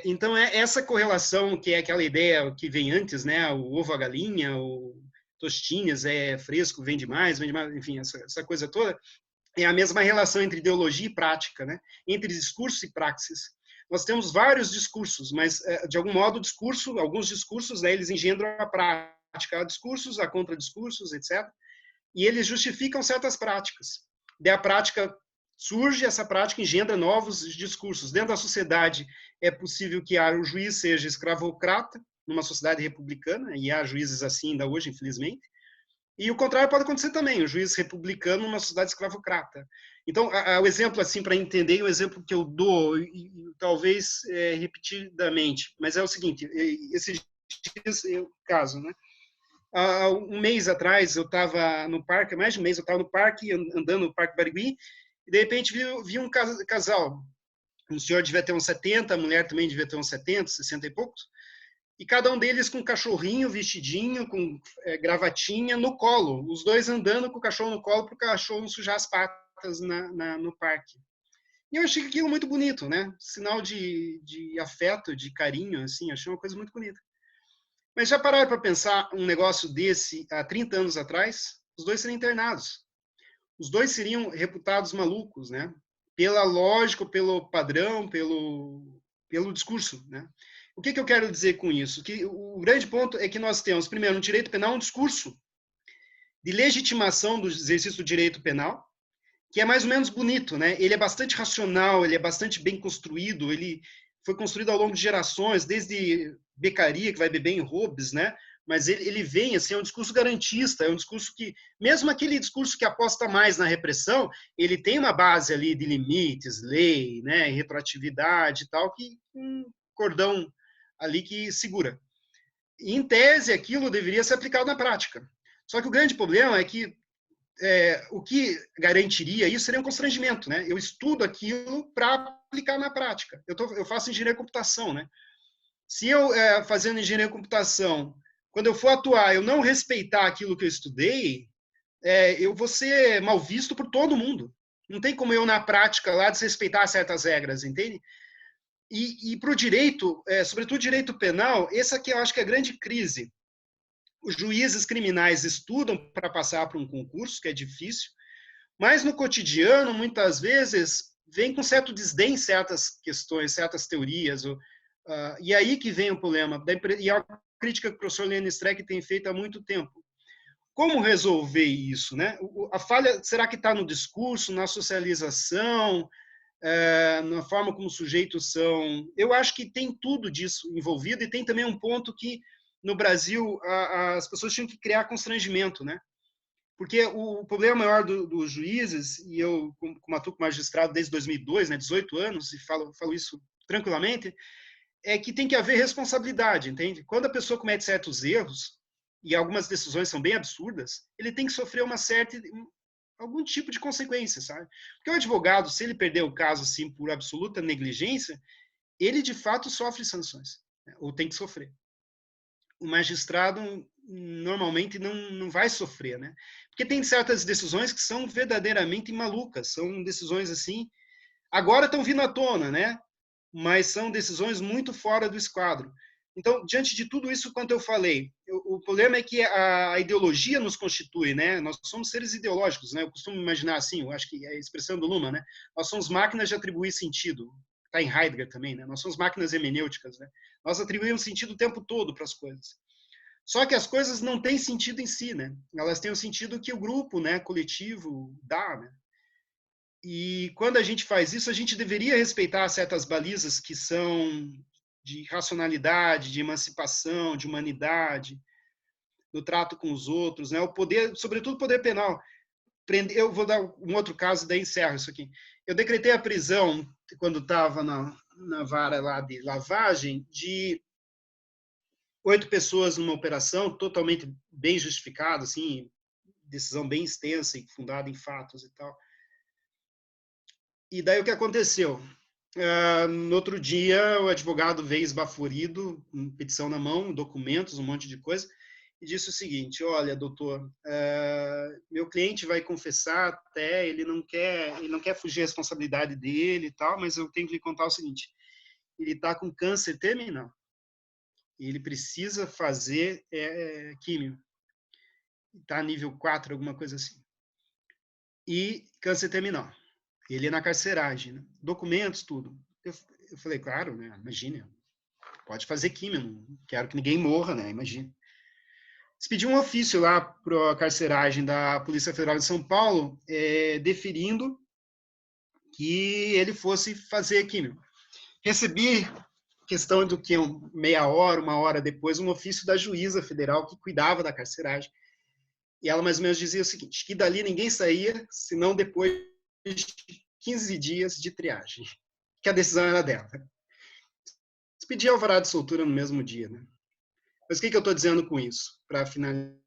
Então, essa correlação, que é aquela ideia que vem antes, né? O ovo, a galinha, o tostinhas, fresco, vende mais, enfim, essa coisa toda, é a mesma relação entre ideologia e prática, né? Entre discurso e praxis. Nós temos vários discursos, mas, de algum modo, alguns discursos, né, eles engendram a prática. Há discursos, há contradiscursos, etc. E eles justificam certas práticas. Da prática surge, essa prática engendra novos discursos. Dentro da sociedade, é possível que o juiz seja escravocrata, numa sociedade republicana, e há juízes assim ainda hoje, infelizmente. E o contrário pode acontecer também, o juiz republicano numa sociedade escravocrata. Então, o exemplo, assim, para entender, o exemplo que eu dou, talvez repetidamente, mas é o seguinte, esse caso, né? Há um mês atrás, eu estava no parque, mais de um mês, eu estava no parque, andando no Parque Barigui, e de repente vi um casal. Um senhor devia ter uns 70, a mulher também devia ter uns 70, 60 e poucos, e cada um deles com um cachorrinho vestidinho, com gravatinha, no colo. Os dois andando com o cachorro no colo para o cachorro não sujar as patas no parque. E eu achei aquilo muito bonito, né? Sinal de afeto, de carinho, assim, achei uma coisa muito bonita. Mas já pararam para pensar um negócio desse há 30 anos atrás? Os dois seriam internados. Os dois seriam reputados malucos, né? Pela lógica, pelo padrão, pelo discurso, né? O que eu quero dizer com isso? Que o grande ponto é que nós temos, primeiro, no direito penal, um discurso de legitimação do exercício do direito penal, que é mais ou menos bonito, né? Ele é bastante racional, ele é bastante bem construído, ele foi construído ao longo de gerações, desde Beccaria, que vai beber em Hobbes, né? Mas ele vem, assim, é um discurso garantista, é um discurso que, mesmo aquele discurso que aposta mais na repressão, ele tem uma base ali de limites, lei, né, retroatividade e tal, que um cordão ali que segura. E, em tese, aquilo deveria ser aplicado na prática. Só que o grande problema é que o que garantiria isso seria um constrangimento, né? Eu estudo aquilo para aplicar na prática. Eu faço engenharia de computação, né? Se eu, fazendo engenharia de computação, quando eu for atuar, eu não respeitar aquilo que eu estudei, eu vou ser mal visto por todo mundo. Não tem como eu, na prática, lá, desrespeitar certas regras, entende? E para o direito, sobretudo direito penal, essa aqui eu acho que é a grande crise. Os juízes criminais estudam para passar para um concurso, que é difícil, mas no cotidiano, muitas vezes, vem com certo desdém certas questões, certas teorias. E aí que vem o problema. E é a crítica que o professor Lênin Streck tem feito há muito tempo. Como resolver isso, né? A falha, será que está no discurso, na socialização, na forma como os sujeitos são? Eu acho que tem tudo disso envolvido, e tem também um ponto que, no Brasil, as pessoas tinham que criar constrangimento, né? Porque o problema maior dos juízes, e eu, como atuo como magistrado desde 2002, né, 18 anos, e falo isso tranquilamente, é que tem que haver responsabilidade, entende? Quando a pessoa comete certos erros, e algumas decisões são bem absurdas, ele tem que sofrer algum tipo de consequência, sabe? Porque o advogado, se ele perder o caso assim por absoluta negligência, ele de fato sofre sanções, né? Ou tem que sofrer. O magistrado normalmente não vai sofrer, né? Porque tem certas decisões que são verdadeiramente malucas, são decisões assim, agora estão vindo à tona, né? Mas são decisões muito fora do esquadro. Então, diante de tudo isso quanto eu falei, o problema é que a ideologia nos constitui, né? Nós somos seres ideológicos, né? Eu costumo imaginar assim, eu acho que é a expressão do Luhmann, né? Nós somos máquinas de atribuir sentido. Está em Heidegger também, né? Nós somos máquinas hermenêuticas, né? Nós atribuímos sentido o tempo todo para as coisas. Só que as coisas não têm sentido em si, né? Elas têm o sentido que o grupo, né, coletivo dá, né? E quando a gente faz isso, a gente deveria respeitar certas balizas que são de racionalidade, de emancipação, de humanidade, do trato com os outros, né? O poder, sobretudo o poder penal. Eu vou dar um outro caso, daí encerro isso aqui. Eu decretei a prisão, quando estava na vara lá de lavagem, de 8 pessoas numa operação totalmente bem justificada, assim, decisão bem extensa e fundada em fatos e tal. E daí o que aconteceu? No outro dia, o advogado veio esbaforido, com petição na mão, documentos, um monte de coisa, e disse o seguinte: olha, doutor, meu cliente vai confessar até, ele não quer fugir à responsabilidade dele e tal, mas eu tenho que lhe contar o seguinte: ele está com câncer terminal. E ele precisa fazer químio. Está nível 4, alguma coisa assim. E câncer terminal. Ele é na carceragem, né? Documentos, tudo. Eu falei, claro, né? Imagina, pode fazer químio, não quero que ninguém morra, né? Imagina. Pedi um ofício lá para a carceragem da Polícia Federal de São Paulo, deferindo que ele fosse fazer químio. Recebi, questão do que meia hora, uma hora depois, um ofício da juíza federal que cuidava da carceragem. E ela mais ou menos dizia o seguinte, que dali ninguém saía, senão depois de 15 dias de triagem, que a decisão era dela. Pedi alvará de soltura no mesmo dia, né? Mas o que eu estou dizendo com isso, para finalizar?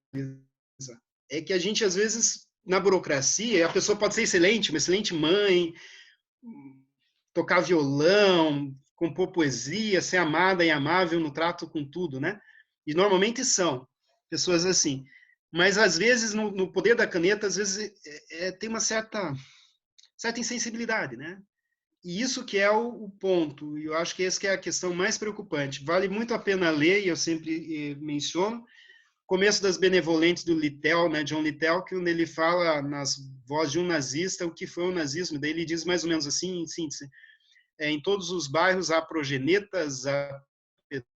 É que a gente, às vezes, na burocracia, a pessoa pode ser excelente, uma excelente mãe, tocar violão, compor poesia, ser amada e amável no trato com tudo, né? E normalmente são pessoas assim. Mas, às vezes, no poder da caneta, às vezes, tem uma certa insensibilidade, né? E isso que é o ponto. E eu acho que essa que é a questão mais preocupante. Vale muito a pena ler, e eu sempre menciono, Começo das Benevolentes do Littell, né, John Littell, que ele fala nas vozes de um nazista o que foi o nazismo. Daí ele diz mais ou menos assim, em síntese, em todos os bairros há progenetas, há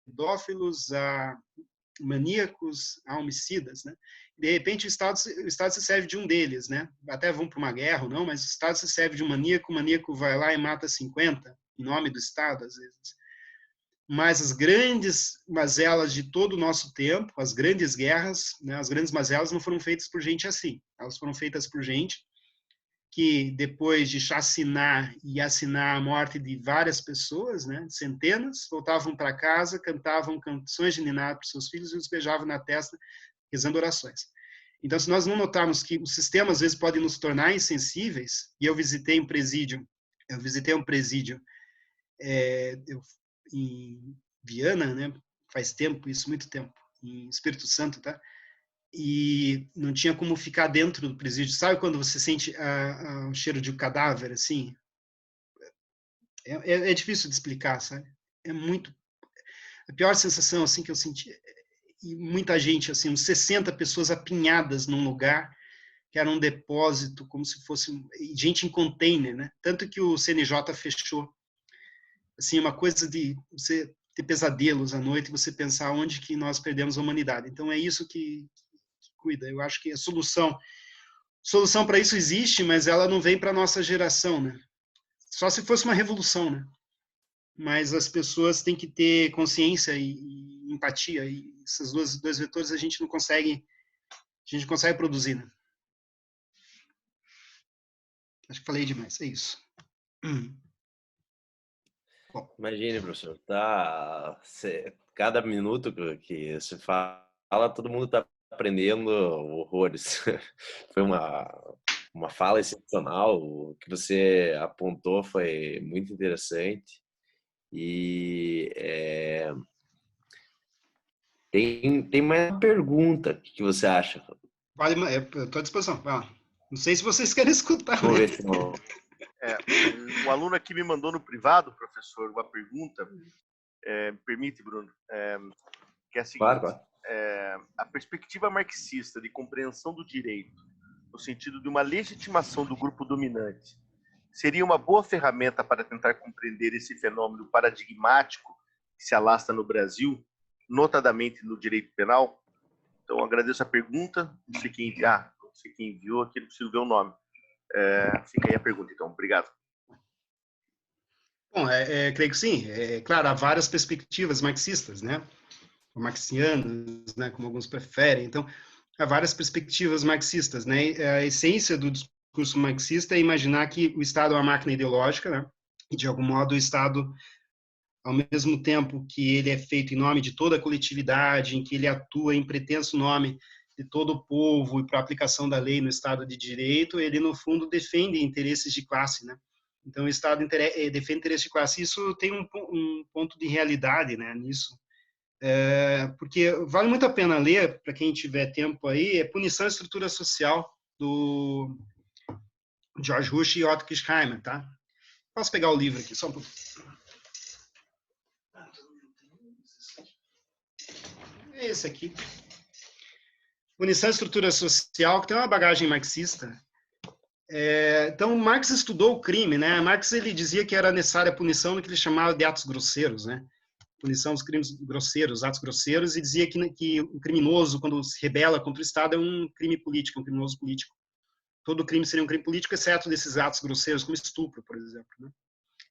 pedófilos, há maníacos a homicidas, né? De repente o Estado se serve de um deles, né? Até vão para uma guerra ou não, mas o Estado se serve de um maníaco, o maníaco vai lá e mata 50 em nome do Estado, às vezes. Mas as grandes mazelas de todo o nosso tempo, as grandes guerras, né, as grandes mazelas não foram feitas por gente assim. Elas foram feitas por gente que, depois de chacinar e assinar a morte de várias pessoas, né, centenas, voltavam para casa, cantavam canções de ninar para seus filhos e os beijavam na testa, rezando orações. Então, se nós não notarmos que o sistema, às vezes, pode nos tornar insensíveis, e eu visitei um presídio em Viana, né? Faz tempo, isso, muito tempo, em Espírito Santo, tá? E não tinha como ficar dentro do presídio. Sabe quando você sente o cheiro de um cadáver, assim? É difícil de explicar, sabe? É muito... A pior sensação, assim, que eu senti... E muita gente, assim, uns 60 pessoas apinhadas num lugar que era um depósito, como se fosse... Gente em container, né? Tanto que o CNJ fechou. Assim, uma coisa de você ter pesadelos à noite e você pensar onde que nós perdemos a humanidade. Então, é isso que cuida. Eu acho que a solução para isso existe, mas ela não vem para a nossa geração, né? Só se fosse uma revolução, né? Mas as pessoas têm que ter consciência e empatia, e esses dois vetores a gente consegue produzir, né? Acho que falei demais, é isso. Bom. Imagine, professor, cada minuto que se fala, todo mundo está aprendendo horrores. Foi uma fala excepcional, o que você apontou foi muito interessante. E tem mais uma pergunta, o que você acha? Vale, eu estou à disposição. Não sei se vocês querem escutar. Vamos ver se não... Um aluno aqui me mandou no privado, professor, uma pergunta. Me permite, Bruno? Que é a seguinte: claro. A perspectiva marxista de compreensão do direito, no sentido de uma legitimação do grupo dominante, seria uma boa ferramenta para tentar compreender esse fenômeno paradigmático que se alastra no Brasil, notadamente no direito penal? Então, agradeço a pergunta. Não sei quem enviou aqui, não preciso ver o nome. Fica aí a pergunta, então. Obrigado. Bom, creio que sim. Claro, há várias perspectivas marxistas, né? Ou marxianas, né? Como alguns preferem. Então, há várias perspectivas marxistas, né? A essência do discurso marxista é imaginar que o Estado é uma máquina ideológica, né? E, de algum modo, o Estado, ao mesmo tempo que ele é feito em nome de toda a coletividade, em que ele atua em pretenso nome de todo o povo e para a aplicação da lei no Estado de Direito, ele, no fundo, defende interesses de classe, né? Então, o Estado defende interesses de classe. Isso tem um ponto de realidade, né, nisso. Porque vale muito a pena ler, para quem tiver tempo aí, Punição e Estrutura Social, do George Rush e Otto Kirchheimer, tá? Posso pegar o livro aqui, só um pouquinho. É esse aqui. Punição e Estrutura Social, que tem uma bagagem marxista. Então, Marx estudou o crime, né? Marx, ele dizia que era necessária a punição no que ele chamava de atos grosseiros, né? Punição dos crimes grosseiros, atos grosseiros, e dizia que o criminoso, quando se rebela contra o Estado, é um crime político, um criminoso político. Todo crime seria um crime político, exceto desses atos grosseiros, como estupro, por exemplo, né?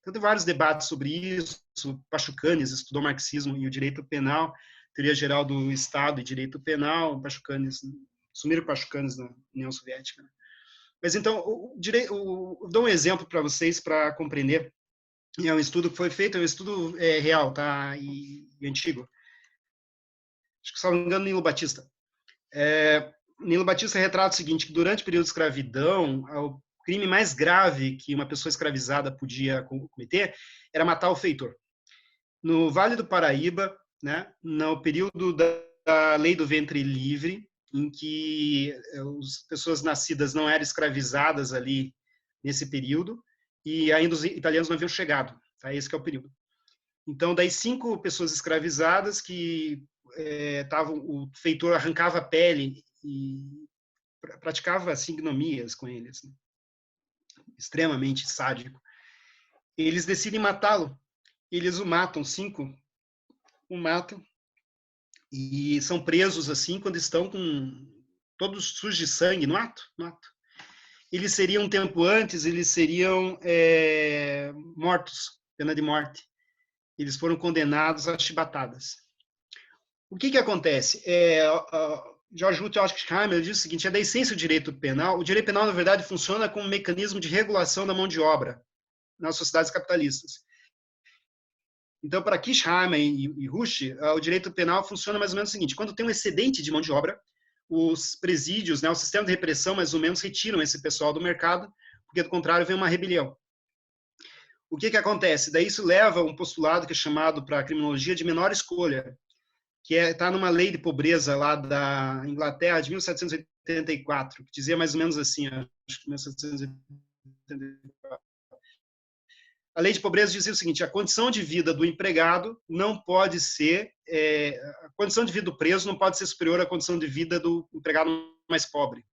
Então, tem vários debates sobre isso. Pachucanes estudou marxismo e o direito penal, teoria geral do Estado e direito penal. Pachucanes, sumiram Pachucanes na União Soviética, né? Mas, então, dou um exemplo para vocês, para compreender. É um estudo que foi feito, é um estudo real, tá? E antigo. Acho que, se não me engano, Nilo Batista. Nilo Batista retrata o seguinte, que durante o período de escravidão, o crime mais grave que uma pessoa escravizada podia cometer era matar o feitor. No Vale do Paraíba, né, no período da Lei do Ventre Livre, em que as pessoas nascidas não eram escravizadas ali nesse período, e ainda os italianos não haviam chegado. Tá? Esse que é o período. Então, das 5 pessoas escravizadas que o feitor arrancava a pele e praticava assim, ignomias com eles, né? Extremamente sádico. Eles decidem matá-lo. Eles o matam, 5 o matam, e são presos assim quando estão todos sujos de sangue no ato. Eles seriam um tempo antes, eles seriam mortos, pena de morte. Eles foram condenados a chibatadas. O que acontece? George Ruth-Horkheimer diz o seguinte: é da essência do direito penal. O direito penal, na verdade, funciona como um mecanismo de regulação da mão de obra nas sociedades capitalistas. Então, para Kirchheimer e Rush, o direito penal funciona mais ou menos o seguinte: quando tem um excedente de mão de obra, os presídios, né, o sistema de repressão, mais ou menos, retiram esse pessoal do mercado, porque, do contrário, vem uma rebelião. O que acontece? Daí isso leva a um postulado que é chamado para a criminologia de menor escolha, que está numa lei de pobreza lá da Inglaterra de 1784, que dizia mais ou menos assim, acho que 1784. A lei de pobreza dizia o seguinte: a condição de vida do empregado não pode ser, a condição de vida do preso não pode ser superior à condição de vida do empregado mais pobre.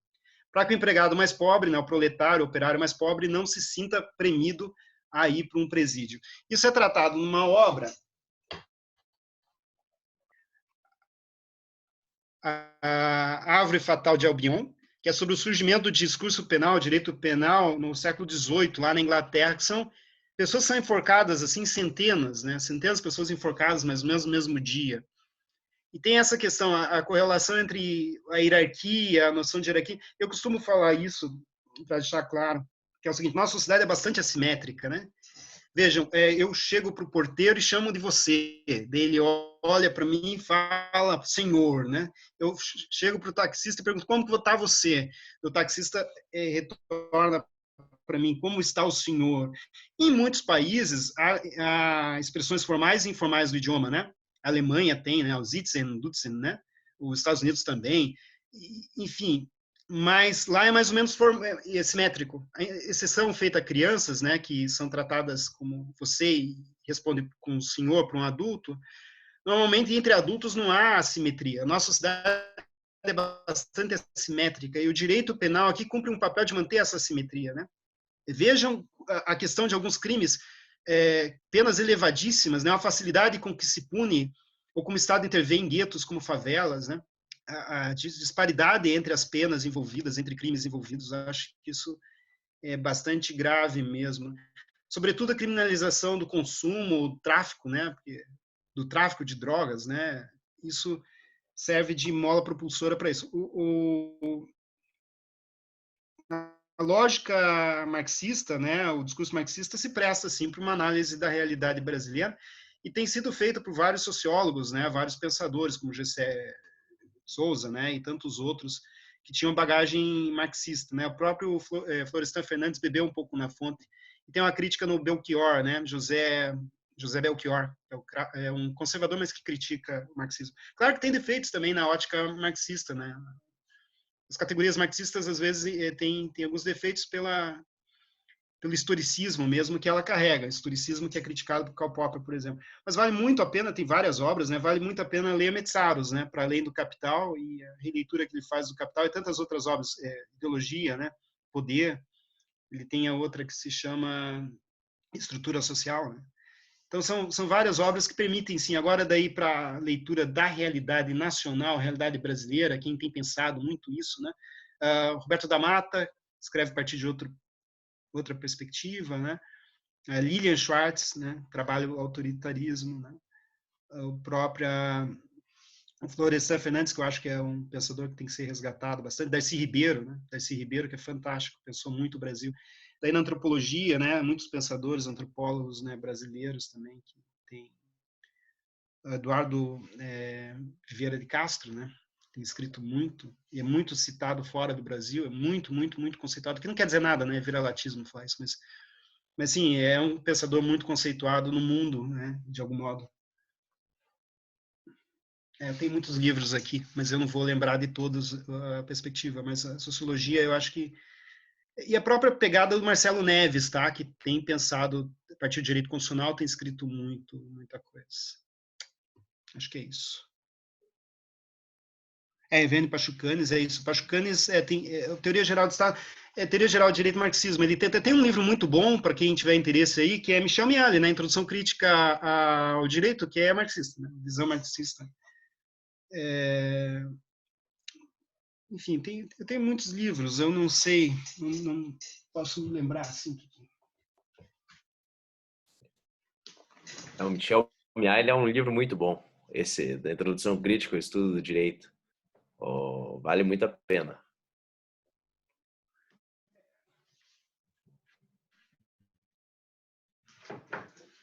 Para que o empregado mais pobre, né, o proletário, o operário mais pobre, não se sinta premido a ir para um presídio. Isso é tratado numa obra, a Árvore Fatal de Albion, que é sobre o surgimento do discurso penal, direito penal, no século XVIII, lá na Inglaterra, que são pessoas são enforcadas, assim, centenas, né? Centenas de pessoas enforcadas, mais ou menos no mesmo dia. E tem essa questão, a correlação entre a hierarquia, a noção de hierarquia. Eu costumo falar isso, para deixar claro, que é o seguinte: nossa sociedade é bastante assimétrica, né? Vejam, eu chego para o porteiro e chamo de você. Ele olha para mim e fala, senhor, né? Eu chego para o taxista e pergunto, como que está você? O taxista retorna para mim, como está o senhor? Em muitos países, há expressões formais e informais do idioma, né? A Alemanha tem, né? O Sitzen, Dutzen, né? Os Estados Unidos também. Enfim, mas lá é mais ou menos simétrico. A exceção feita a crianças, né, que são tratadas como você e responde com o senhor para um adulto, normalmente entre adultos não há assimetria. A nossa sociedade é bastante assimétrica e o direito penal aqui cumpre um papel de manter essa assimetria, né? Vejam a questão de alguns crimes, penas elevadíssimas, né, a facilidade com que se pune ou como o Estado intervém em guetos como favelas, né? A disparidade entre as penas envolvidas, entre crimes envolvidos, acho que isso é bastante grave mesmo. Sobretudo a criminalização do consumo, do tráfico, né? Do tráfico de drogas, né? Isso serve de mola propulsora para isso. A lógica marxista, né? O discurso marxista se presta assim para uma análise da realidade brasileira e tem sido feita por vários sociólogos, né? Vários pensadores, como Gessé Souza, né, e tantos outros que tinham bagagem marxista, né? O próprio Florestan Fernandes bebeu um pouco na fonte. E tem uma crítica no Belchior, né? José Belchior, é um conservador, mas que critica o marxismo. Claro que tem defeitos também na ótica marxista, né? As categorias marxistas às vezes têm alguns defeitos pelo historicismo mesmo que ela carrega, historicismo que é criticado por Karl Popper, por exemplo. Mas vale muito a pena, tem várias obras, né? Vale muito a pena ler Metzaros, né? Para além do Capital e a releitura que ele faz do Capital e tantas outras obras, Ideologia, né? Poder. Ele tem a outra que se chama Estrutura Social, né? Então são várias obras que permitem, sim, agora daí para a leitura da realidade nacional, realidade brasileira, quem tem pensado muito isso, né? Roberto da Mata escreve a partir de outra perspectiva, né? Lilian Schwartz, né? Trabalho autoritarismo, né? O próprio Florestan Fernandes, que eu acho que é um pensador que tem que ser resgatado bastante. Darcy Ribeiro, né? Darcy Ribeiro, que é fantástico, pensou muito o Brasil. Daí na antropologia, né? Muitos pensadores, antropólogos, né? Brasileiros também, que tem Eduardo Vieira de Castro, né? Tem escrito muito, e é muito citado fora do Brasil, é muito, muito, muito conceituado, que não quer dizer nada, né? Viralatismo fala isso, mas sim, é um pensador muito conceituado no mundo, né? De algum modo. Tem muitos livros aqui, mas eu não vou lembrar de todos a perspectiva, mas a sociologia, eu acho que... E a própria pegada do Marcelo Neves, tá? Que tem pensado, a partir do direito constitucional, tem escrito muita coisa. Acho que é isso. Evênio Pachucanes, é isso. Pachucanes tem Teoria Geral do Estado, Teoria Geral de Direito e Marxismo. Ele tem um livro muito bom, para quem tiver interesse aí, que é Michel Mihaly, né? Introdução Crítica ao Direito, que é marxista, né? Visão marxista. Enfim, eu tenho muitos livros, eu não sei, não posso me lembrar assim. O Michel Miah, ele é um livro muito bom. Esse, da Introdução Crítica ao Estudo do Direito. Oh, vale muito a pena.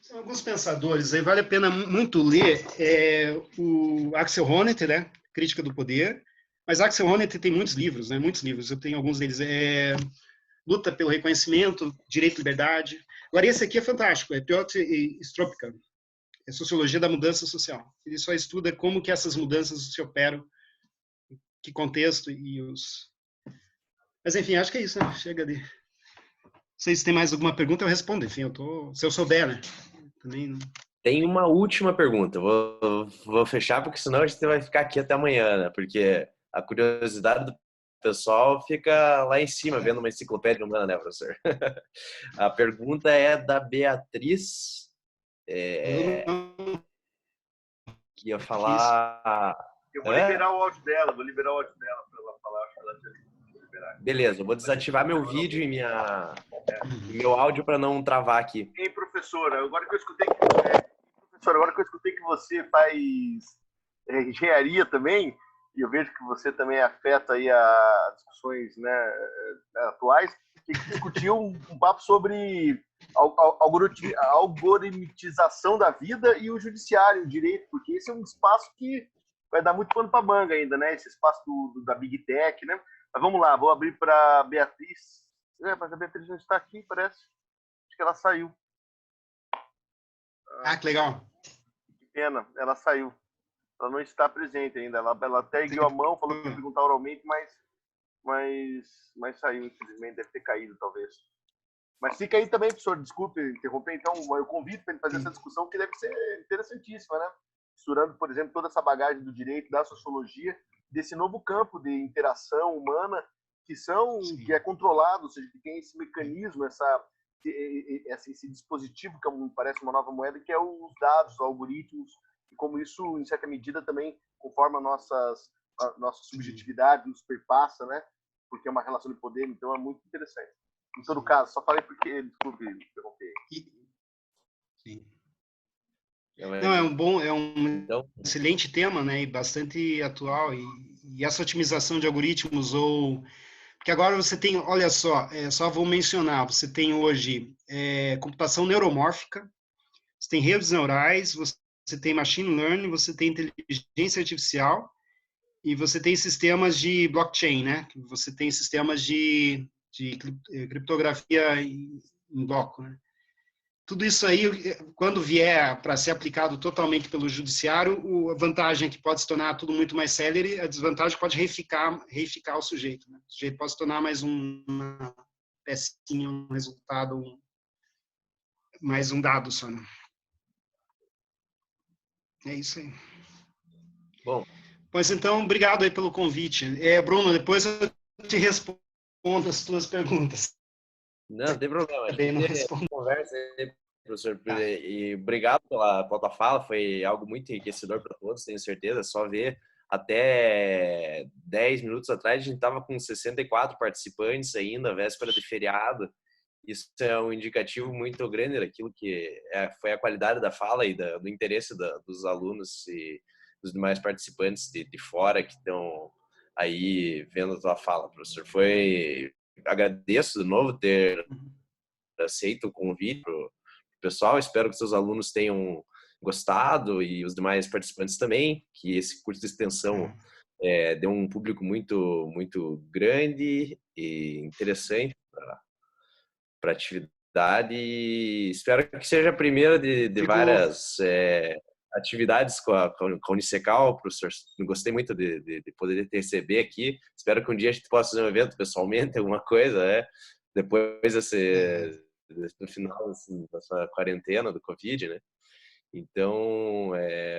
São alguns pensadores, aí vale a pena muito ler o Axel Honneth, né? Crítica do Poder. Mas Axel Honneth tem muitos livros, né? Muitos livros. Eu tenho alguns deles. Luta pelo Reconhecimento, Direito e Liberdade. Agora, esse aqui é fantástico. É Piotr Stropka. É Sociologia da Mudança Social. Ele só estuda como que essas mudanças se operam, que contexto e os... Mas, enfim, acho que é isso, né? Chega de... Não sei se tem mais alguma pergunta, eu respondo. Enfim, se eu souber, né? Também não... Tem uma última pergunta. Vou fechar, porque senão a gente vai ficar aqui até amanhã, né? Porque a curiosidade do pessoal fica lá em cima, vendo uma enciclopédia humana, né, professor? A pergunta é da Beatriz, que ia falar... Eu vou liberar o áudio dela, para ela falar. Acho que ela já liberar. Beleza, eu vou desativar meu vídeo e meu áudio para não travar aqui. Ei, professora, agora que eu escutei que você faz engenharia também, e eu vejo que você também é afeta aí a discussões, né, atuais, tem que discutir um papo sobre a algoritmização da vida e o judiciário, o direito, porque esse é um espaço que vai dar muito pano para manga ainda, né? Esse espaço da Big Tech, né? Mas vamos lá, vou abrir para Beatriz. Mas a Beatriz não está aqui, parece. Acho que ela saiu. Ah, que legal. Que pena, ela saiu. Ela não está presente ainda. Ela até ergueu a mão, falou que ia perguntar oralmente, mas saiu, infelizmente. Deve ter caído, talvez. Mas fica aí também, professor, desculpe interromper. Então, eu convido para ele fazer essa discussão, que deve ser interessantíssima, né? Misturando, por exemplo, toda essa bagagem do direito, da sociologia, desse novo campo de interação humana que é controlado, ou seja, que tem esse mecanismo, esse dispositivo que me parece uma nova moeda, que é os dados, os algoritmos, e como isso, em certa medida, também conforma a nossa subjetividade, nos perpassa, né? Porque é uma relação de poder, então é muito interessante. Em todo caso, só falei porque, desculpe interromper. Sim. Não, é um Então, excelente tema, né, e bastante atual, e essa otimização de algoritmos, porque agora você tem, olha só vou mencionar, você tem hoje computação neuromórfica, você tem redes neurais, você tem machine learning, você tem inteligência artificial, e você tem sistemas de blockchain, né, você tem sistemas de criptografia em bloco, né. Tudo isso aí, quando vier para ser aplicado totalmente pelo judiciário, a vantagem é que pode se tornar tudo muito mais célere, a desvantagem pode reificar o sujeito, né? O sujeito pode se tornar mais uma pecinha, um resultado, mais um dado só, né? É isso aí. bom. Pois então, obrigado aí pelo convite. Bruno, depois eu te respondo as tuas perguntas. Não tem problema. A Também não gente respondo. conversa aí, professor. E obrigado pela tua fala. Foi algo muito enriquecedor para todos, tenho certeza. Só ver, até 10 minutos atrás, a gente estava com 64 participantes ainda, véspera de feriado. Isso é um indicativo muito grande daquilo que foi a qualidade da fala e do interesse dos alunos e dos demais participantes de fora que estão aí vendo a tua fala, professor. Agradeço de novo ter aceito o convite pro pessoal. Espero que seus alunos tenham gostado e os demais participantes também, que esse curso de extensão deu um público muito, muito grande e interessante para a atividade. E espero que seja a primeira de várias atividades com a Unicecal, professor. Gostei muito de poder te receber aqui. Espero que um dia a gente possa fazer um evento pessoalmente, alguma coisa, né? Depois no final dessa quarentena do Covid, né? Então,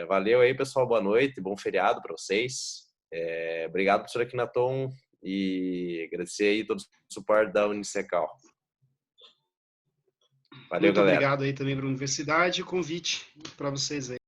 valeu aí, pessoal. Boa noite, bom feriado para vocês. Obrigado, professor Akhenaton, e agradecer aí todo o suporte da Unicecal. Valeu, Muito galera. obrigado aí também para a universidade e o convite para vocês aí.